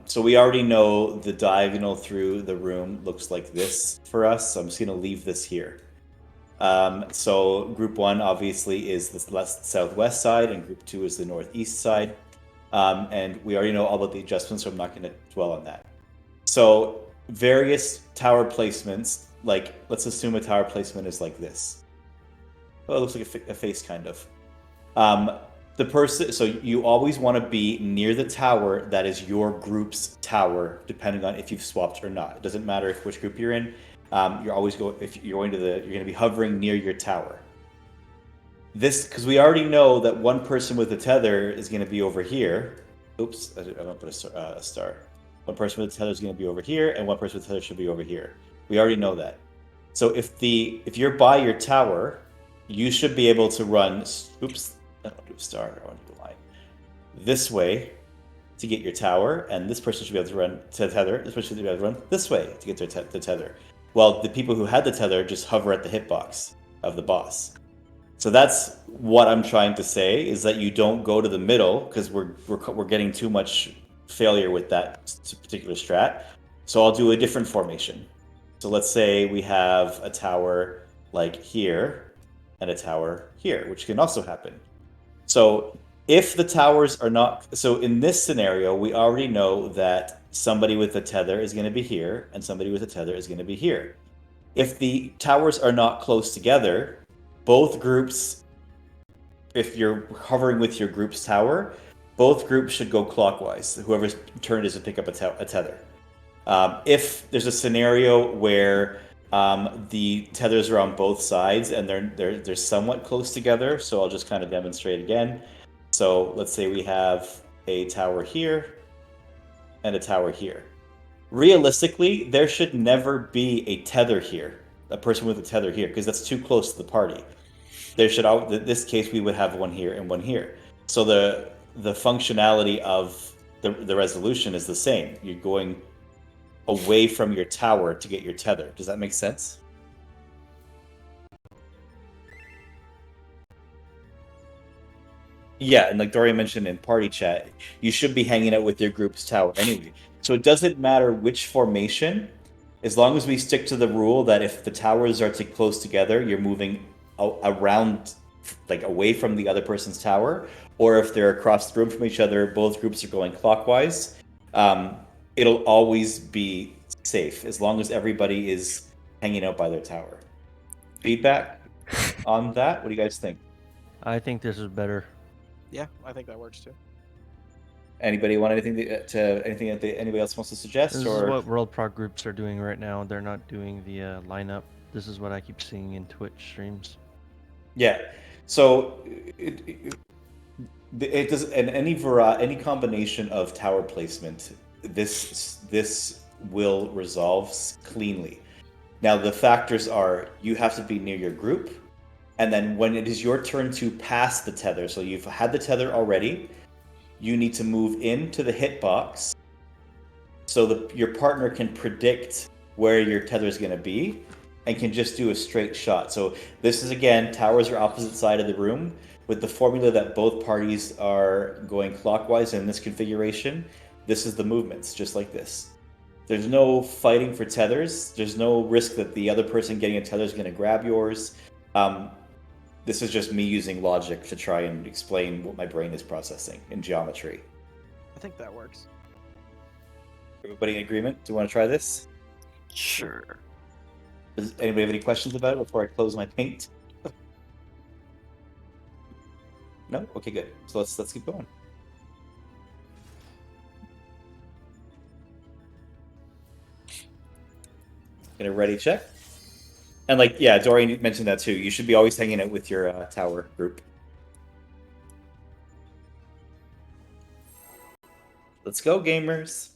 So we already know the diagonal through the room looks like this for us, so I'm just going to leave this here. So group 1 obviously is the southwest side, and group 2 is the northeast side. And we already know all about the adjustments, so I'm not going to dwell on that. So various tower placements, like let's assume a tower placement is like this. Oh, it looks like a face kind of. The person, so you always want to be near the tower that is your group's tower, depending on if you've swapped or not. It doesn't matter which group you're in. You're always you're going to be hovering near your tower. This, because we already know that one person with a tether is going to be over here. Oops, I don't put a star. One person with a tether is going to be over here, and one person with a tether should be over here. We already know that. So if you're by your tower, you should be able to run. Oops, I don't do a star. I want to do a line. This way to get your tower, and this person should be able to run to the tether. This person should be able to run this way to get the tether. Well, the people who had the tether just hover at the hitbox of the boss. So that's what I'm trying to say, is that you don't go to the middle, because we're getting too much failure with that particular strat. So I'll do a different formation. So let's say we have a tower like here and a tower here, which can also happen. So if the towers are not, so in this scenario, we already know that somebody with a tether is going to be here and somebody with a tether is going to be here. If the towers are not close together, both groups, if you're hovering with your group's tower, both groups should go clockwise. Whoever's turn is to pick up a tether. If there's a scenario where the tethers are on both sides and they're somewhat close together, so I'll just kind of demonstrate again. So let's say we have a tower here and a tower here. Realistically, there should never be a tether here, a person with a tether here, because that's too close to the party. There should, in this case, we would have one here and one here. So the functionality of the resolution is the same. You're going away from your tower to get your tether. Does that make sense? Yeah, and like Dorian mentioned in party chat, you should be hanging out with your group's tower anyway. So it doesn't matter which formation, as long as we stick to the rule that if the towers are too close together, you're moving around, like away from the other person's tower, or if they're across the room from each other, both groups are going clockwise. It'll always be safe as long as everybody is hanging out by their tower. Feedback on that? What do you guys think? I think this is better. Yeah, I think that works too. Anybody want anything that anybody else wants to suggest? This or is what World Prog groups are doing right now. They're not doing the lineup. This is what I keep seeing in Twitch streams. Yeah. So it does, and any combination of tower placement. This will resolve cleanly. Now, the factors are you have to be near your group, and then when it is your turn to pass the tether, so you've had the tether already, you need to move into the hitbox so that your partner can predict where your tether is going to be and can just do a straight shot. So this is, again, towers are opposite side of the room with the formula that both parties are going clockwise in this configuration. This is the movements, just like this. There's no fighting for tethers. There's no risk that the other person getting a tether is going to grab yours. This is just me using logic to try and explain what my brain is processing in geometry. I think that works. Everybody in agreement? Do you want to try this? Sure. Does anybody have any questions about it before I close my paint? No? Okay, good. So let's keep going. Get a ready check. And like, yeah, Dorian mentioned that too. You should be always hanging out with your tower group. Let's go, gamers.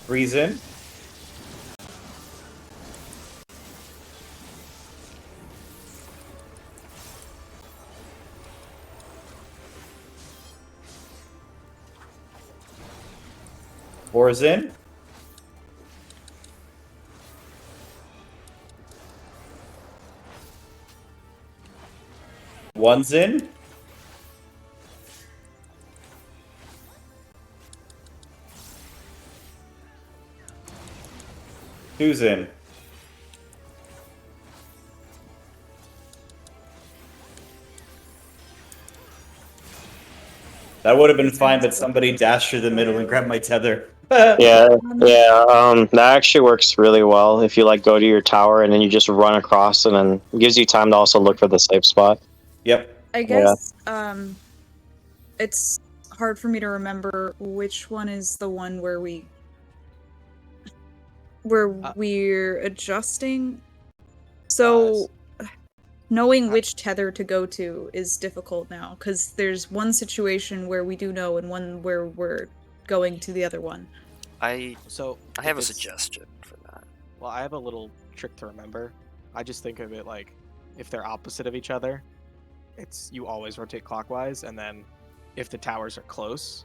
Reason. Four's in. One's in. Two's in. That would have been fine, but somebody dashed through the middle and grabbed my tether. Yeah. That actually works really well if you like go to your tower and then you just run across, and then it gives you time to also look for the safe spot. Yep. I guess it's hard for me to remember which one is the one where we're adjusting. So knowing which tether to go to is difficult now, because there's one situation where we do know and one where we're going to the other one. I have a it's- suggestion for that. Well, I have a little trick to remember. I just think of it like if they're opposite of each other, it's you always rotate clockwise, and then if the towers are close,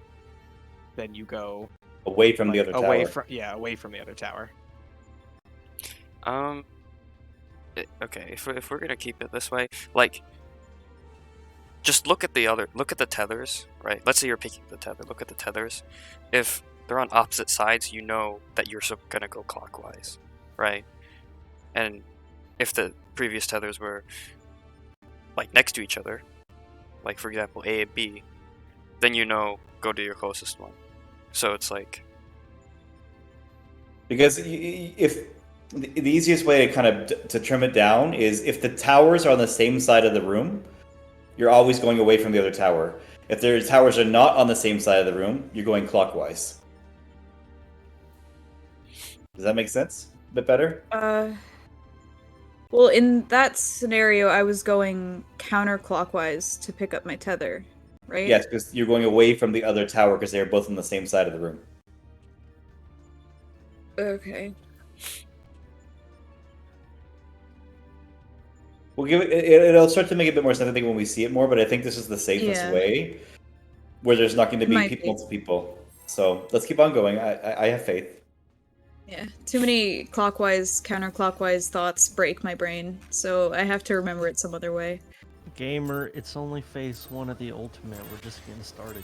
then you go Away from the other tower. away from the other tower. Okay, if we're gonna keep it this way, like, just look at the tethers, right? Let's say you're picking the tether. Look at the tethers. If they're on opposite sides, you know that you're gonna go clockwise, right? And if the previous tethers were like next to each other, like for example A and B, then you know go to your closest one. So it's like, because if the easiest way to kind of to trim it down is if the towers are on the same side of the room, you're always going away from the other tower. If their towers are not on the same side of the room, you're going clockwise. Does that make sense? A bit better? Well, in that scenario, I was going counterclockwise to pick up my tether, right? Yes, because you're going away from the other tower because they're both on the same side of the room. Okay. We'll give it'll start to make a bit more sense, I think, when we see it more, but I think this is the safest Yeah. way where there's not going to be Might be. multiple people. So let's keep on going. I have faith. Yeah. Too many clockwise, counterclockwise thoughts break my brain, so I have to remember it some other way. Gamer, it's only phase 1 of the ultimate. We're just getting started.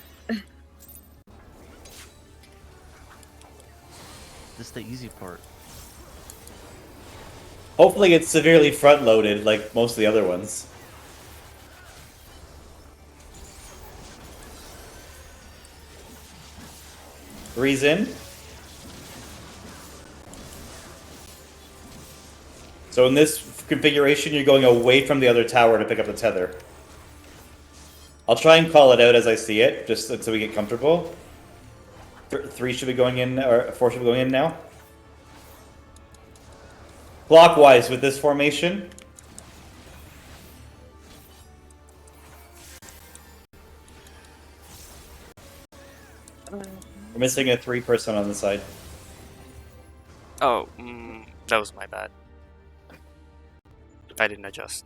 This is the easy part. Hopefully it's severely front-loaded like most of the other ones. Three's in. So in this configuration, you're going away from the other tower to pick up the tether. I'll try and call it out as I see it, just until we get comfortable. 3 should be going in, or 4 should be going in now. Clockwise with this formation. We're missing a 3-person on the side. Oh, that was my bad. I didn't adjust.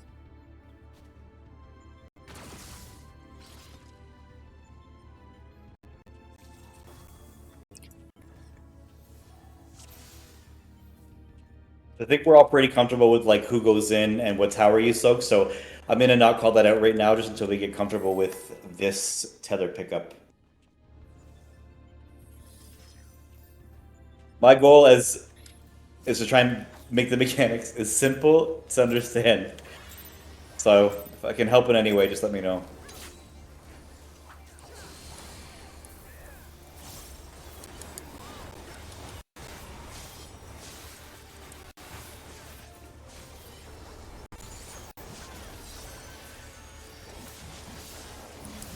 I think we're all pretty comfortable with like who goes in and what tower you soak, so I'm gonna not call that out right now just until we get comfortable with this tether pickup. My goal is to try and make the mechanics as simple to understand. So if I can help in any way, just let me know.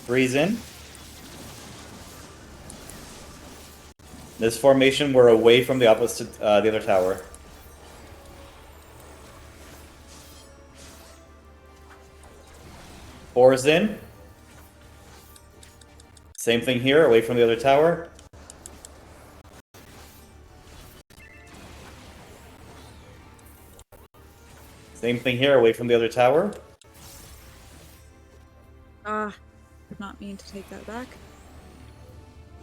Breeze in. This formation, we're away from the opposite, the other tower. Four's in. Same thing here, away from the other tower. Same thing here, away from the other tower. Did not mean to take that back.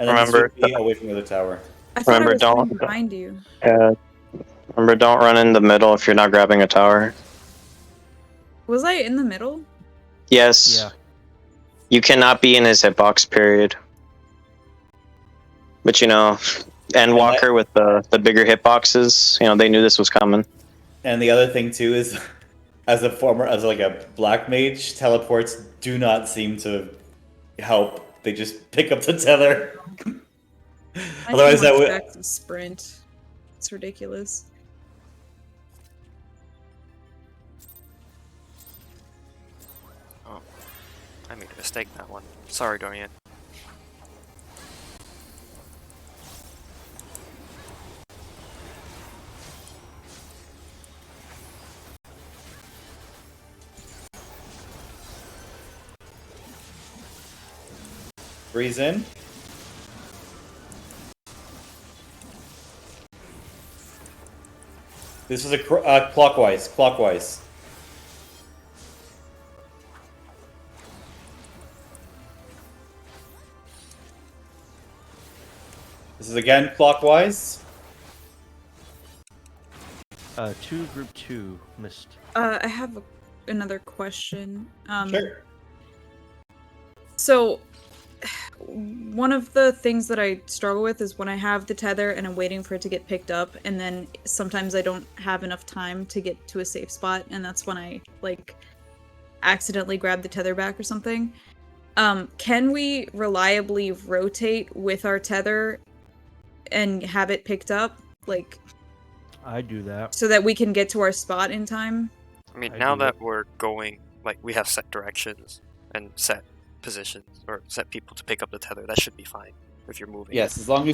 And then Remember- this would be away from the other tower. I thought Remember, I was don't- running behind you. Remember, don't run in the middle if you're not grabbing a tower. Was I in the middle? Yes. Yeah. You cannot be in his hitbox, period. But you know, and Walker with the bigger hitboxes, you know, they knew this was coming. And the other thing too is, as like a black mage, teleports do not seem to help. They just pick up the tether. Otherwise, that would. Back to sprint. It's ridiculous. Oh, I made a mistake in that one. Sorry, Dorian. Breeze in. This is a clockwise. Clockwise. This is again clockwise. 2, group 2 missed. I have another question. Sure. So, one of the things that I struggle with is when I have the tether and I'm waiting for it to get picked up, and then sometimes I don't have enough time to get to a safe spot, and that's when I, like, accidentally grab the tether back or something. Can we reliably rotate with our tether and have it picked up? Like, I do that. so that we can get to our spot in time? I mean, I now do that it. we're going, like, we have set directions and set positions, or set people to pick up the tether, that should be fine if you're moving. Yes, as long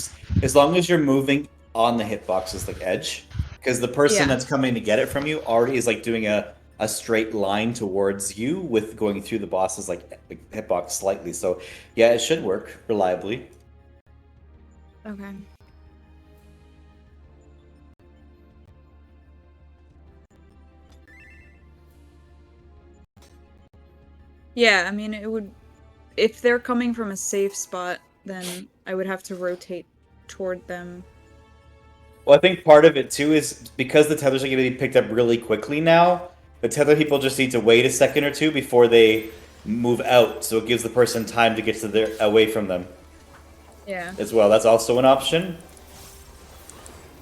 as you're moving on the hitbox's like edge, because the person Yeah. that's coming to get it from you already is like doing a straight line towards you with going through the boss's like hitbox slightly. So yeah, it should work reliably. Okay. Yeah, I mean, it would... If they're coming from a safe spot, then I would have to rotate toward them. Well, I think part of it too is because the tethers are going to be picked up really quickly now. The tether people just need to wait a second or two before they move out, so it gives the person time to get to their away from them Yeah. as well. That's also an option.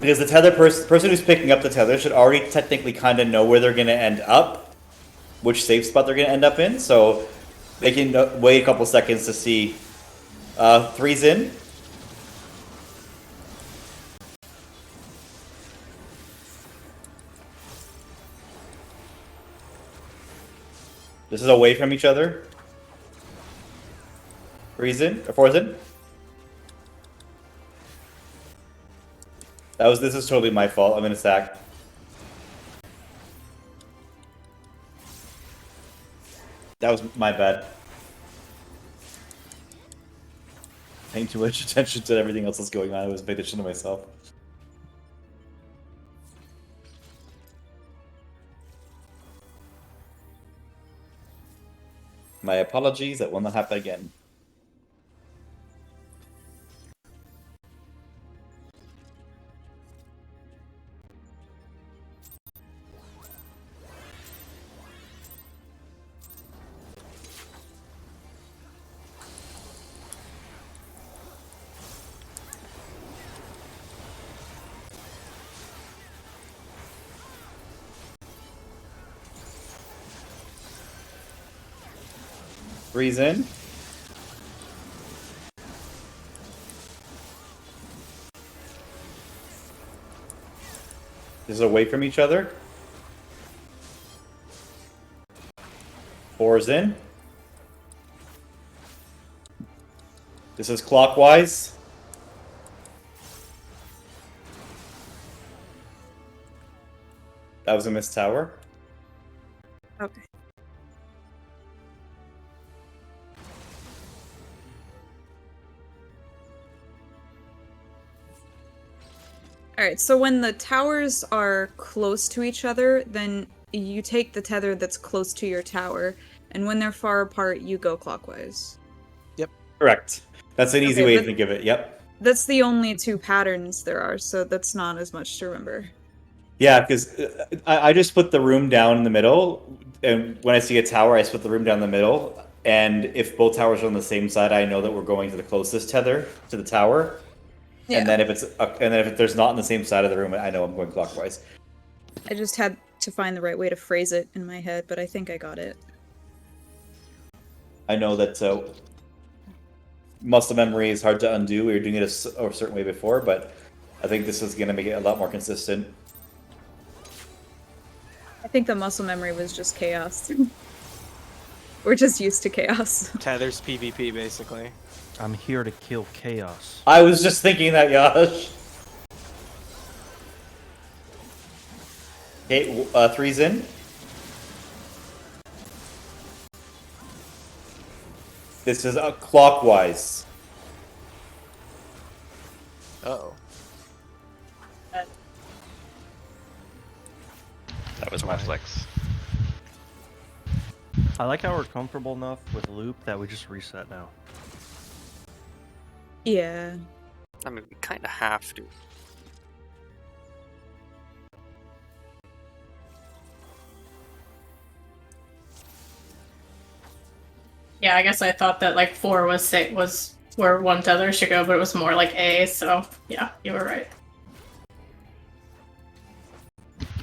Because the tether person who's picking up the tether should already technically kind of know where they're going to end up, which safe spot they're going to end up in, so they can wait a couple seconds to see. 3's in. This is away from each other. Reason or Forzen? This is totally my fault. I'm gonna sack. That was my bad. Paying too much attention to everything else that's going on. I was paying attention to myself. My apologies. That will not happen again. Reason. This is away from each other. 4 is in. This is clockwise. That was a missed tower. Okay. Alright, so when the towers are close to each other, then you take the tether that's close to your tower, and when they're far apart, you go clockwise. Correct. That's an easy Okay, way to but- think of it. Yep. That's the only two patterns there are, so that's not as much to remember. Yeah, because I just put the room down in the middle, and when I see a tower, I split the room down the middle. And if both towers are on the same side, I know that we're going to the closest tether to the tower. Yeah. And then if there's not on the same side of the room, I know I'm going clockwise. I just had to find the right way to phrase it in my head, but I think I got it. I know that muscle memory is hard to undo. We were doing it a certain way before, but I think this is going to make it a lot more consistent. I think the muscle memory was just chaos. We're just used to chaos. Tether's PvP, basically. I'm here to kill chaos. I was just thinking that, Yash. Okay, 3's in. This is clockwise. Uh-oh. That was my flex. I like how we're comfortable enough with loop that we just reset now. Yeah. I mean, we kind of have to. Yeah, I guess I thought that like 4 was where one tether should go, but it was more like A. So yeah, you were right.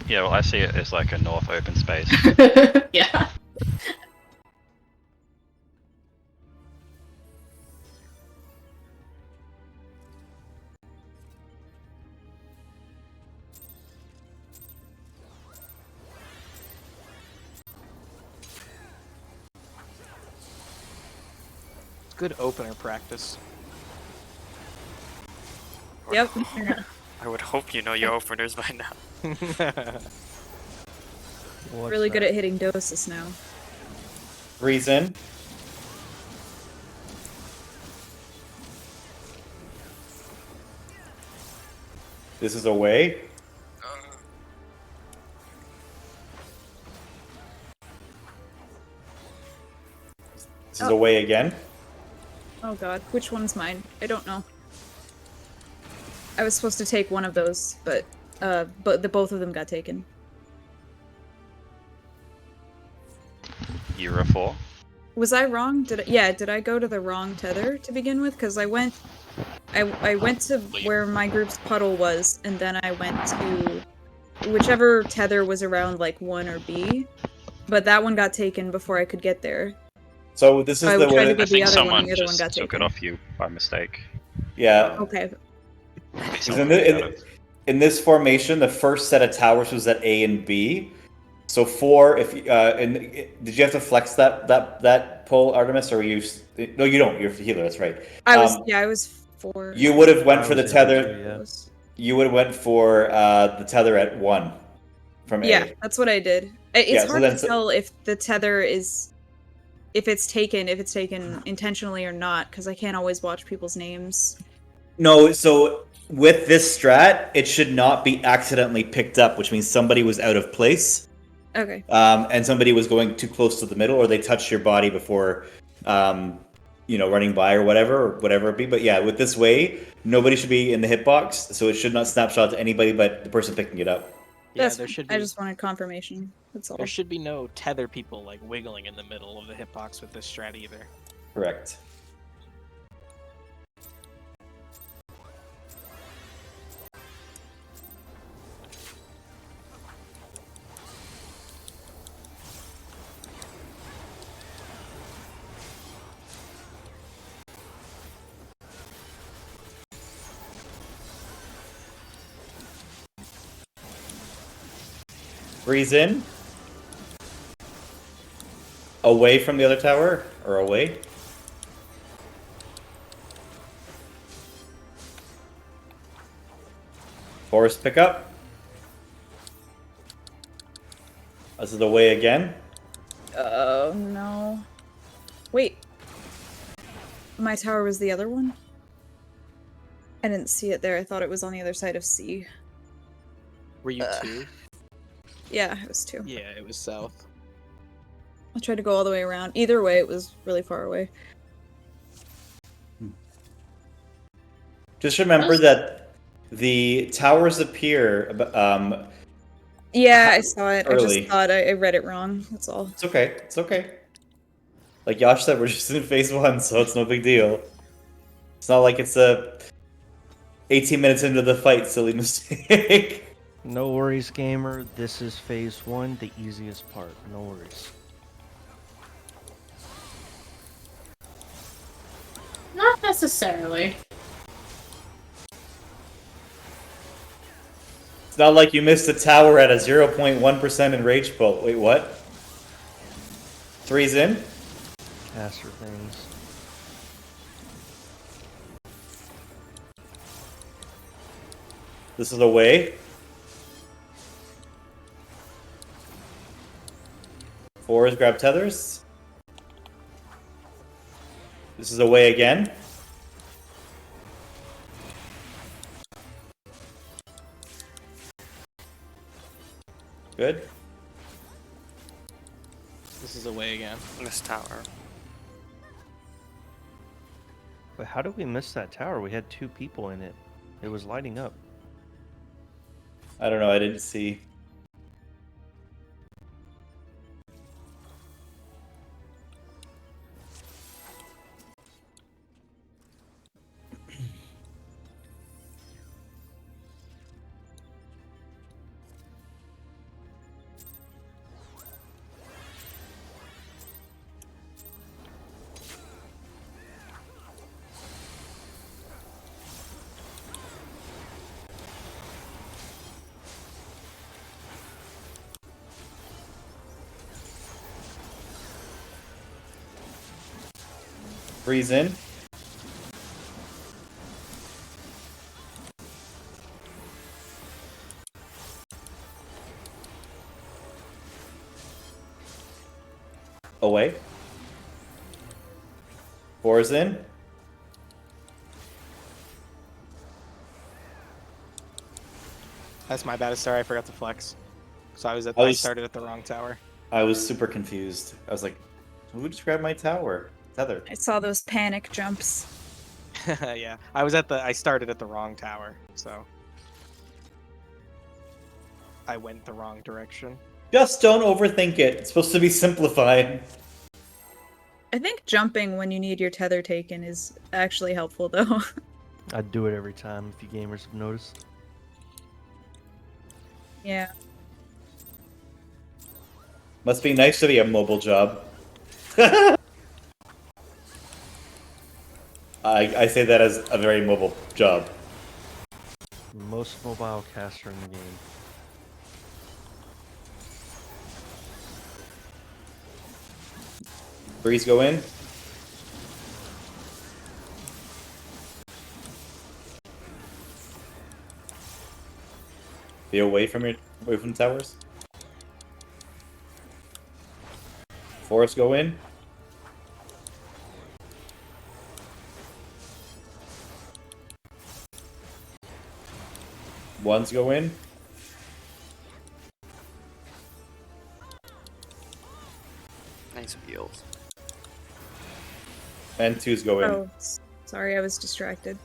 Yeah, well, I see it as like a north open space. Yeah. Good opener practice. Yep. I would hope you know your openers by now. What's Really good that? at hitting doses now. 3's in. This is away. This is away again. Oh god, which one's mine? I don't know. I was supposed to take one of those, but both of them got taken. Year of 4. Was I wrong? Did I go to the wrong tether to begin with? Because I went to where my group's puddle was, and then I went to whichever tether was around like 1 or B, but that one got taken before I could get there. So this is I the would try way. to go I the think other one, someone and the other one just got took taken. it off you by mistake. Yeah. Okay. Maybe Because someone got it. in this formation, the first set of towers was at A and B, So 4. If and did you have to flex that pull, Artemis, or were you? No, you don't. You're a healer. That's right. I was 4. You would have went I for the was able tether. to, yeah. You would have went for the tether at 1 from A. Yeah, that's what I did. It's Yeah, so hard then- to tell if the tether is if it's taken intentionally or not, because I can't always watch people's names. No, so with this strat, it should not be accidentally picked up, which means somebody was out of place, Okay. and somebody was going too close to the middle, or they touched your body before, running by or whatever it be. But yeah, with this way, nobody should be in the hitbox, so it should not snapshot to anybody but the person picking it up. Yeah, That's there fine. should be. I just wanted confirmation. That's all. There should be no tether people like wiggling in the middle of the hitbox with this strat either. Correct. Breeze in. Away from the other tower, or away. Forest pickup. This is away again. Oh no. Wait. My tower was the other one? I didn't see it there. I thought it was on the other side of C. Were you 2? Yeah, it was 2. Yeah, it was south. I tried to go all the way around. Either way, it was really far away. Just remember that the towers appear. Yeah, I saw it. I Early. just thought I read it wrong. That's all. It's okay. It's okay. Like Yash said, we're just in phase 1, so it's no big deal. It's not like it's 18 minutes into the fight, silly mistake. No worries, gamer. This is phase 1, the easiest part. No worries. Not necessarily. It's not like you missed a tower at a 0.1% in rage pull. Wait, what? 3's in? Caster things. This is away. 4 is grab tethers. This is away again. Good. This is away again. This tower. But how did we miss that tower? We had 2 people in it. It was lighting up. I don't know, I didn't see. Freeze in. Away. 4's in. That's my bad. Sorry, I forgot to flex. So I I was- started at the wrong tower. I was super confused. I was like, who just grabbed my tower? Tether. I saw those panic jumps. Yeah, I started at the wrong tower, so I went the wrong direction. Just don't overthink it. It's supposed to be simplified. I think jumping when you need your tether taken is actually helpful, though. I do it every time, if you gamers have noticed. Yeah. Must be nice to be a mobile job. I say that as a very mobile job. Most mobile caster in the game. Breeze, go in. Be away from the towers. Forest, go in. Ones go in. Nice wheels. And twos go in. Oh, sorry, I was distracted.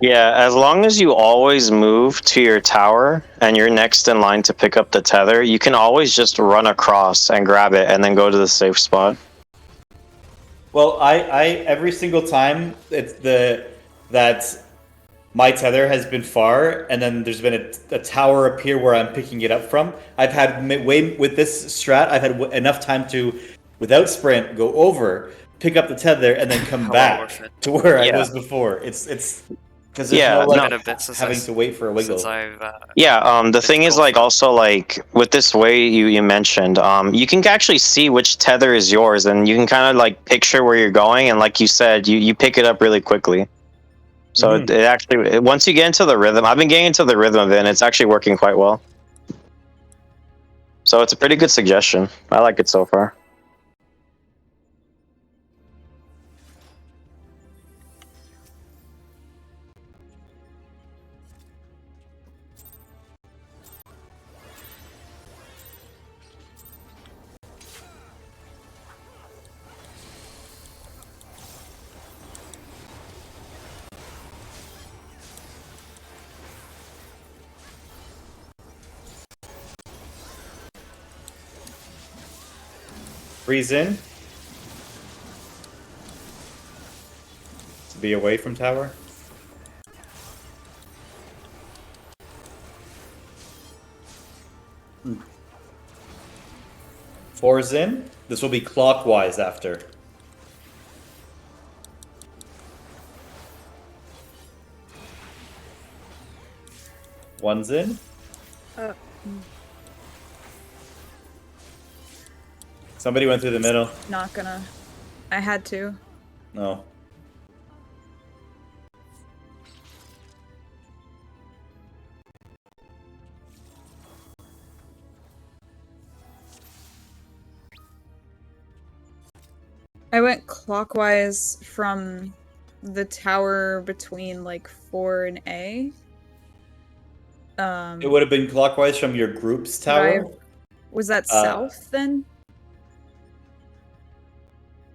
Yeah, as long as you always move to your tower and you're next in line to pick up the tether, you can always just run across and grab it and then go to the safe spot. Well, I every single time that my tether has been far, and then there's been a tower appear where I'm picking it up from. I've had way with this strat. I've had enough time to, without sprint, go over, pick up the tether, and then come back to where I was before. It's because there's no like having to wait for a wiggle. The thing is, like, also, like, with this way you mentioned, you can actually see which tether is yours, and you can kind of, like, picture where you're going, and like you said, you pick it up really quickly. So it actually, once you get into the rhythm, I've been getting into the rhythm of it, and it's actually working quite well. So it's a pretty good suggestion. I like it so far. Breeze in. To be away from tower. Four's in. This will be clockwise after. One's in. Somebody went through the middle. Not gonna. I had to. No. I went clockwise from the tower between like 4 and A. It would have been clockwise from your group's tower. Was that south then?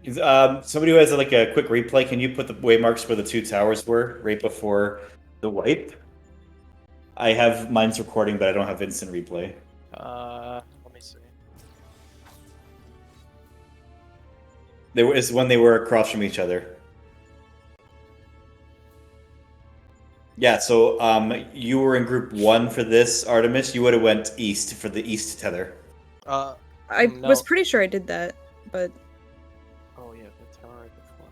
Somebody who has like a quick replay, can you put the waymarks where the two towers were right before the wipe? I have mine's recording, but I don't have instant replay. Let me see. Is when they were across from each other. Yeah, so you were in group 1 for this, Artemis. You would have went east for the east tether. I was pretty sure I did that, but... Oh yeah, the tower right before.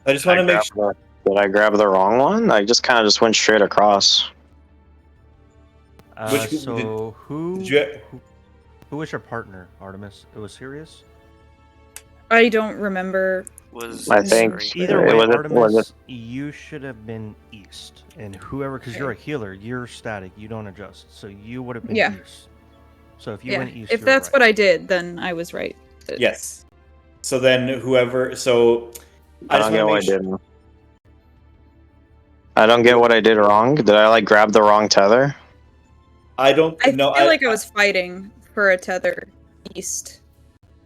I just want to make sure... Did I grab the wrong one? I just kind of just went straight across. Who was your partner, Artemis? It was Sirius? I don't remember. I think either way, Artemis, you should have been east, and whoever, because you're a healer, you're static, you don't adjust, so you would have been east. So if you went east, if that's what I did, then I was right. Yes. So then whoever, so I don't get what I did. I don't get what I did wrong. Did I like grab the wrong tether? I don't know. I feel like I was fighting for a tether east.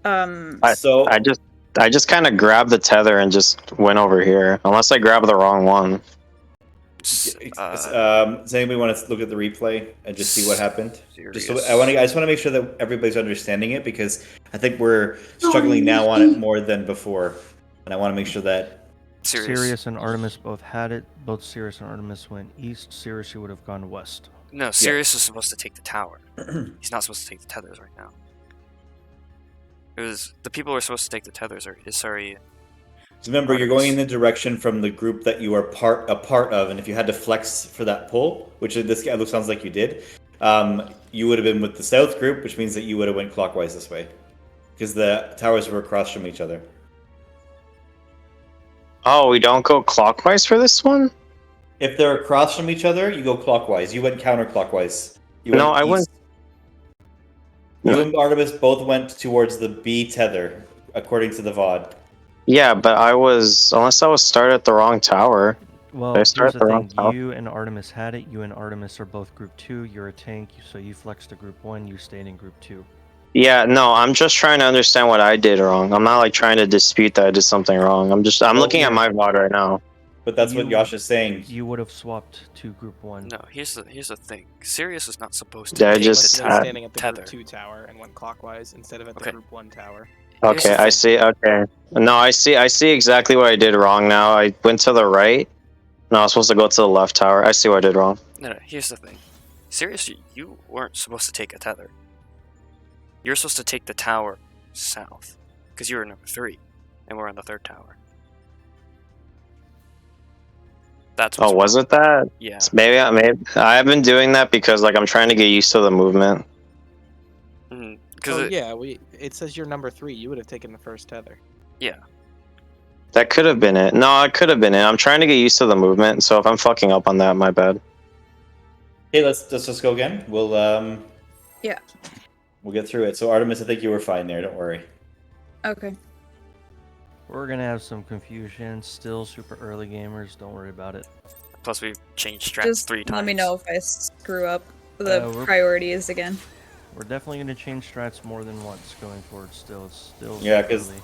I just kind of grabbed the tether and just went over here. Unless I grabbed the wrong one. Does anybody want to look at the replay and just see what happened? Just so, I just want to make sure that everybody's understanding it, because I think we're struggling now on it more than before, and I want to make sure that Sirius and Artemis both had it. Both Sirius and Artemis went east. Sirius, you would have gone west. No, Sirius is supposed to take the tower. He's not supposed to take the tethers right now. It was the people who were supposed to take the tethers. Remember, you're going in the direction from the group that you are a part of, and if you had to flex for that pull, which in this guy sounds like you did, you would have been with the south group, which means that you would have went clockwise this way, because the towers were across from each other. Oh, we don't go clockwise for this one? If they're across from each other, you go clockwise. You went counterclockwise. You No, went I east. went. You and Artemis both went towards the B tether, according to the VOD. Yeah, but I was. Unless I was started at the wrong tower. Well, Did I here's start the the wrong thing. tower? You and Artemis had it. You and Artemis are both Group 2. You're a tank, so you flexed to Group 1. You stayed in Group 2. Yeah, no, I'm just trying to understand what I did wrong. I'm not like trying to dispute that I did something wrong. I'm looking at my VOD right now. But that's what Yosh is saying. You would have swapped to Group 1. No, here's the thing. Sirius is not supposed to Did I take just the was standing at the tether. Group 2 tower and went clockwise instead of at the Okay. Group 1 tower. Here's Okay, the I thing. see. Okay, no, I see exactly what I did wrong now. I went to the right. No, I was supposed to go to the left tower. I see what I did wrong. No, here's the thing. Sirius, you weren't supposed to take a tether. You're supposed to take the tower south, because you were number 3, and we're on the 3rd tower. That's what's Oh, was wrong. it that? Yeah. Maybe I've been doing that because like I'm trying to get used to the movement. Because It says you're number 3. You would have taken the first tether. yeah. That could have been it. No, it could have been it. I'm trying to get used to the movement, so if I'm fucking up on that, my bad. Okay, let's just go again. We'll Yeah. we'll get through it. So Artemis, I think you were fine there. Don't worry. Okay. We're going to have some confusion. Still super early gamers. Don't worry about it. Plus, we've changed strats Just 3 times. let me know if I screw up the we're- priorities again. We're definitely going to change strats more than once going forward still. It's still Yeah, super 'cause- early.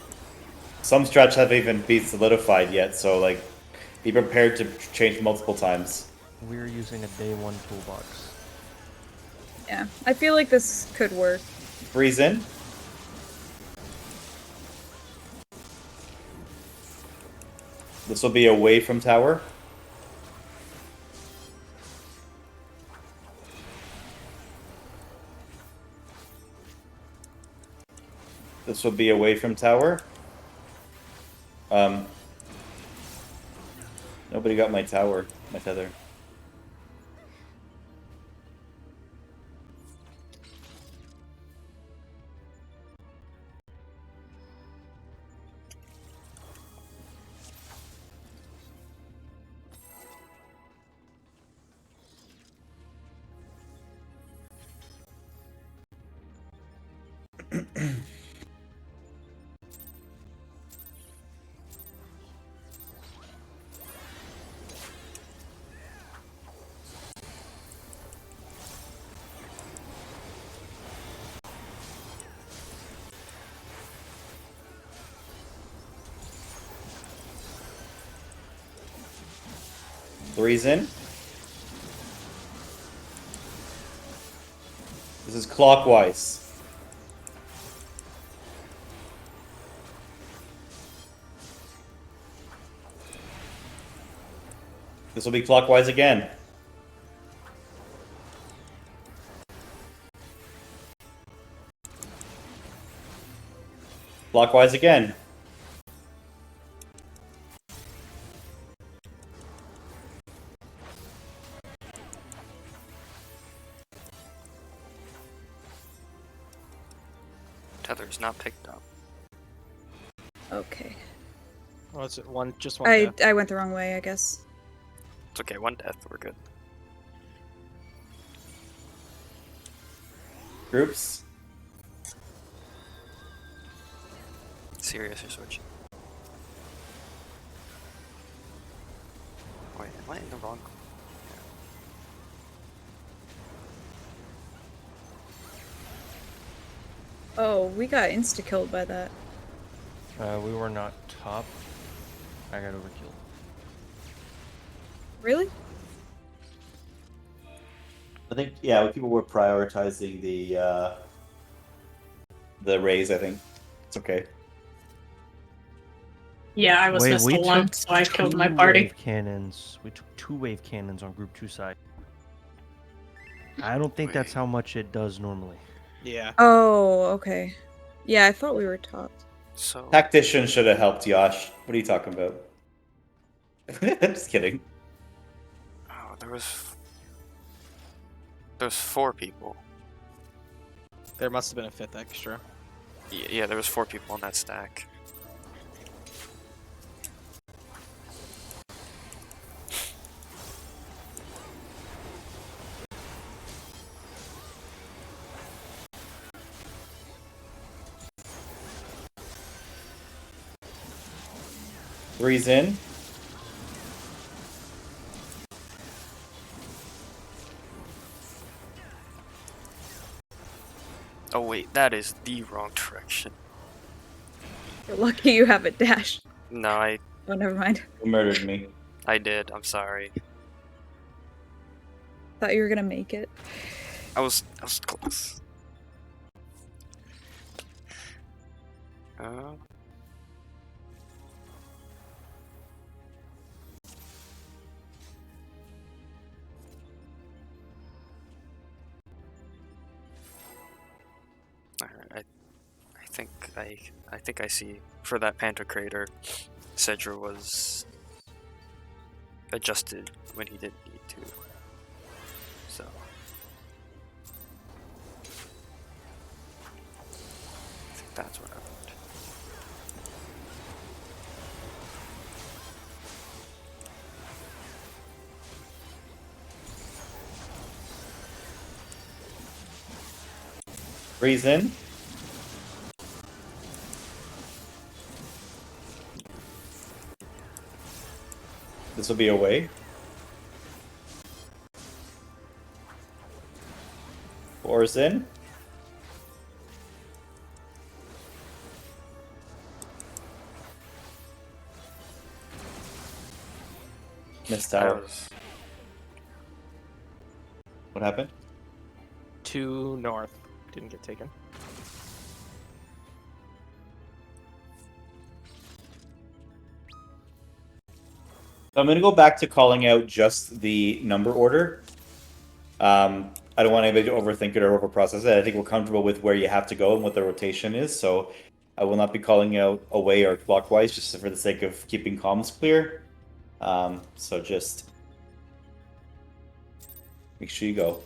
Some strats haven't even been solidified yet, so like, be prepared to change multiple times. We're using a day 1 toolbox. Yeah. I feel like this could work. Freeze in. This will be away from tower. This will be away from tower. Nobody got my tower, my tether. Three's in. This is clockwise. This will be clockwise again. Clockwise again. Tether's not picked up. Okay. Well, it's just one death. I went the wrong way, I guess. It's okay, 1 death, we're good. Groups. Sirius, you're switching. Wait, am I in the wrong? Oh, we got insta-killed by that. We were not top. I got overkilled. Really? I think people were prioritizing the raise. I think it's okay. Yeah, I was missed we one, took so I killed 2 my party. wave cannons. We took 2 wave cannons on Group 2 side. I don't think that's how much it does normally. Yeah. Oh, okay. Yeah, I thought we were top. So Tactician should have helped Yosh. What are you talking about? Just kidding. oh, there's 4 people. There must have been a 5th extra. Yeah, there was 4 people on that stack. Three's in. Oh wait, that is the wrong direction. You're lucky you have a dash. No, I Oh, never mind. You murdered me. did. I'm sorry. Thought you were gonna make it. I was close. Alright, I think I see. For that Panther Crater, Cedra was adjusted when he didn't need to. So I think that's what happened. Three's in. This will be away. 4's in. Missed That tower. was What happened? 2 north. Didn't get taken. So I'm going to go back to calling out just the number order. I don't want anybody to overthink it or overprocess it. I think we're comfortable with where you have to go and what the rotation is. So I will not be calling out away or clockwise just for the sake of keeping comms clear. So just make sure you go.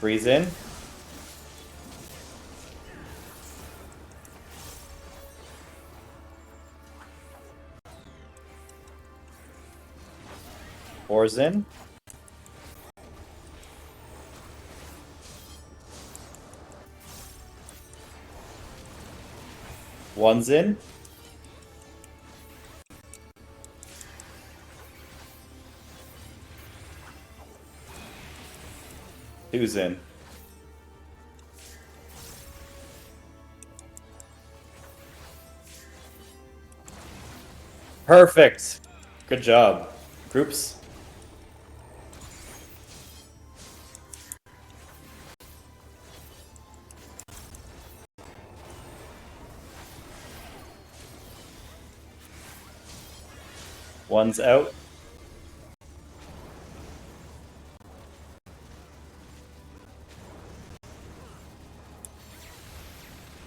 Freeze in. Four's in. One's in. Two's in. Perfect. Good job. Groups. One's out.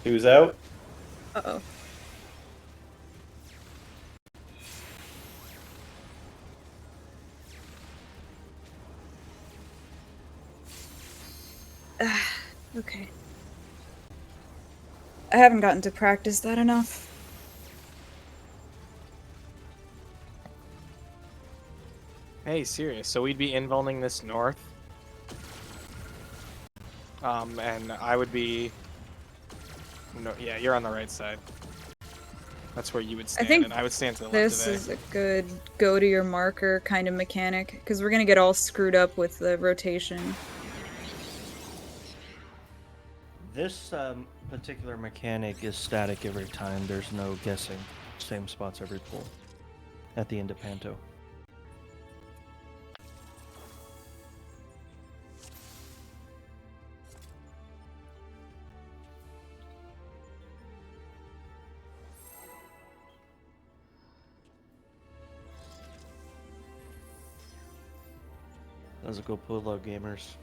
Two's out. Uh-oh. Okay. I haven't gotten to practice that enough. Hey, serious. So we'd be invulning this north. And I would be... No, yeah, you're on the right side. That's where you would stand, think and I would stand to the left This of is a good go to your marker kind of mechanic, because we're gonna get all screwed up with the rotation. This particular mechanic is static every time. There's no guessing. Same spots every pull. At the end of Panto. Let's go pull up gamers.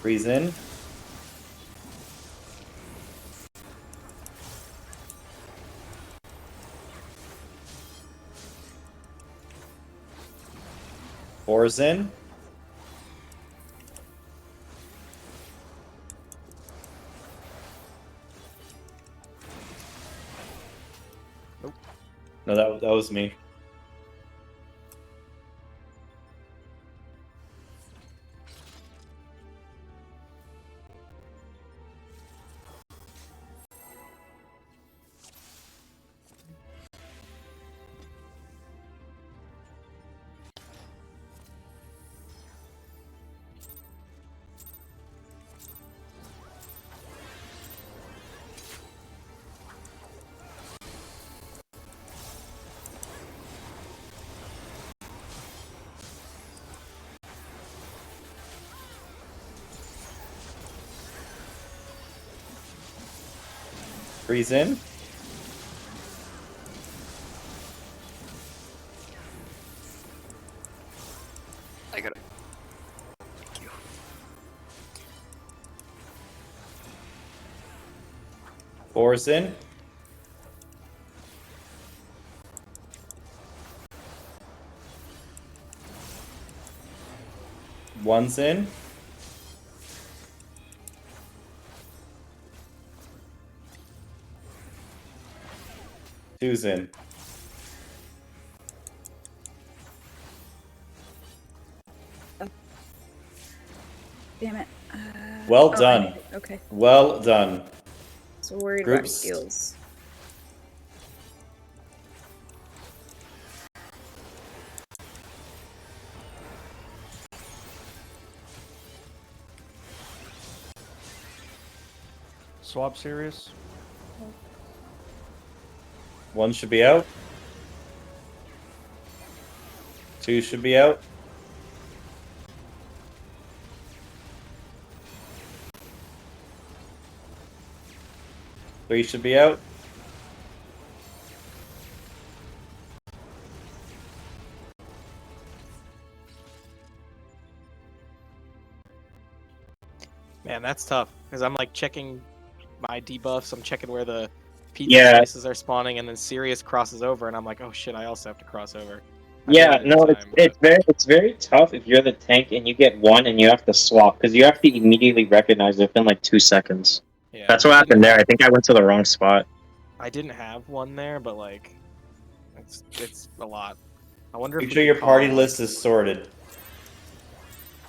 Freeze in. Fours in. Nope. No, that was me. Freeze in. I got it. Thank you. Fours in. Ones in. Two's in. Damn it. Well oh, I done. made it. Okay. Well done. So worried Groups. about heals. Swap Sirius. One should be out. Two should be out. Three should be out. Man, that's tough because I'm like checking my debuffs. I'm checking where the pizza Yeah. places are spawning, and then Sirius crosses over, and I'm like, oh shit, I also have to cross over. I Yeah, made it in no, time, it's very tough if you're the tank and you get one and you have to swap because you have to immediately recognize it within like 2 seconds. yeah. That's what happened there. I think I went to the wrong spot. I didn't have one there, but like, it's a lot. I wonder if Make we sure could your call, party like- list is sorted.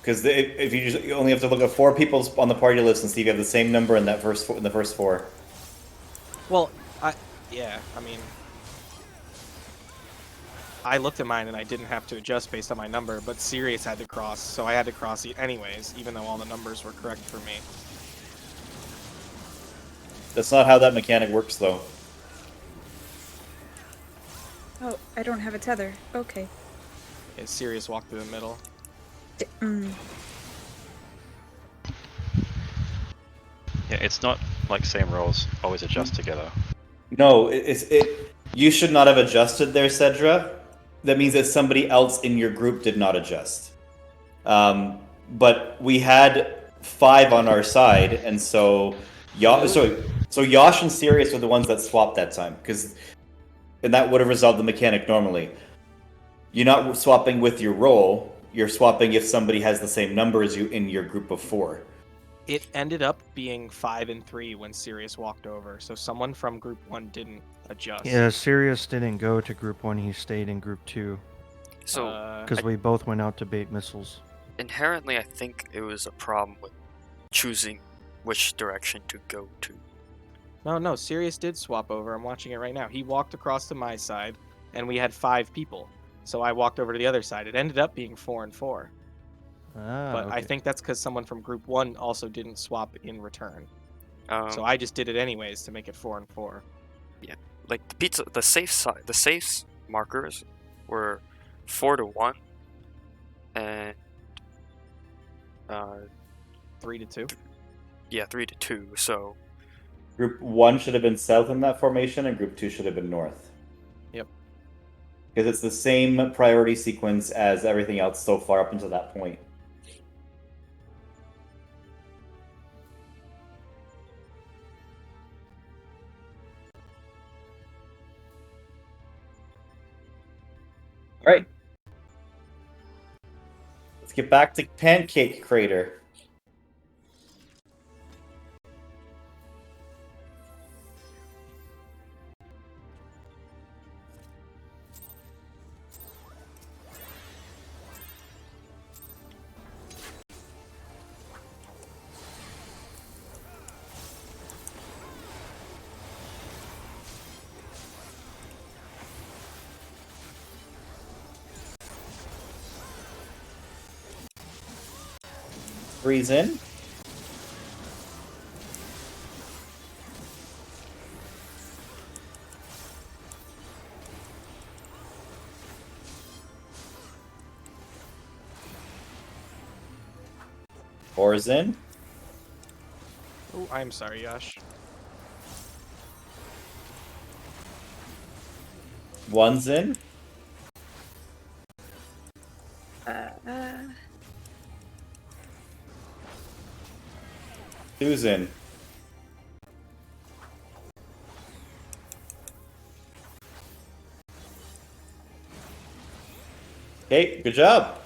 Because if you only have to look at 4 people on the party list and see if you have the same number in that in the first 4. Well, I mean, I looked at mine and I didn't have to adjust based on my number, but Sirius had to cross, so I had to cross anyways, even though all the numbers were correct for me. That's not how that mechanic works, though. Oh, I don't have a tether. Okay. Yeah, Sirius walked through the middle. Yeah, it's not like same rolls always adjust together. No, you should not have adjusted there, Cedra. That means that somebody else in your group did not adjust. But we had 5 on our side, and so Yosh and Sirius were the ones that swapped that time, and that would have resolved the mechanic normally. You're not swapping with your roll. You're swapping if somebody has the same number as you in your group of 4. It ended up being 5 and 3 when Sirius walked over, so someone from Group 1 didn't adjust. Yeah, Sirius didn't go to Group 1, he stayed in Group 2. So Because we both went out to bait missiles. inherently, I think it was a problem with choosing which direction to go to. No, Sirius did swap over. I'm watching it right now. He walked across to my side, and we had 5 people. So I walked over to the other side. It ended up being 4 and 4. Ah, But I okay. think that's because someone from Group 1 also didn't swap in return. So I just did it anyways to make it 4 and 4. Like the safe side, the safe markers were 4-1 and 3 to 2. yeah, 3-2. So Group 1 should have been south in that formation, and Group 2 should have been north. Yep. Because it's the same priority sequence as everything else so far up until that point. All right. Let's get back to Pancake Crater. Breeze in. Four's in. Oh, I'm sorry, Yash. One's in. Two's in. Okay, good job.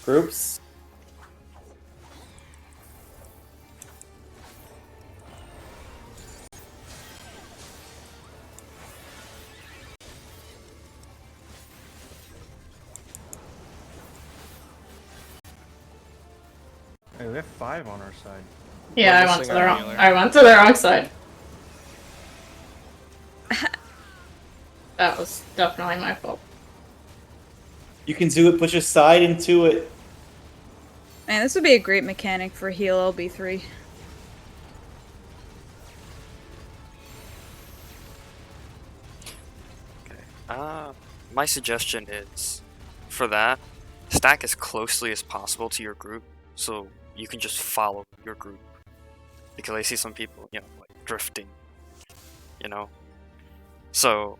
Groups. Hey, we have 5 on our side. Yeah, We're I went to missing the our wrong. healer. I went to the wrong side. That was definitely my fault. You can do it, put your side into it. Man, this would be a great mechanic for heal LB3. my suggestion is, for that, stack as closely as possible to your group, so you can just follow your group. Because I see some people, you know, like drifting, you know. So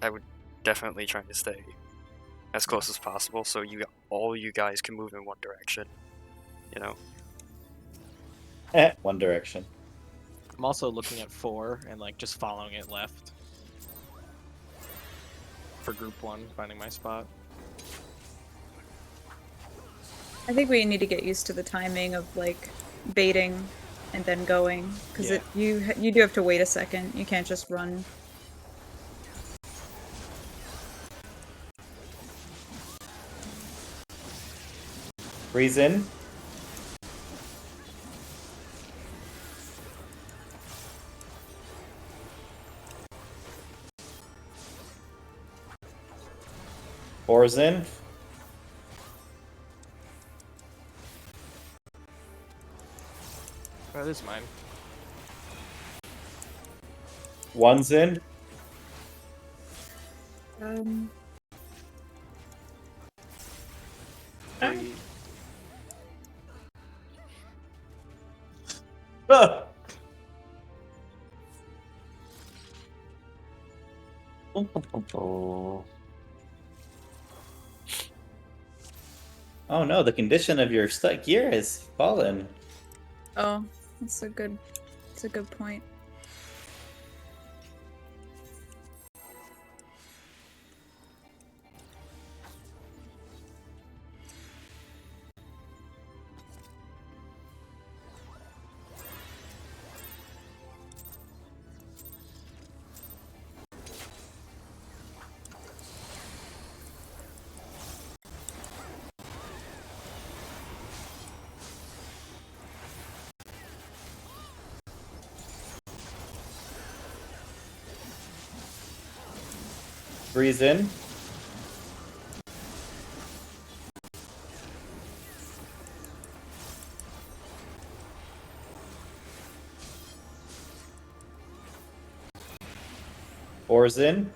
I would definitely try to stay as close as possible, so all you guys can move in one direction, you know. One direction. I'm also looking at 4 and like just following it left. For group 1, finding my spot. I think we need to get used to the timing of like baiting and then going, because Yeah. you do have to wait a second. You can't just run. Breeze in. Four's in. Oh, this is mine. One's in. Three. Ah! Oh no, the condition of your gear has fallen. Oh, that's a good point. Breeze in. 4's in.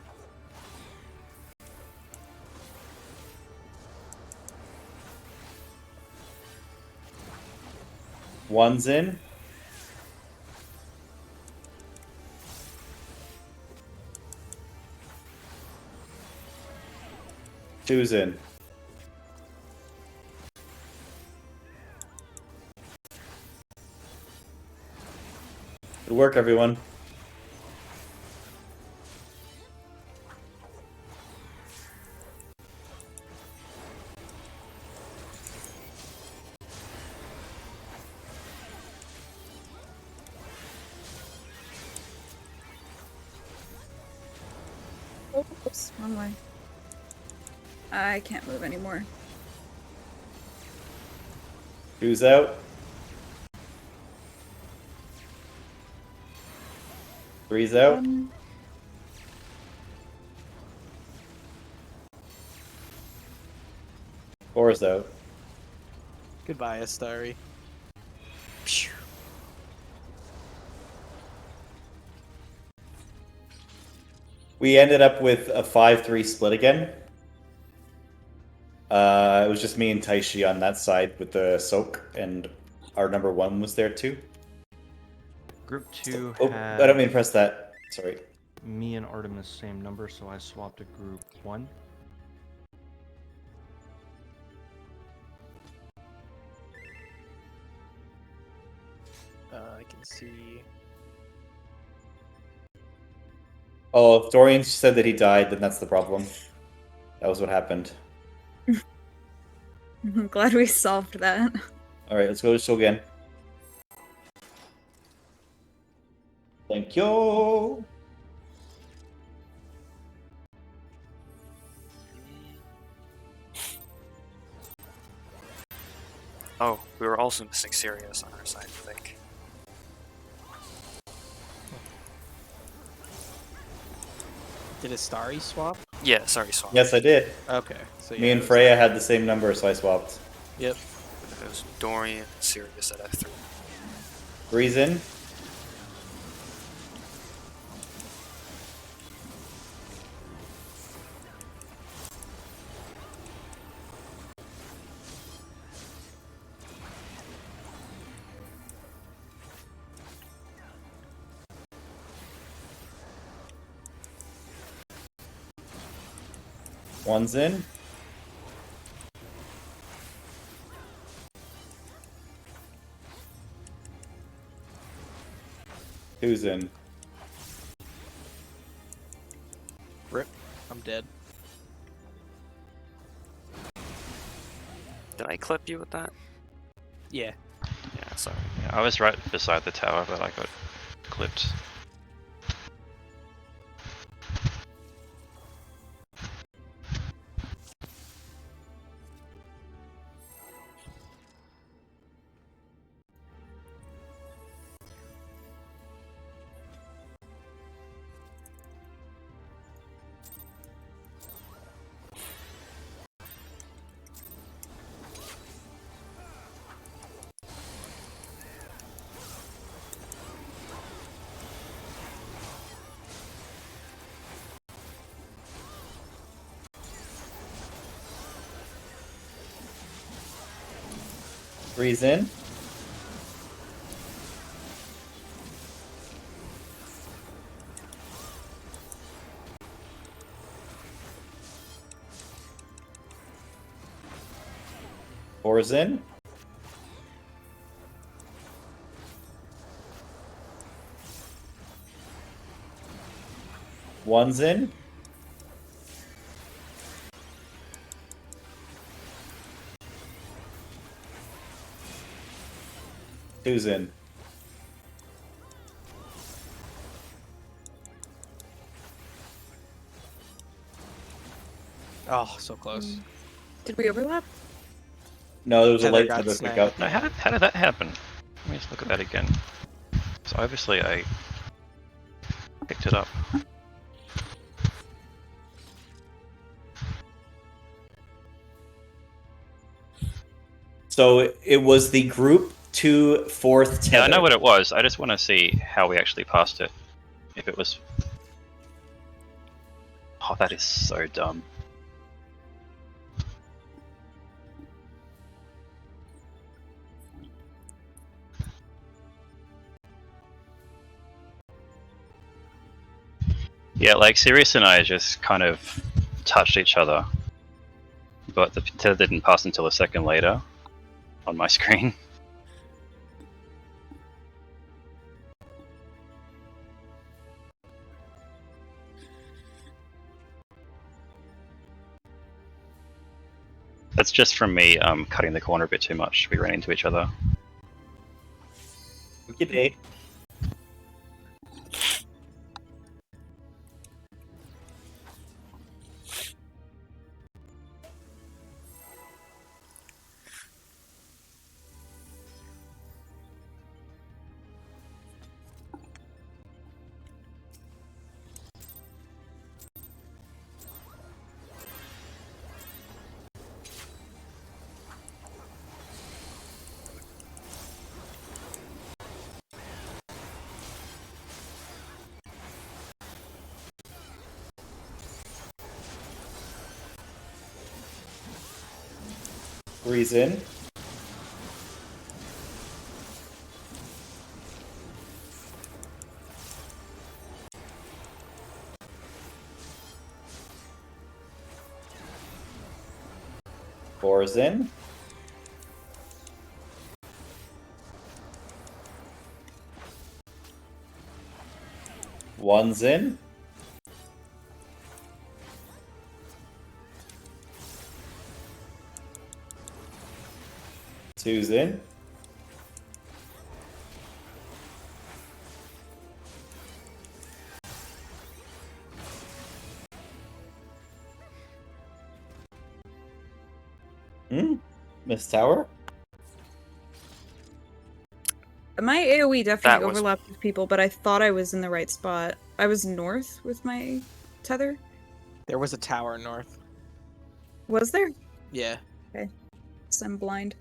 One's in. Two's in. Good work, everyone. Oops, wrong way. I can't move anymore. Two's out. 3's out. 4's out. Goodbye, Astari. We ended up with a 5-3 split again. It was just me and Taishi on that side with the soak, and our number 1 was there too. Group 2 Oh, had I don't mean to press that. Sorry. me and Artemis same number, so I swapped to group 1. I can see. Oh, if Dorian said that he died, then that's the problem. That was what happened. I'm glad we solved that. Alright, let's go to show again. Thank you. Oh, we were also missing Sirius on our side, I think. Did Astari swap? Yeah, sorry, Swap. Yes, I did. Okay. So Me yeah, and it was- Freya had the same number, so I swapped. Yep. It was Dorian and Sirius at F3. 3's in. One's in. Two's in. Rip. I'm dead. Did I clip you with that? Yeah. Yeah, sorry. Yeah, I was right beside the tower, but I got clipped. Three's in. Four's in. One's in. Two's in. Oh, so close. Did we overlap? No, there was a Heather light got feather snagged. pick up. No, how did that happen? Let me just look at that again. So obviously I picked it up. So it was the group 2 fourth tether. Yeah, I know what it was. I just want to see how we actually passed it. If it was Oh, that is so dumb. Yeah, like Sirius and I just kind of touched each other, but the tether didn't pass until a second later on my screen. That's just from me cutting the corner a bit too much. We ran into each other. Good day. Breeze in. Four's in. One's in. Two's in. Miss Tower? My AoE That definitely was- overlapped with people, but I thought I was in the right spot. I was north with my tether. There was a tower north. Was there? Yeah. So I'm blind.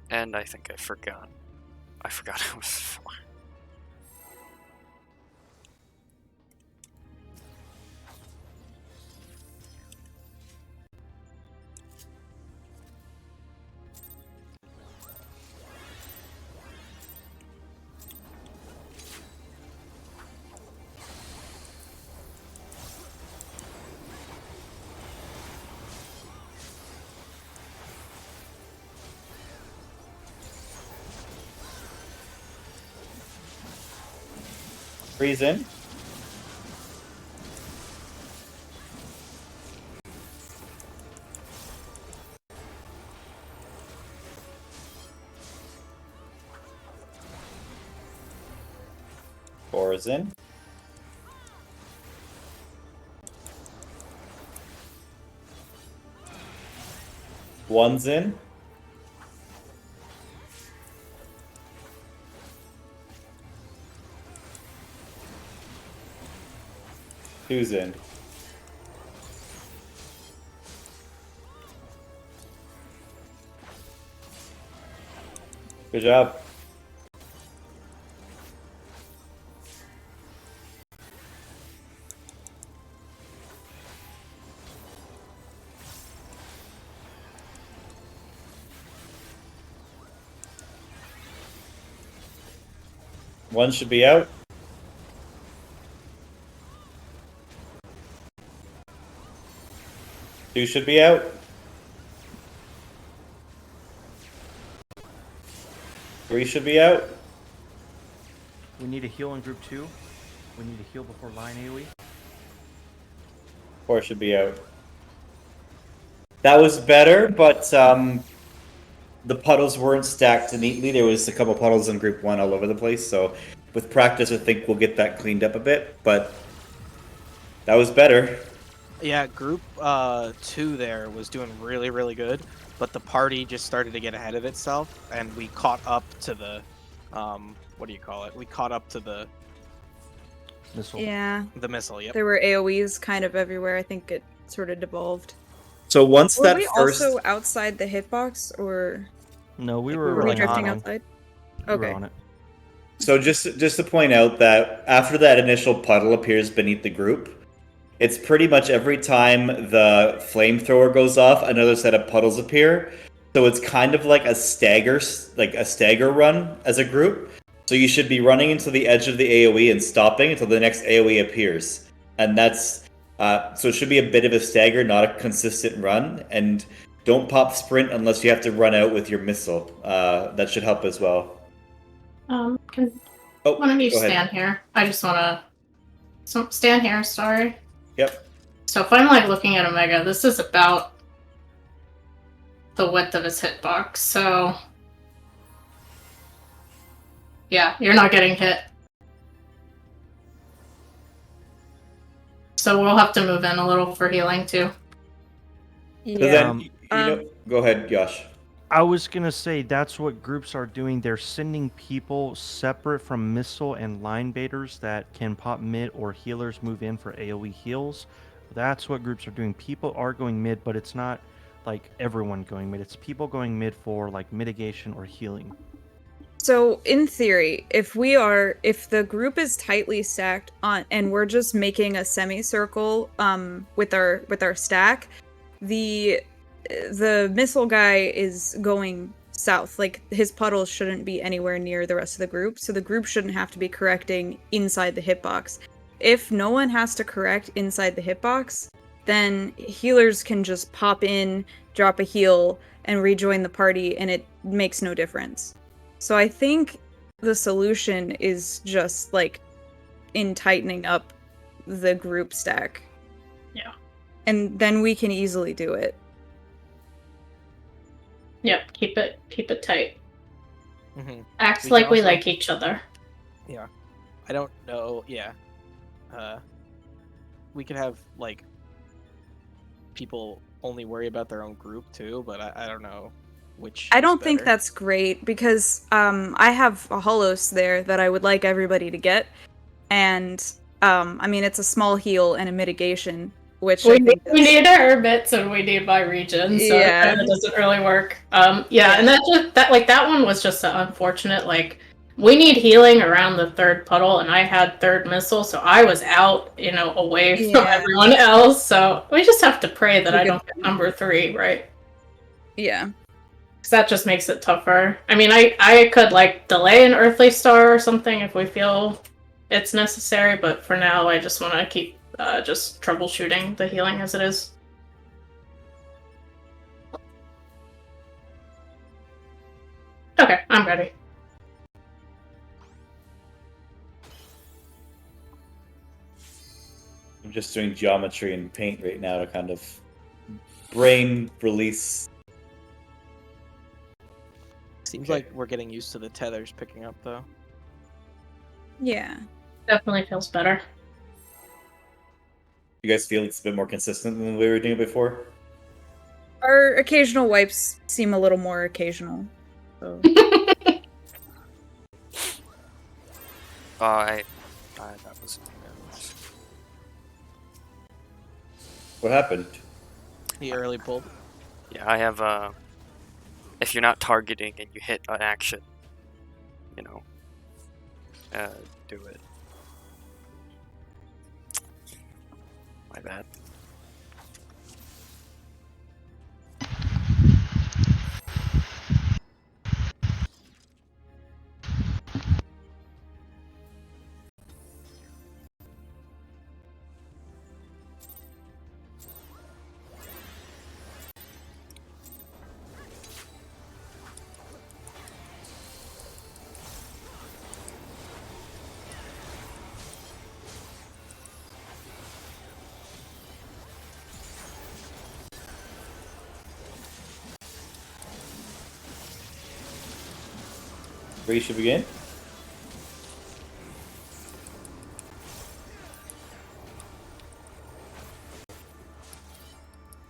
And I think I forgot. I forgot it was 4. Breeze in. Four's in. One's in. Two's in. Good job. One should be out. Two should be out. Three should be out. We need a heal in group 2. We need a heal before line AoE. Four should be out. That was better, but the puddles weren't stacked neatly. There was a couple puddles in group 1 all over the place, so with practice I think we'll get that cleaned up a bit, but that was better. Yeah, group 2 there was doing really, really good, but the party just started to get ahead of itself, and we caught up to the, what do you call it? We caught up to the Missile. Yeah. missile, yep. There were AoEs kind of everywhere. I think it sort of devolved. So once Were that we first also outside the hitbox, or No, we think were we were, were we like, drifting on outside? We were Okay. on it. So just to point out that after that initial puddle appears beneath the group, it's pretty much every time the flamethrower goes off, another set of puddles appear. So it's kind of like a stagger run as a group. So you should be running into the edge of the AoE and stopping until the next AoE appears. And that's so it should be a bit of a stagger, not a consistent run. And don't pop sprint unless you have to run out with your missile. That should help as well. Can Oh, one of you go ahead. stand here? I just want to stand here. Sorry. Yep. So if I'm like looking at Omega, this is about the width of his hitbox. So yeah, you're not getting hit. So we'll have to move in a little for healing too. So then, go ahead, Josh. I was gonna say that's what groups are doing. They're sending people separate from missile and line baiters that can pop mid, or healers move in for AoE heals. That's what groups are doing. People are going mid, but it's not like everyone going mid. It's people going mid for like mitigation or healing. So in theory, if the group is tightly stacked on, and we're just making a semicircle with our stack, the missile guy is going south. Like, his puddles shouldn't be anywhere near the rest of the group, so the group shouldn't have to be correcting inside the hitbox. If no one has to correct inside the hitbox, then healers can just pop in, drop a heal, and rejoin the party, and it makes no difference. So I think the solution is just, like, in tightening up the group stack. Yeah. And then we can easily do it. Yep, keep it tight. Mm-hmm. Act We like can we also- like each other. Yeah. I don't know. Yeah. We could have, like, people only worry about their own group too, but I don't know which. I is don't think better. that's great, because I have a Holos there that I would like everybody to get. And, I mean, it's a small heal and a mitigation, which I think We need our bits and we need my region, so Yeah. it doesn't really work. Yeah, and that one was just unfortunate. Like, we need healing around the third puddle, and I had third missile, so I was out, away from Yeah. everyone else. So we just have to pray that We I could- don't get number 3, right? Yeah. Because that just makes it tougher. I mean, I could, like, delay an Earthly Star or something if we feel it's necessary, but for now, I just want to keep just troubleshooting the healing as it is. Okay, I'm ready. I'm just doing geometry and paint right now to kind of brain release. Seems Okay. like we're getting used to the tethers picking up, though. Yeah. Definitely feels better. You guys feel it's a bit more consistent than the way we were doing it before? Our occasional wipes seem a little more occasional. So. That was. What happened? He early pulled. Yeah, I have. If you're not targeting and you hit an action, do it. My bad. Where you should begin?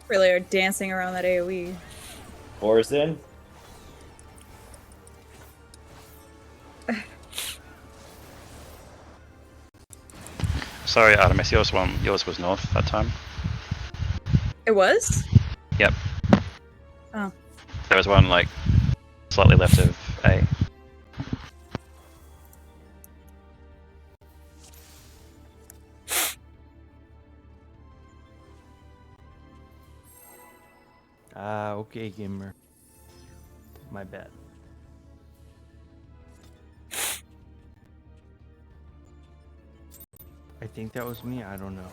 Really are dancing around that AoE. Four's in? Sorry, Artemis, yours was north that time. It was? Yep. Oh. There was one like slightly left of A. Okay, gamer. My bad. I think that was me. I don't know.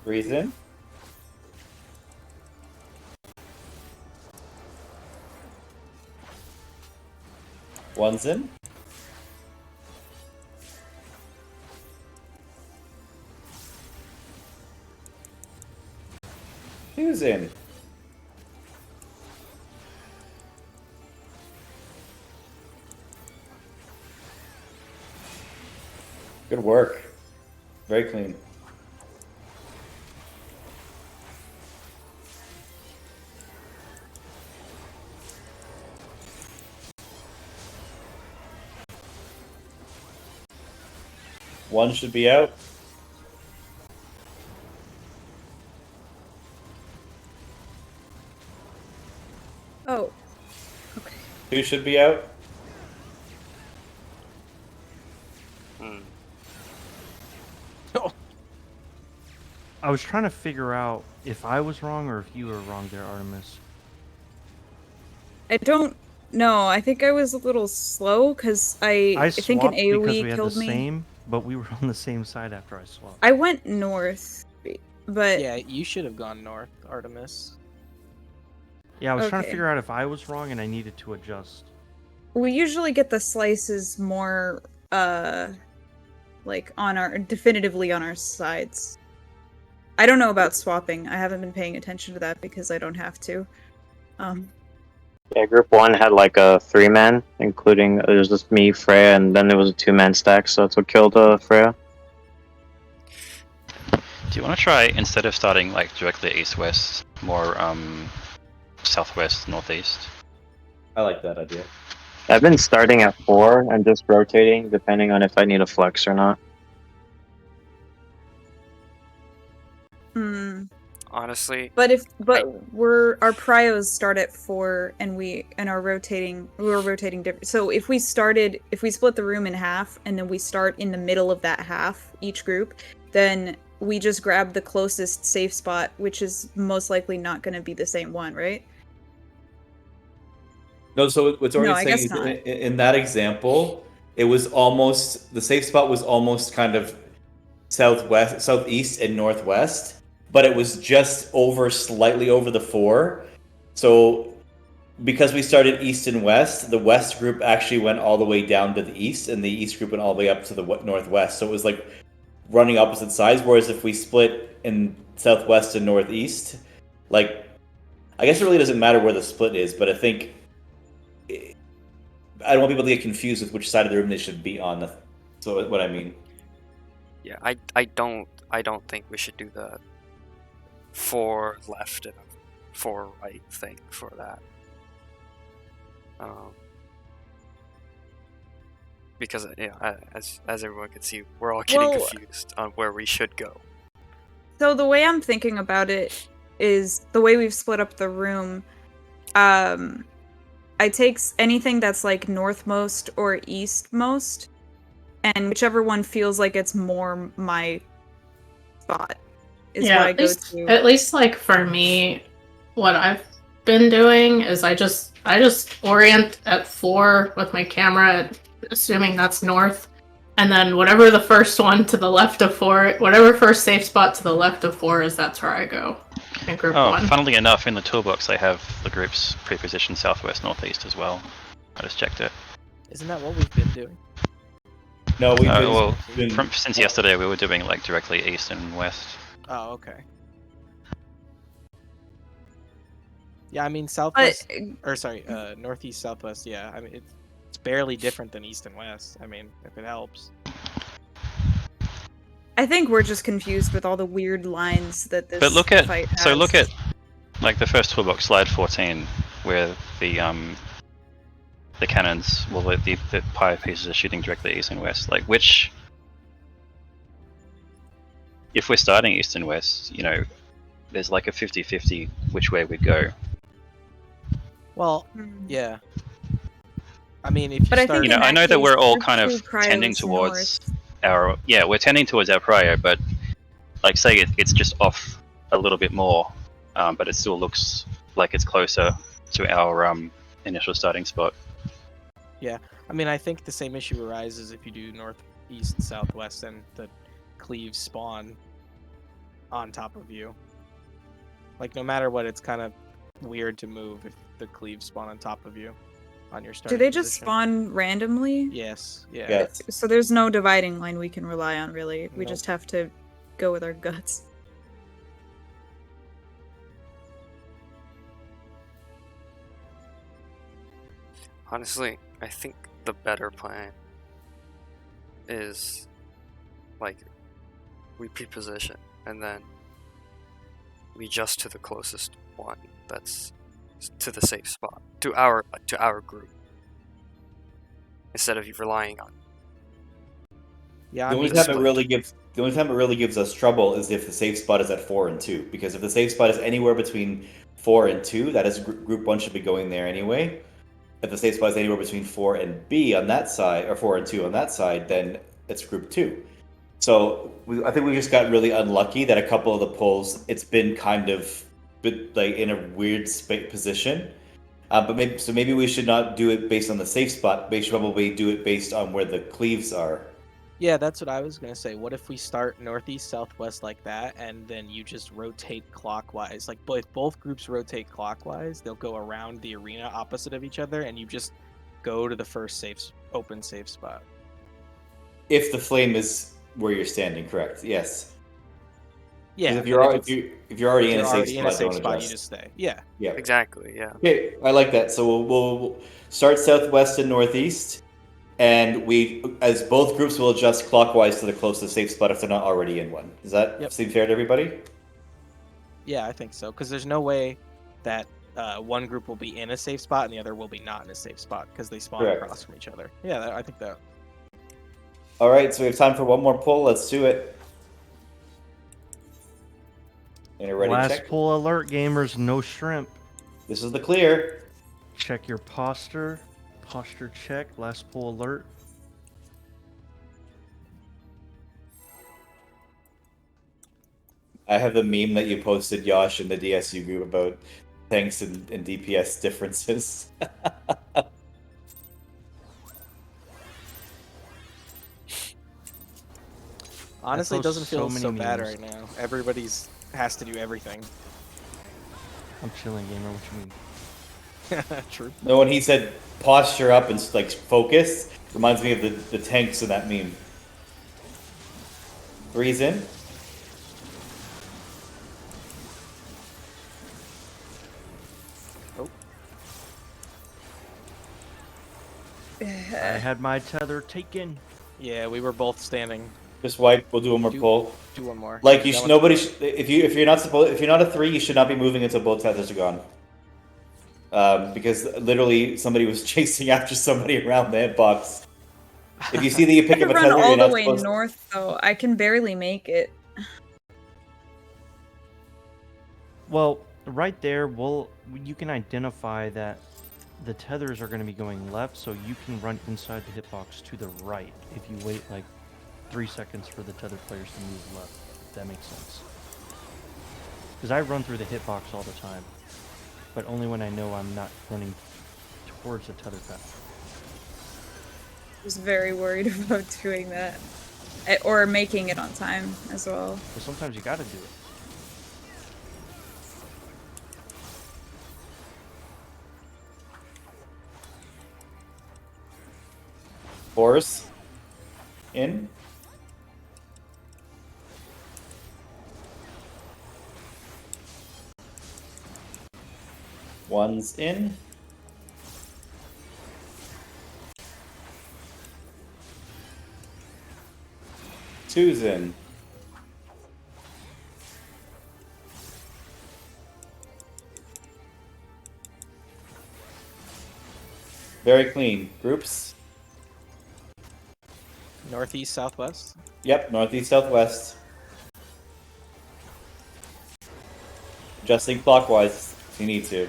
Breathe in. One's in. Two's in. Good work. Very clean. One should be out. Oh, Two should be out. Hmm. I was trying to figure out if I was wrong or if you were wrong there, Artemis. I don't know. I think I was a little slow because I think an swapped because AoE we had killed the me. same, but we were on the same side after I swapped. I went north, but Yeah, you should have gone north, Artemis. Yeah, I was trying to Okay. figure out if I was wrong and I needed to adjust. we usually get the slices more like definitively on our sides. I don't know about swapping. I haven't been paying attention to that because I don't have to. Yeah, group 1 had like a 3-man, including it was just me, Freya, and then there was a 2-man stack, so that's what killed Freya. Do you want to try, instead of starting like directly east-west, more southwest, northeast? I like that idea. I've been starting at 4 and just rotating depending on if I need a flex or not. Honestly, But our prios start at 4 and we were rotating different. So if we split the room in half and then we start in the middle of that half, each group, then we just grab the closest safe spot, which is most likely not going to be the same one, right? No, so what's No, already I saying guess is not. in that example, it was almost the safe spot was almost kind of southeast, and northwest, but it was just slightly over the 4. So because we started east and west, the west group actually went all the way down to the east, and the east group went all the way up to the northwest. So it was like running opposite sides. Whereas if we split in southwest and northeast, like I guess it really doesn't matter where the split is, but I think I don't want people to get confused with which side of the room they should be on. So what I mean. yeah, I don't think we should do the 4 left and 4 right thing for that. Because as everyone can see, we're all getting confused on where we should go. So the way I'm thinking about it is the way we've split up the room. I take anything that's like northmost or eastmost, and whichever one feels like it's more my spot is what I go to. At least like for me, what I've been doing is I just orient at 4 with my camera, assuming that's north, and then whatever the first one to the left of 4, whatever first safe spot to the left of 4 is, that's where I go in group 1. Funnily enough, in the toolbox they have the groups pre-positioned southwest, northeast as well. I just checked it. Isn't that what we've been doing? No, Since yesterday we were doing like directly east and west. Oh, okay. Yeah, I mean southwest, northeast, southwest. Yeah, I mean it's barely different than east and west. I mean, if it helps. I think we're just confused with all the weird lines that this But look at fight has. so look at like the first toolbox, slide 14, where the cannons, well, the pie pieces are shooting directly east and west. Like, which, if we're starting east and west, you know, there's like a 50-50 which way we'd go. Well, Hmm. yeah. I mean, if you But I start, think You know, in I that know that case, we're all Group kind of 2 cryo tending is towards north. we're tending towards our prio, but like say it's just off a little bit more, but it still looks like it's closer to our initial starting spot. I mean, I think the same issue arises if you do northeast, southwest, and the cleaves spawn on top of you. Like, no matter what, it's kind of weird to move if the cleaves spawn on top of you on your Do starting they just position. spawn randomly? Yes. Yeah. Yes. So there's no dividing line we can rely on, really. We Nope. just have to go with our guts. Honestly, I think the better plan is like we pre-position and then we adjust to the closest one that's to the safe spot, to our group, instead of you relying on. Yeah. The I only mean, time it really gives us trouble is if the safe spot is at 4 and 2, because if the safe spot is anywhere between 4 and 2, that is group 1 should be going there anyway. If the safe spot is anywhere between 4 and B on that side, or 4 and 2 on that side, then it's group 2. So I think we just got really unlucky that a couple of the pulls, it's been kind of like in a weird position. But maybe we should not do it based on the safe spot. We should probably do it based on where the cleaves are. yeah, that's what I was gonna say. What if we start northeast, southwest like that, and then you just rotate clockwise? Like, both groups rotate clockwise, they'll go around the arena opposite of each other, and you just go to the first open safe spot. If the flame is where you're standing, correct? Yes. Yeah. If then you're it's- if you're already if in you're a safe already in a spot, safe don't spot, you adjust. just stay. Yeah. Yeah. Exactly, yeah. Okay, I like that. So we'll start southwest and northeast, and as both groups will adjust clockwise to the closest safe spot if they're not already in one. Does that seem fair to everybody? Yeah, I think so. Because there's no way that one group will be in a safe spot and the other will be not in a safe spot because they spawn Correct. across from each other. Yeah, I think that. All right, so we have time for one more pull. Let's do it. And a ready Last check. pull alert, gamers. No shrimp. This is the clear. Check your posture. Posture check. Last pull alert. I have the meme that you posted, Yosh, in the DSU group about tanks and DPS differences. Honestly, it post doesn't feel so so many bad memes. right now. Everybody's has to do everything. I'm chilling, gamer. What you mean? True. No, when he said posture up and like focus, reminds me of the tanks in that meme. Breeze in. I had my tether taken. Yeah, we were both standing. Just wipe. We'll do one more pull. Do one more. Like you That should, one- nobody. If you're not a 3, you should not be moving until both tethers are gone. Because literally somebody was chasing after somebody around the hitbox. If you see that you I pick could up a run tether, all you're the not way supposed. north, though. I can barely make it. Well, right there, you can identify that the tethers are going to be going left, so you can run inside the hitbox to the right if you wait like 3 seconds for the tether players to move left, if that makes sense. Because I run through the hitbox all the time, but only when I know I'm not running towards the tether path. I was very worried about doing that. Or making it on time as well. But sometimes you got to do it. Force in. One's in. Two's in. Very clean. Groups? Northeast, southwest. Yep, northeast, southwest. Adjusting clockwise if you need to.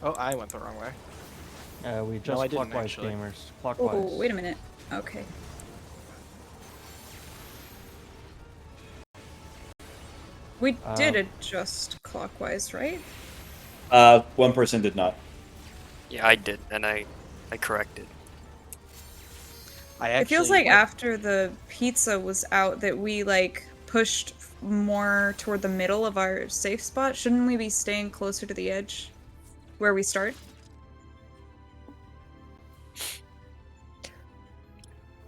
Oh, I went the wrong way. We just I didn't, clockwise actually. gamers. Oh, Clockwise. wait a minute. Okay. We did adjust clockwise, right? One person did not. Yeah, I did, and I corrected. I It feels actually like after the pizza was out that we like pushed more toward the middle of our safe spot. Shouldn't we be staying closer to the edge where we start?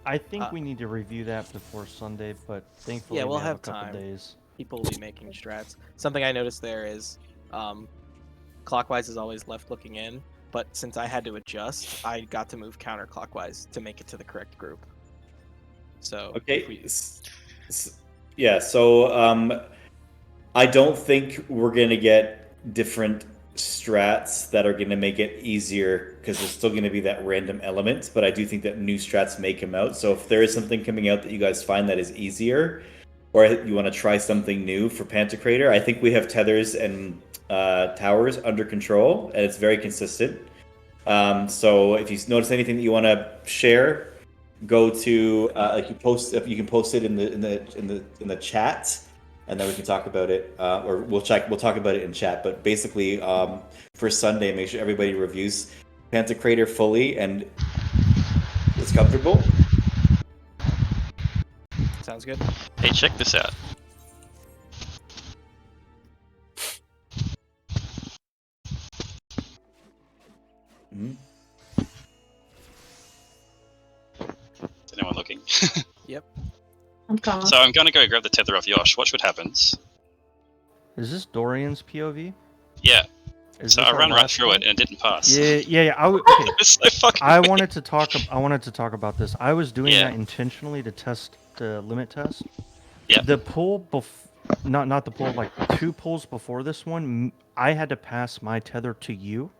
I think we need to review that before Sunday, but thankfully Yeah, we'll we have a have couple time. days. people will be making strats. Something I noticed there is clockwise is always left looking in, but since I had to adjust, I got to move counterclockwise to make it to the correct group. So Okay. Yeah, so I don't think we're going to get different strats that are going to make it easier because there's still going to be that random element, but I do think that new strats may come out. So if there is something coming out that you guys find that is easier, or you want to try something new for Pantocrator, I think we have tethers and towers under control, and it's very consistent. So if you notice anything that you want to share, go to like you can post it in the chat, and then we can talk about it, or we'll talk about it in chat. But basically, for Sunday, make sure everybody reviews Pantocrator fully and is comfortable. sounds good. Hey, check this out. Mhm. Is anyone looking? Yep. I'm coming. So I'm going to go grab the tether off Yosh. Watch what happens. Is this Dorian's POV? Yeah. Is So this I our ran right last through one? it and it didn't pass. Yeah. Okay. It's so fucking I weird. wanted to talk. I wanted to talk about this. I was doing Yeah. that intentionally to test the limit test. Yeah. The pull not the pull, like 2 pulls before this one, I had to pass my tether to you,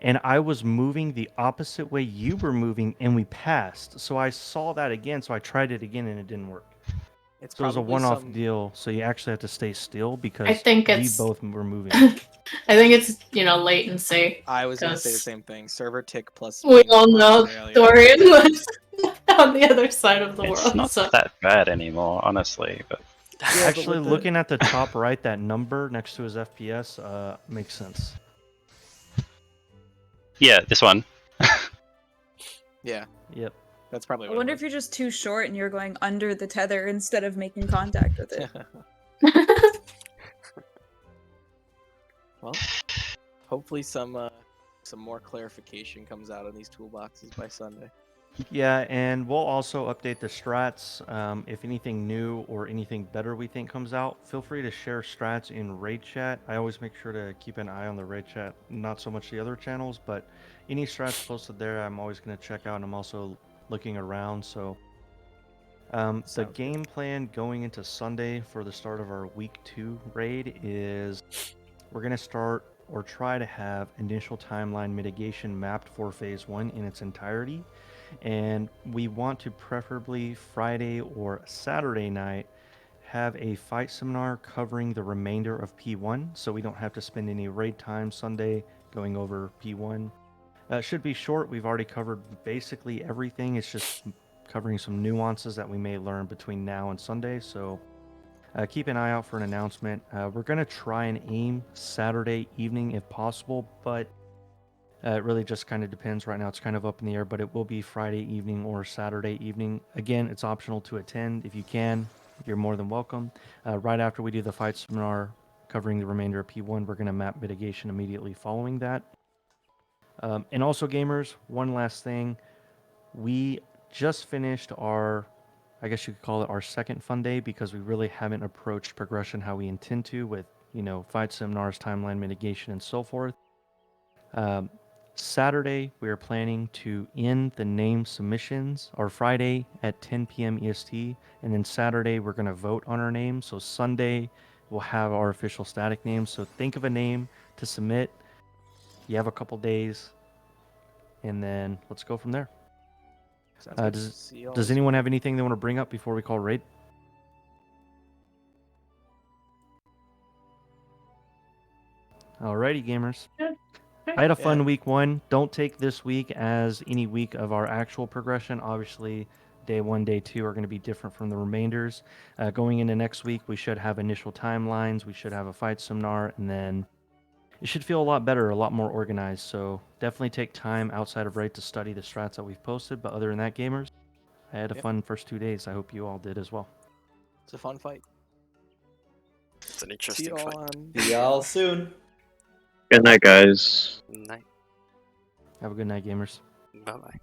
and I was moving the opposite way you were moving, and we passed. So I saw that again, so I tried it again, and it didn't work. It's So it was a probably one-off some. deal. So you actually have to stay still because I think we it's- both were moving. I think it's latency. I was gonna say the 'cause same thing. Server tick plus. We ping all from know Australia. Dorian was on the other side of the It's world. not So that bad anymore, honestly. But Yeah, but Actually, with the- looking at the top right, that number next to his FPS makes sense. yeah, this one. Yeah, Yep. that's probably. I What wonder it if you're just too short and you're going under the tether instead of making contact with it. was. Well, hopefully some more clarification comes out on these toolboxes by Sunday. Yeah, and we'll also update the strats. If anything new or anything better we think comes out, feel free to share strats in raid chat. I always make sure to keep an eye on the raid chat, not so much the other channels, but any strats posted there, I'm always going to check out. And I'm also looking around. So the Sounds good. game plan going into Sunday for the start of our week 2 raid is we're going to start or try to have initial timeline mitigation mapped for phase 1 in its entirety. And we want to preferably Friday or Saturday night have a fight seminar covering the remainder of P1, so we don't have to spend any raid time Sunday going over P1. It should be short. We've already covered basically everything. It's just covering some nuances that we may learn between now and Sunday, so keep an eye out for an announcement. We're going to try and aim Saturday evening if possible, but it really just kind of depends. Right now it's kind of up in the air, but it will be Friday evening or Saturday evening. Again, it's optional to attend. If you can, you're more than welcome. Right after we do the fight seminar covering the remainder of P1, we're going to map mitigation immediately following that. And also, gamers, one last thing. We just finished our, I guess you could call it our second fun day, because we really haven't approached progression how we intend to with, fight seminars, timeline mitigation, and so forth. Saturday, we are planning to end the name submissions, or Friday at 10 p.m. EST, and then Saturday, we're going to vote on our names. So Sunday, we'll have our official static name. So think of a name to submit. You have a couple days, and then let's go from there. Sounds good. Does See y'all Does soon. anyone have anything they want to bring up before we call raid? Alrighty, gamers. Good. I had a fun Yeah. week 1. Don't take this week as any week of our actual progression. Obviously, day 1, day 2 are going to be different from the remainders. Going into next week, we should have initial timelines. We should have a fight seminar, and then it should feel a lot better, a lot more organized. So definitely take time outside of raid to study the strats that we've posted. But other than that, gamers, I had a Yep. fun first 2 days. I hope you all did as well. It's a fun fight. It's an See interesting y'all fight. on. See y'all soon. Good night, guys. Night. Have a good night, gamers. Bye bye.